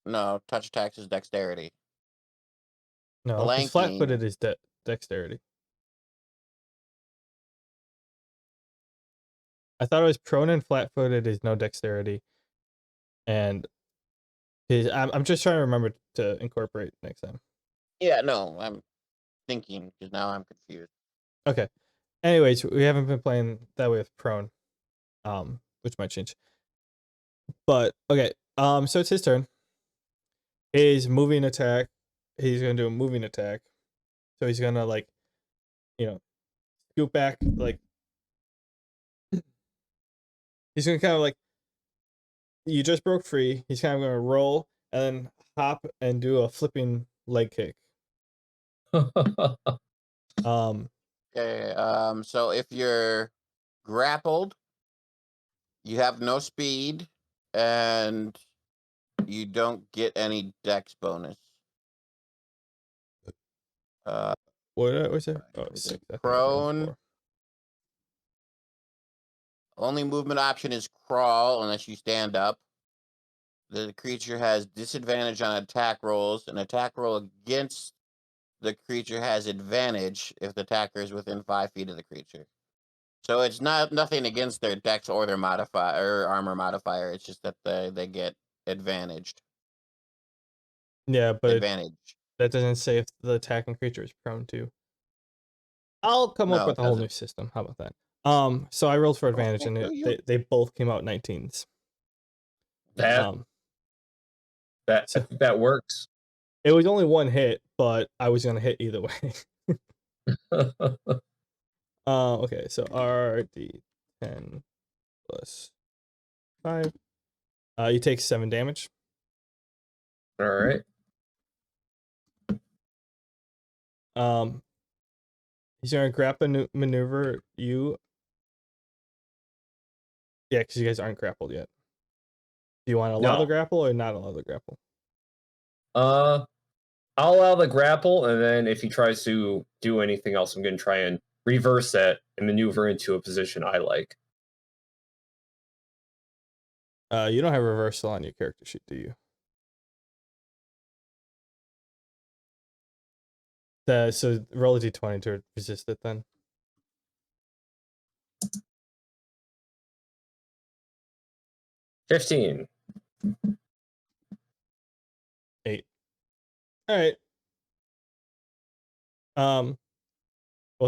No, touch attacks is dexterity. No, because Flanking. flat-footed is dexterity. I thought it was prone and flat-footed is no dexterity, and I'm just trying to remember to incorporate next time. Yeah, no, I'm thinking because now I'm confused. Okay. Anyways, we haven't been playing that way with prone, which might change. But okay, so it's his turn. His moving attack. He's gonna do a moving attack. So he's gonna scoot back, like he's gonna kind of like you just broke free. He's kind of gonna roll and then hop and do a flipping leg kick. Okay, so if you're grappled, you have no speed, and you don't get any dex bonus. What was it? Oh, Is 6. it I think I put prone? 4. Only movement option is crawl unless you stand up. The creature has disadvantage on attack rolls. An attack roll against the creature has advantage if the attacker is within 5 feet of the creature. So it's nothing against their dex or their modifier or armor modifier. It's just that they get advantaged. Yeah, but Advantage. that doesn't say if the attacking creature is prone to. I'll come up No, with it a whole doesn't. new system. How about that? So I rolled for advantage, and they both came out 19s. that So that works. it was only one hit, but I was gonna hit either way. Okay, so RD10 plus 5. You take 7 damage. All right. He's gonna grapple maneuver you. Yeah, because you guys aren't grappled yet. Do you want to allow the grapple or not allow the grapple? I'll allow the grapple, and then if he tries to do anything else, I'm going to try and reverse that and maneuver into a position I like. You don't have reversal on your character sheet, do you? So roll a d20 to resist it then. $15. 8. All right. Well,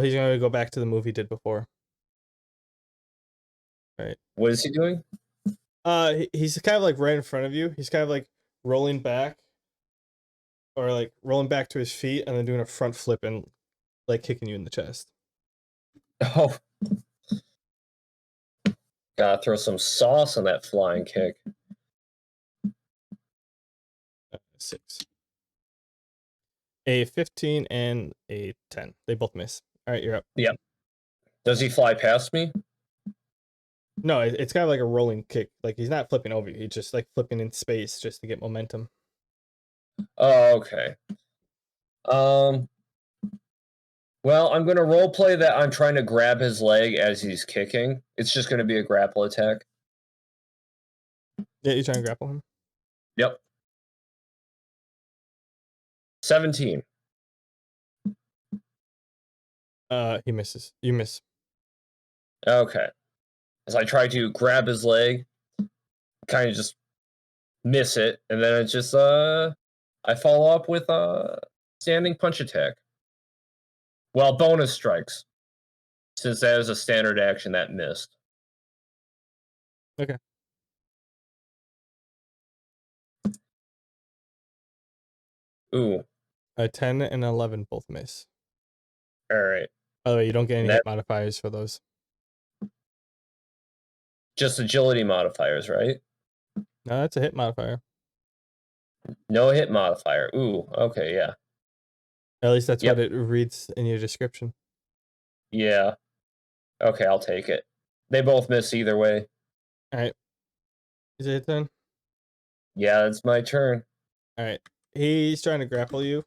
he's gonna go back to the move he did before. Right. What is he doing? He's kind of like right in front of you. He's kind of like rolling back, or like rolling back to his feet, and then doing a front flip and like kicking you in the chest. Oh, gotta throw some sauce on that flying kick. 6. A 15 and a 10. They both miss. All right, you're up. Yep. Does he fly past me? No, it's kind of like a rolling kick. Like he's not flipping over you. He's just like flipping in space just to get momentum. Oh, okay. Well, I'm gonna roleplay that I'm trying to grab his leg as he's kicking. It's just gonna be a grapple attack. Yeah, you trying to grapple him? Yep. 17. He misses. You miss. Okay. As I try to grab his leg, kind of just miss it, and then it's just I follow up with a standing punch attack. Well, bonus strikes, since that is a standard action that missed. Okay. Ooh, 10 and 11 both miss. all right. By the way, you don't get any That- hit modifiers for those. Just agility modifiers, right? No, that's a hit modifier. No hit modifier. Ooh, okay, yeah. At least that's Yep. what it reads in your description. Yeah. Okay, I'll take it. They both miss either way. All right. Is it then? Yeah, it's my turn. All right. He's trying to grapple you.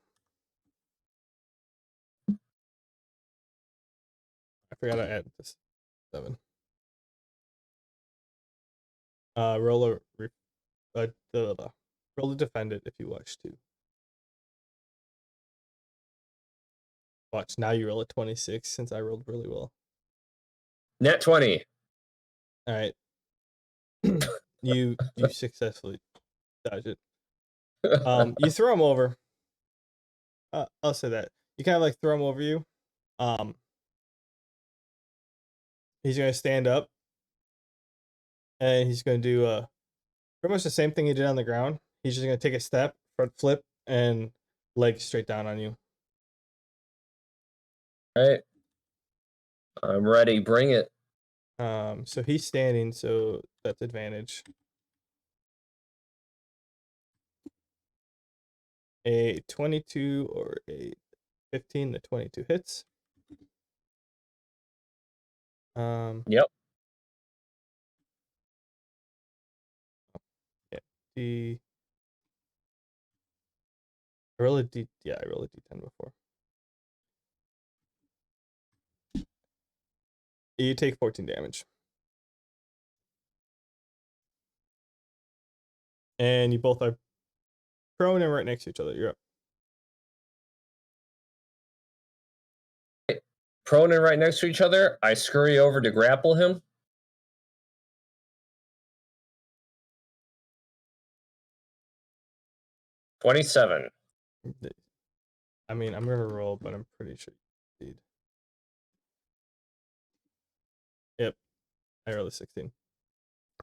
I forgot to add this 7. Roll a roll to defend it if you wish to. Watch, now you roll a 26 since I rolled really well. Net 20. All right. you successfully dodge it. You throw him over. I'll say that. You kind of like throw him over you. He's gonna stand up. And he's gonna do pretty much the same thing he did on the ground. He's just gonna take a step, front flip, and leg straight down on you. All right. I'm ready. Bring it. So he's standing, so that's advantage. A 22 or a 15, the 22 hits. Yep. Yeah. I rolled a D. Yeah, I rolled a D10 before. You take 14 damage. And you both are prone and right next to each other. You're up. Prone and right next to each other. I scurry over to grapple him. $27. I mean, I'm gonna roll, but I'm pretty sure you succeed. Yep, I rolled a 16.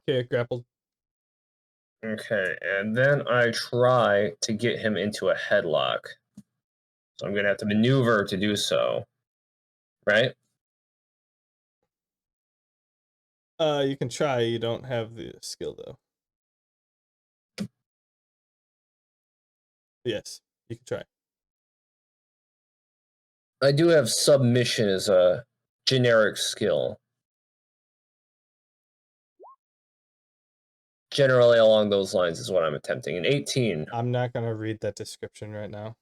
Okay, grappled. Okay, and then I try to get him into a headlock. So I'm gonna have to maneuver to do so. Right? You can try. You don't have the skill though. Yes, you can try. I do have submission as a generic skill. Generally along those lines is what I'm attempting. An 18. I'm not gonna read that description right now.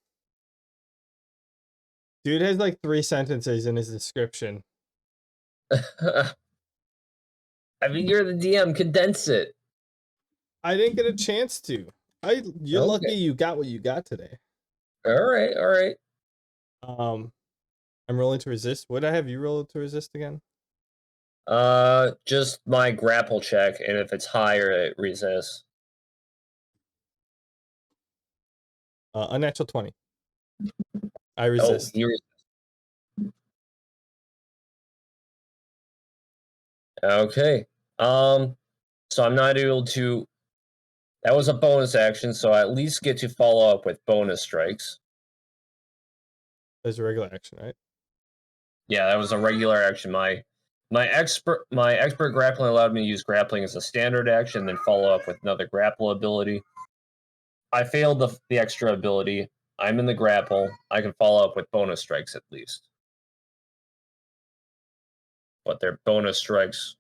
Dude has like 3 sentences in his description. I mean, you're the DM. Condense it. I didn't get a chance to. You're lucky you got what you got today. All right, all right. I'm rolling to resist. What did I have you roll to resist again? Just my grapple check, and if it's higher, it resists. Unnatural 20. I resist. Oh, okay. So I'm not able to. That was a bonus action, so I at least get to follow up with bonus strikes. There's a regular action, right? Yeah, that was a regular action. My expert grappling allowed me to use grappling as a standard action, then follow up with another grapple ability. I failed the extra ability. I'm in the grapple. I can follow up with bonus strikes at least. But they're bonus strikes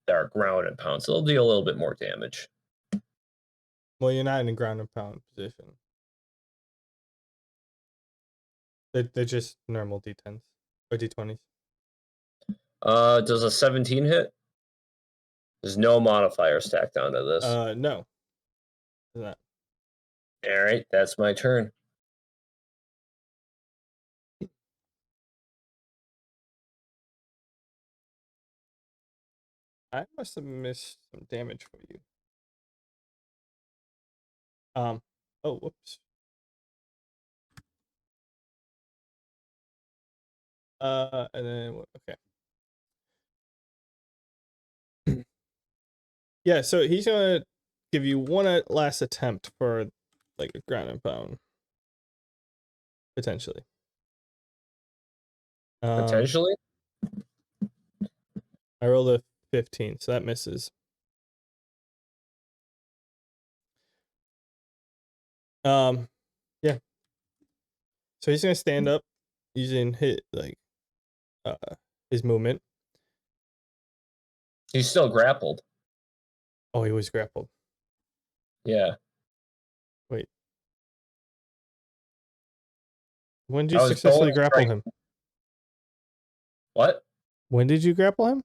that are ground and pound, so they'll deal a little bit more damage. Well, you're not in a ground and pound position. They're just normal D10s or D20s. Does a 17 hit? There's no modifier stacked onto this. No. That. All right, that's my turn. I must have missed some damage for you. Oh, whoops. And then okay. Yeah, so he's gonna give you one last attempt for like a ground and pound, potentially. Potentially? I rolled a 15, so that misses. Yeah. So he's gonna stand up using his movement. He's still grappled. Oh, he was grappled. Yeah. Wait. When did you I was successfully bonus grapple strike. him? What? When did you grapple him?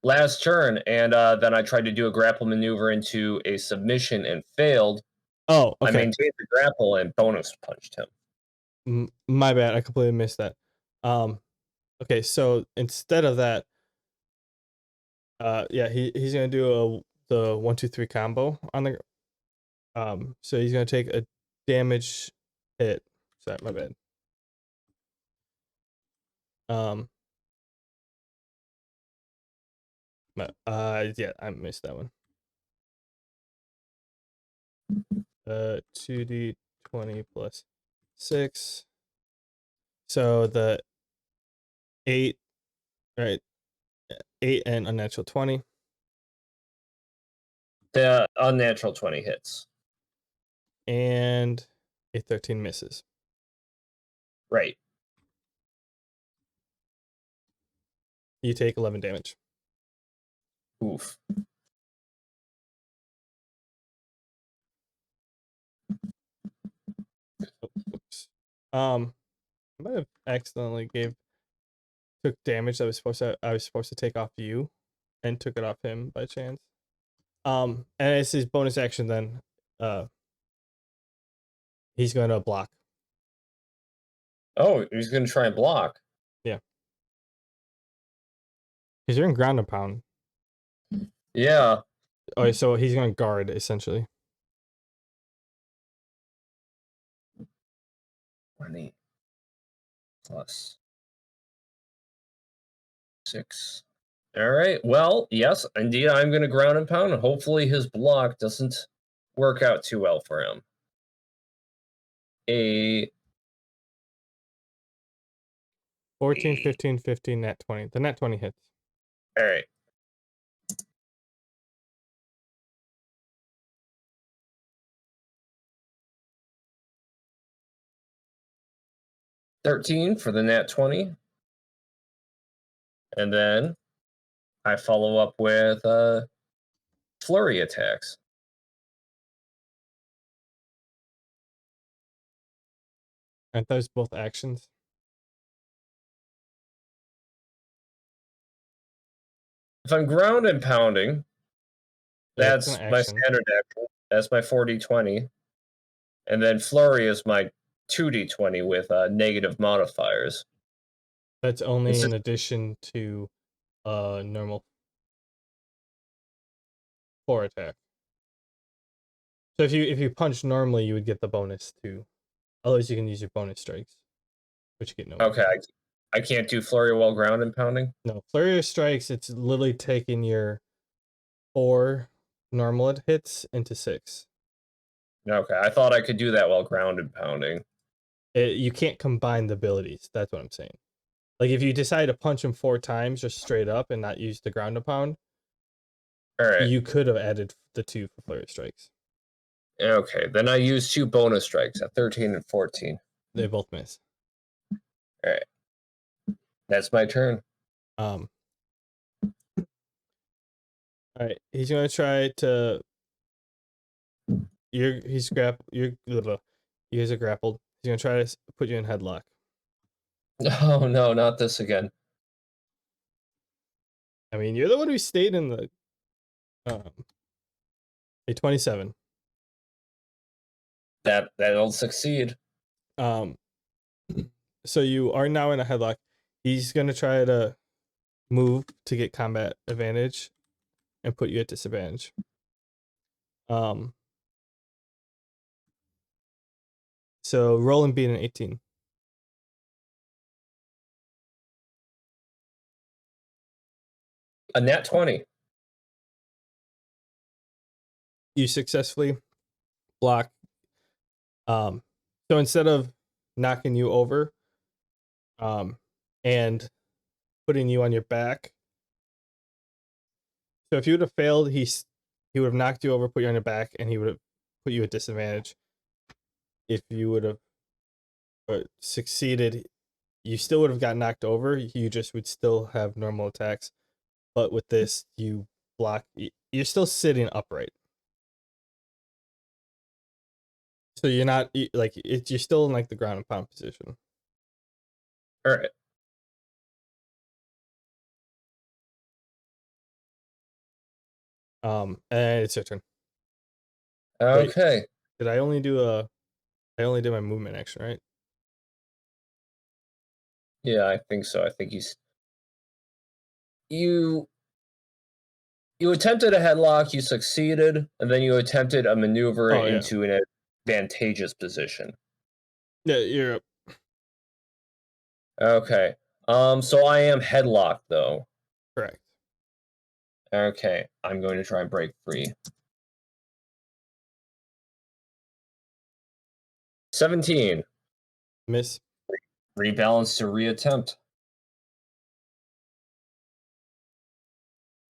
Last turn, and then I tried to do a grapple maneuver into a submission and failed. Oh, I okay. maintained the grapple and bonus punched him. My bad. I completely missed that. Okay, so instead of that, yeah, he's gonna do the 1-2-3 combo on the. So he's gonna take a damage hit. Sorry, my bad. Yeah, I missed that one. 2d20 plus 6. So the 8, right? 8 and unnatural 20. The unnatural 20 hits. And a 13 misses. Right. You take 11 damage. Oof. Oops. I might have accidentally took damage that I was supposed to take off you, and took it off him by chance. And it's his bonus action then. He's gonna block. Oh, he's gonna try and block. Yeah. Because you're in ground and pound. Yeah. Oh, so he's gonna guard essentially. 20 plus 6. All right. Well, yes, indeed, I'm going to ground and pound, and hopefully his block doesn't work out too well for him. A 14, 15, 15, nat 20. The nat 20 hits. All right. $13 for the nat 20. And then I follow up with flurry attacks. Aren't those both actions? If I'm ground and pounding, That's that's an my action. standard action. That's my 4d20. And then flurry is my 2d20 with negative modifiers. That's only It's in just- addition to normal 4 attack. So if you punch normally, you would get the bonus too. Otherwise, you can use your bonus strikes, which you get no. Okay, I can't do flurry while ground and pounding. No, flurry of strikes. It's literally taking your 4 normal hits into 6. Okay, I thought I could do that while ground and pounding. You can't combine the abilities. That's what I'm saying. Like if you decide to punch him 4 times just straight up and not use the ground and pound, All right. you could have added the 2 for flurry of strikes. Okay, then I use 2 bonus strikes at 13 and 14. They both miss. All right, that's my turn. All right, he's gonna try to. You guys are grappled. He's gonna try to put you in headlock. Oh no, not this again. I mean, you're the one who stayed in the. A 27. That'll succeed. So you are now in a headlock. He's gonna try to move to get combat advantage and put you at disadvantage. So roll and beat an 18. A nat 20. You successfully block. So instead of knocking you over, and putting you on your back. So if you would have failed, he would have knocked you over, put you on your back, and he would have put you at disadvantage. If you would have succeeded, you still would have got knocked over. You just would still have normal attacks. But with this, you block. You're still sitting upright. So you're not like you're still in like the ground and pound position. All right. And it's your turn. Okay. Did I only do I only did my movement action, right? Yeah, I think so. I think you attempted a headlock, you succeeded, and then you attempted a maneuver into an advantageous position. Yeah, you're up. Okay. So I am headlocked though. Correct. Okay, I'm going to try and break free. 17. Miss. Rebalance to reattempt.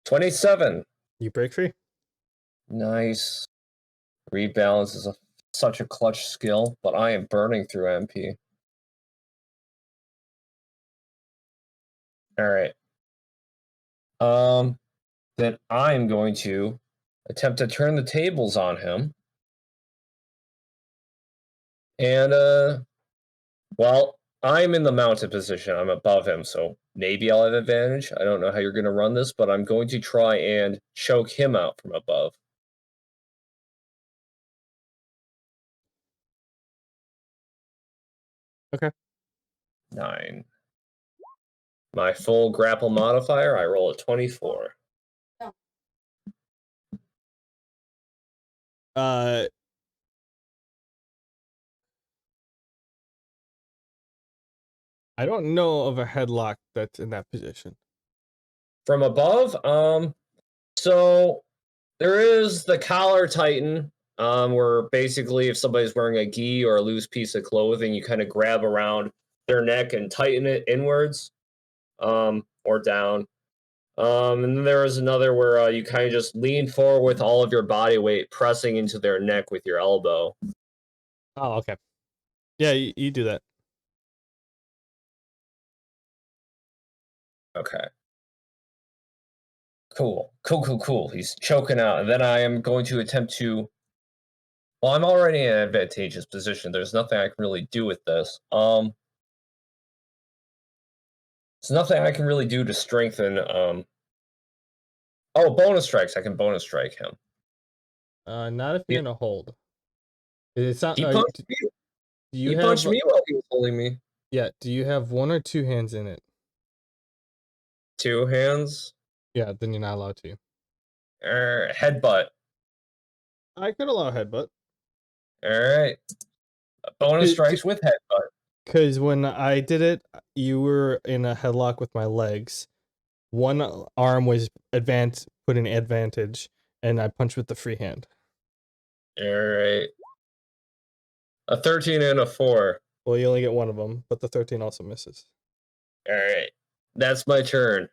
27. You break free. Nice. Rebalance is such a clutch skill, but I am burning through MP. All right. Then I'm going to attempt to turn the tables on him. And well, I'm in the mounted position. I'm above him, so maybe I'll have advantage. I don't know how you're going to run this, but I'm going to try and choke him out from above. Okay. 9. My full grapple modifier, I roll a 24. I don't know of a headlock that's in that position. From above, so there is the collar tighten, where basically if somebody's wearing a gi or a loose piece of clothing, you kind of grab around their neck and tighten it inwards, or down. And then there is another where you kind of just lean forward with all of your body weight, pressing into their neck with your elbow. Oh, okay. Yeah, you do that. Okay. Cool. He's choking out. And then I am going to attempt to... Well, I'm already in an advantageous position. There's nothing I can really do with this. There's nothing I can really do to strengthen... Oh, bonus strikes. I can bonus strike him. Not if you're in a hold. It's not... He punched me. He punched me while he was holding me. Yeah, do you have 1 or 2 hands in it? 2 hands? Yeah, then you're not allowed to. Headbutt. I could allow headbutt. Alright. Bonus strikes with headbutt. Because when I did it, you were in a headlock with my legs. One arm was putting advantage, and I punched with the free hand. Alright. A 13 and a 4. Well, you only get one of them, but the 13 also misses. Alright. That's my turn.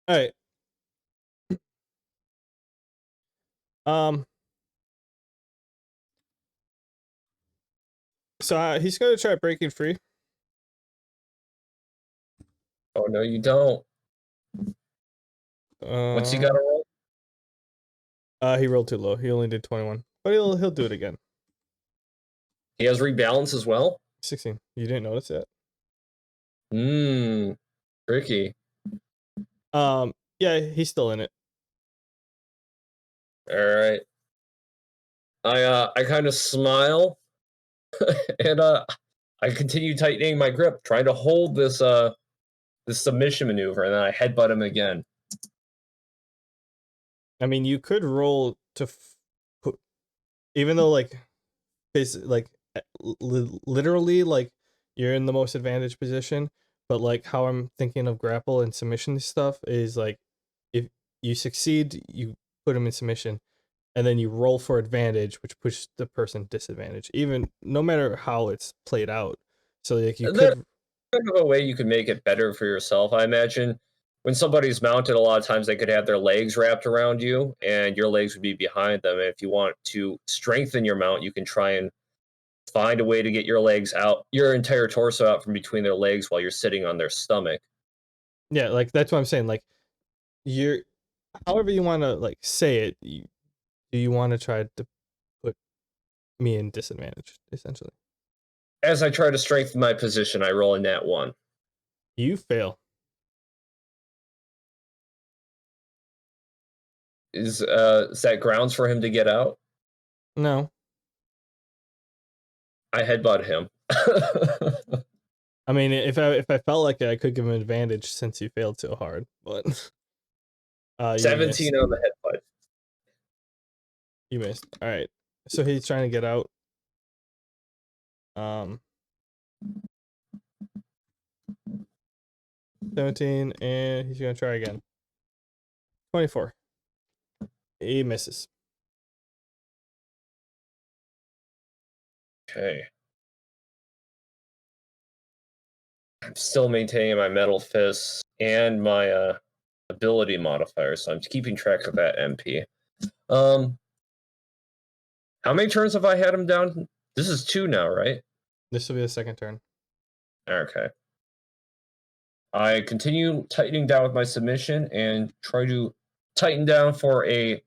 Alright. So he's going to try breaking free. Oh, no, you don't. What's he got to roll? He rolled too low. He only did 21, but he'll do it again. He has rebalance as well? 16. You didn't notice that? Tricky. Yeah, he's still in it. Alright. I kind of smile and I continue tightening my grip, trying to hold this this submission maneuver, and then I headbutt him again. I mean, you could roll to put, even though like basically like literally like you're in the most advantaged position, but like how I'm thinking of grapple and submission stuff is like if you succeed, you put him in submission, and then you roll for advantage, which pushes the person disadvantage, even no matter how it's played out. So like you There's could kind of a way you could make it better for yourself, I imagine. When somebody's mounted, a lot of times they could have their legs wrapped around you, and your legs would be behind them. And if you want to strengthen your mount, you can try and find a way to get your legs out, your entire torso out from between their legs while you're sitting on their stomach. yeah, like that's what I'm saying. Like you're however you want to like say it, do you want to try to put me in disadvantage essentially? As I try to strengthen my position, I roll a nat 1. You fail. Is that grounds for him to get out? No. I headbutt him. I mean, if I felt like it, I could give him an advantage since you failed so hard, but you 17 missed. on the headbutt. You missed. All right. So he's trying to get out. 17, and he's gonna try again. 24. He misses. Okay. I'm still maintaining my metal fists and my ability modifier, so I'm keeping track of that MP. How many turns have I had him down? This is 2 now, right? This will be the second turn. Okay. I continue tightening down with my submission and try to tighten down for a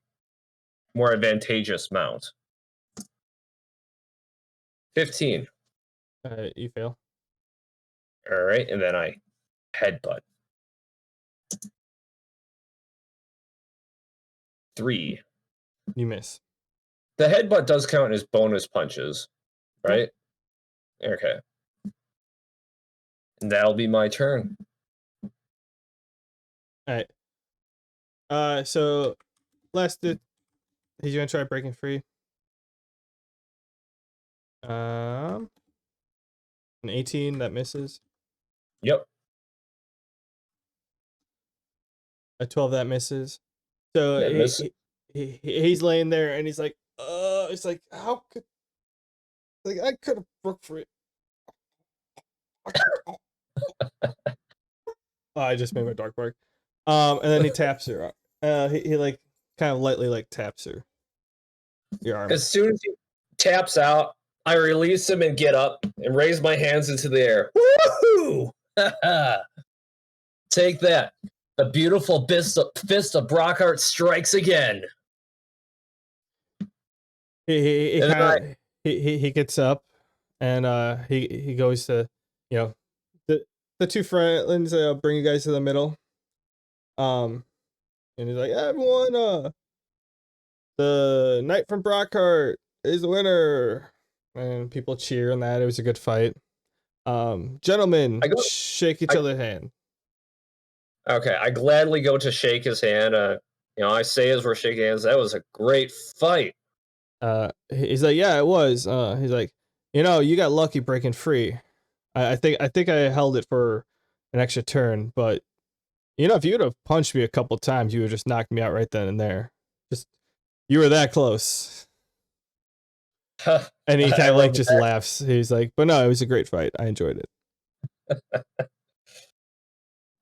more advantageous mount. 15. You fail. All right, and then I headbutt. 3. You miss. The headbutt does count as bonus punches, right? Okay. And that'll be my turn. All right. So last he's gonna try breaking free. An 18 that misses. Yep. A 12 that misses. So That misses. he's laying there and he's like, it's like, how could, like, I could have broke free. Oh, I just made my dog bark. And then he taps her. He like kind of lightly like taps her. Your arm. As soon as he taps out, I release him and get up and raise my hands into the air. Woohoo! Take that. The beautiful fist of Brockheart strikes again. He gets up and he goes to, you know, the two friends bring you guys to the middle. And he's like, everyone, the knight from Brockheart is the winner, and people cheer on that. It was a good fight. Gentlemen, shake each other's hand. Okay, I gladly go to shake his hand. I say as we're shaking hands, that was a great fight. He's like, yeah, it was. He's like, you got lucky breaking free. I think I held it for an extra turn, but if you would have punched me a couple times, you would have just knocked me out right then and there. You were that close. And he kind of like just laughs. He's like, but no, it was a great fight. I enjoyed it.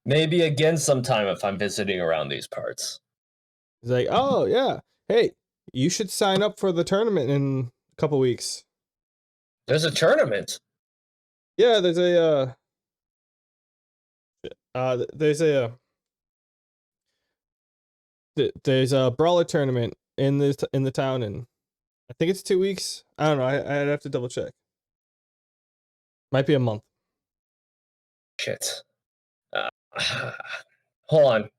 Maybe again sometime if I'm visiting around these parts. He's like, oh yeah, hey, you should sign up for the tournament in a couple weeks. There's a tournament. Yeah, there's a brawler tournament in the town, and I think it's 2 weeks. I don't know. I'd have to double check. Might be a month. Shit. Hold on.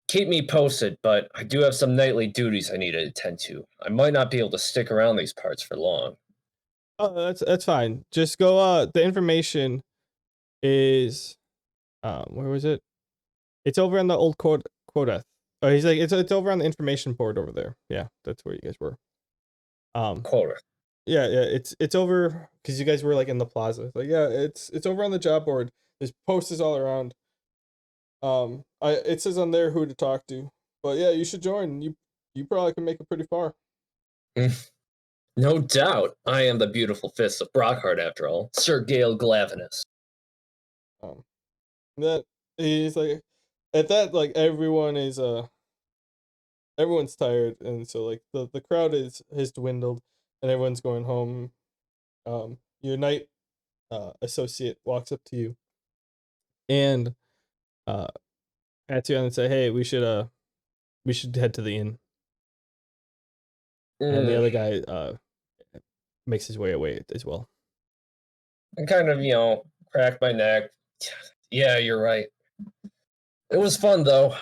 keep me posted, but I do have some nightly duties I need to attend to. I might not be able to stick around these parts for long. Oh, that's fine. Just go. The information is, where was it? It's over on the old quota. Oh, he's like, it's over on the information board over there. Yeah, that's where you guys were. Quota. Yeah, it's over because you guys were like in the plaza. Like, yeah, it's over on the job board. There's posters all around. It says on there who to talk to. But yeah, you should join. You probably can make it pretty far. No doubt. I am the beautiful fists of Brockheart, after all. Sir Gale Glavinus. That he's like, at that, like, everyone's tired, and so like the crowd has dwindled, and everyone's going home. Your night associate walks up to you, and pats you on and say, "Hey, we should head to the inn." And the other guy makes his way away as well. I kind of, crack my neck. Yeah, you're right. It was fun, though.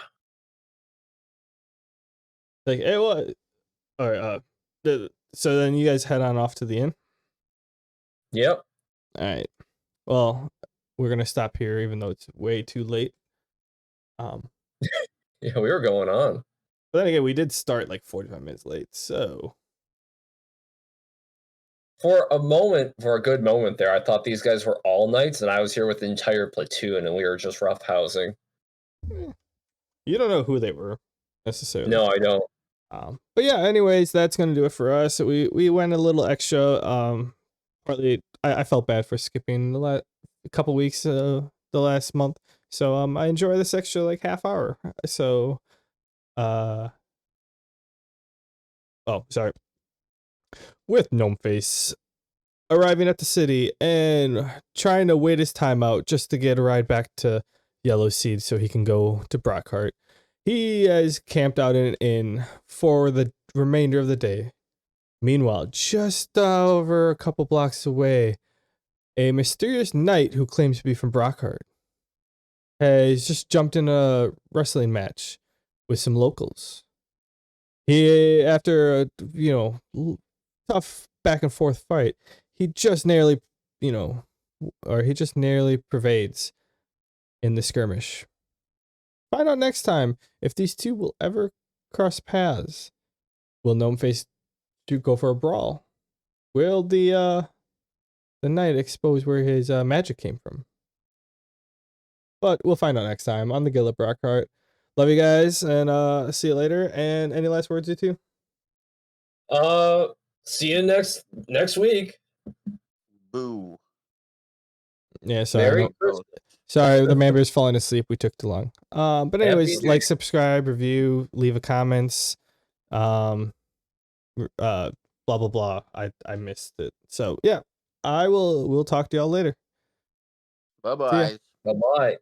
Like, hey, what? All right. So then you guys head on off to the inn. Yep. All right. Well, we're gonna stop here, even though it's way too late. Yeah, we were going on. But then again, we did start like 45 minutes late, so. For a good moment there, I thought these guys were all knights, and I was here with the entire platoon, and we were just roughhousing. You don't know who they were necessarily. No, I don't. But yeah, anyways, that's gonna do it for us. We went a little extra. Partly, I felt bad for skipping the couple weeks, the last month. So I enjoy this extra like half hour. So, oh, sorry. With Gnomeface arriving at the city and trying to wait his time out just to get a ride back to Yellow Seed so he can go to Brockheart. He has camped out in an inn for the remainder of the day. Meanwhile, just over a couple blocks away, a mysterious knight who claims to be from Brockheart has just jumped in a wrestling match with some locals. He, after a, tough back and forth fight, he just narrowly pervades in the skirmish. Find out next time if these two will ever cross paths. Will Gnomeface go for a brawl? Will the knight expose where his magic came from? But we'll find out next time on the Guild of Brockheart. Love you guys, and see you later. And any last words, you two? See you next week. Boo. Yeah, sorry. Merry Sorry, the member's falling asleep. We took too long. But anyways, Happy like, subscribe, review, leave a comments. Blah blah blah. I missed it. So yeah, we'll talk to y'all later. Bye bye. Bye-bye.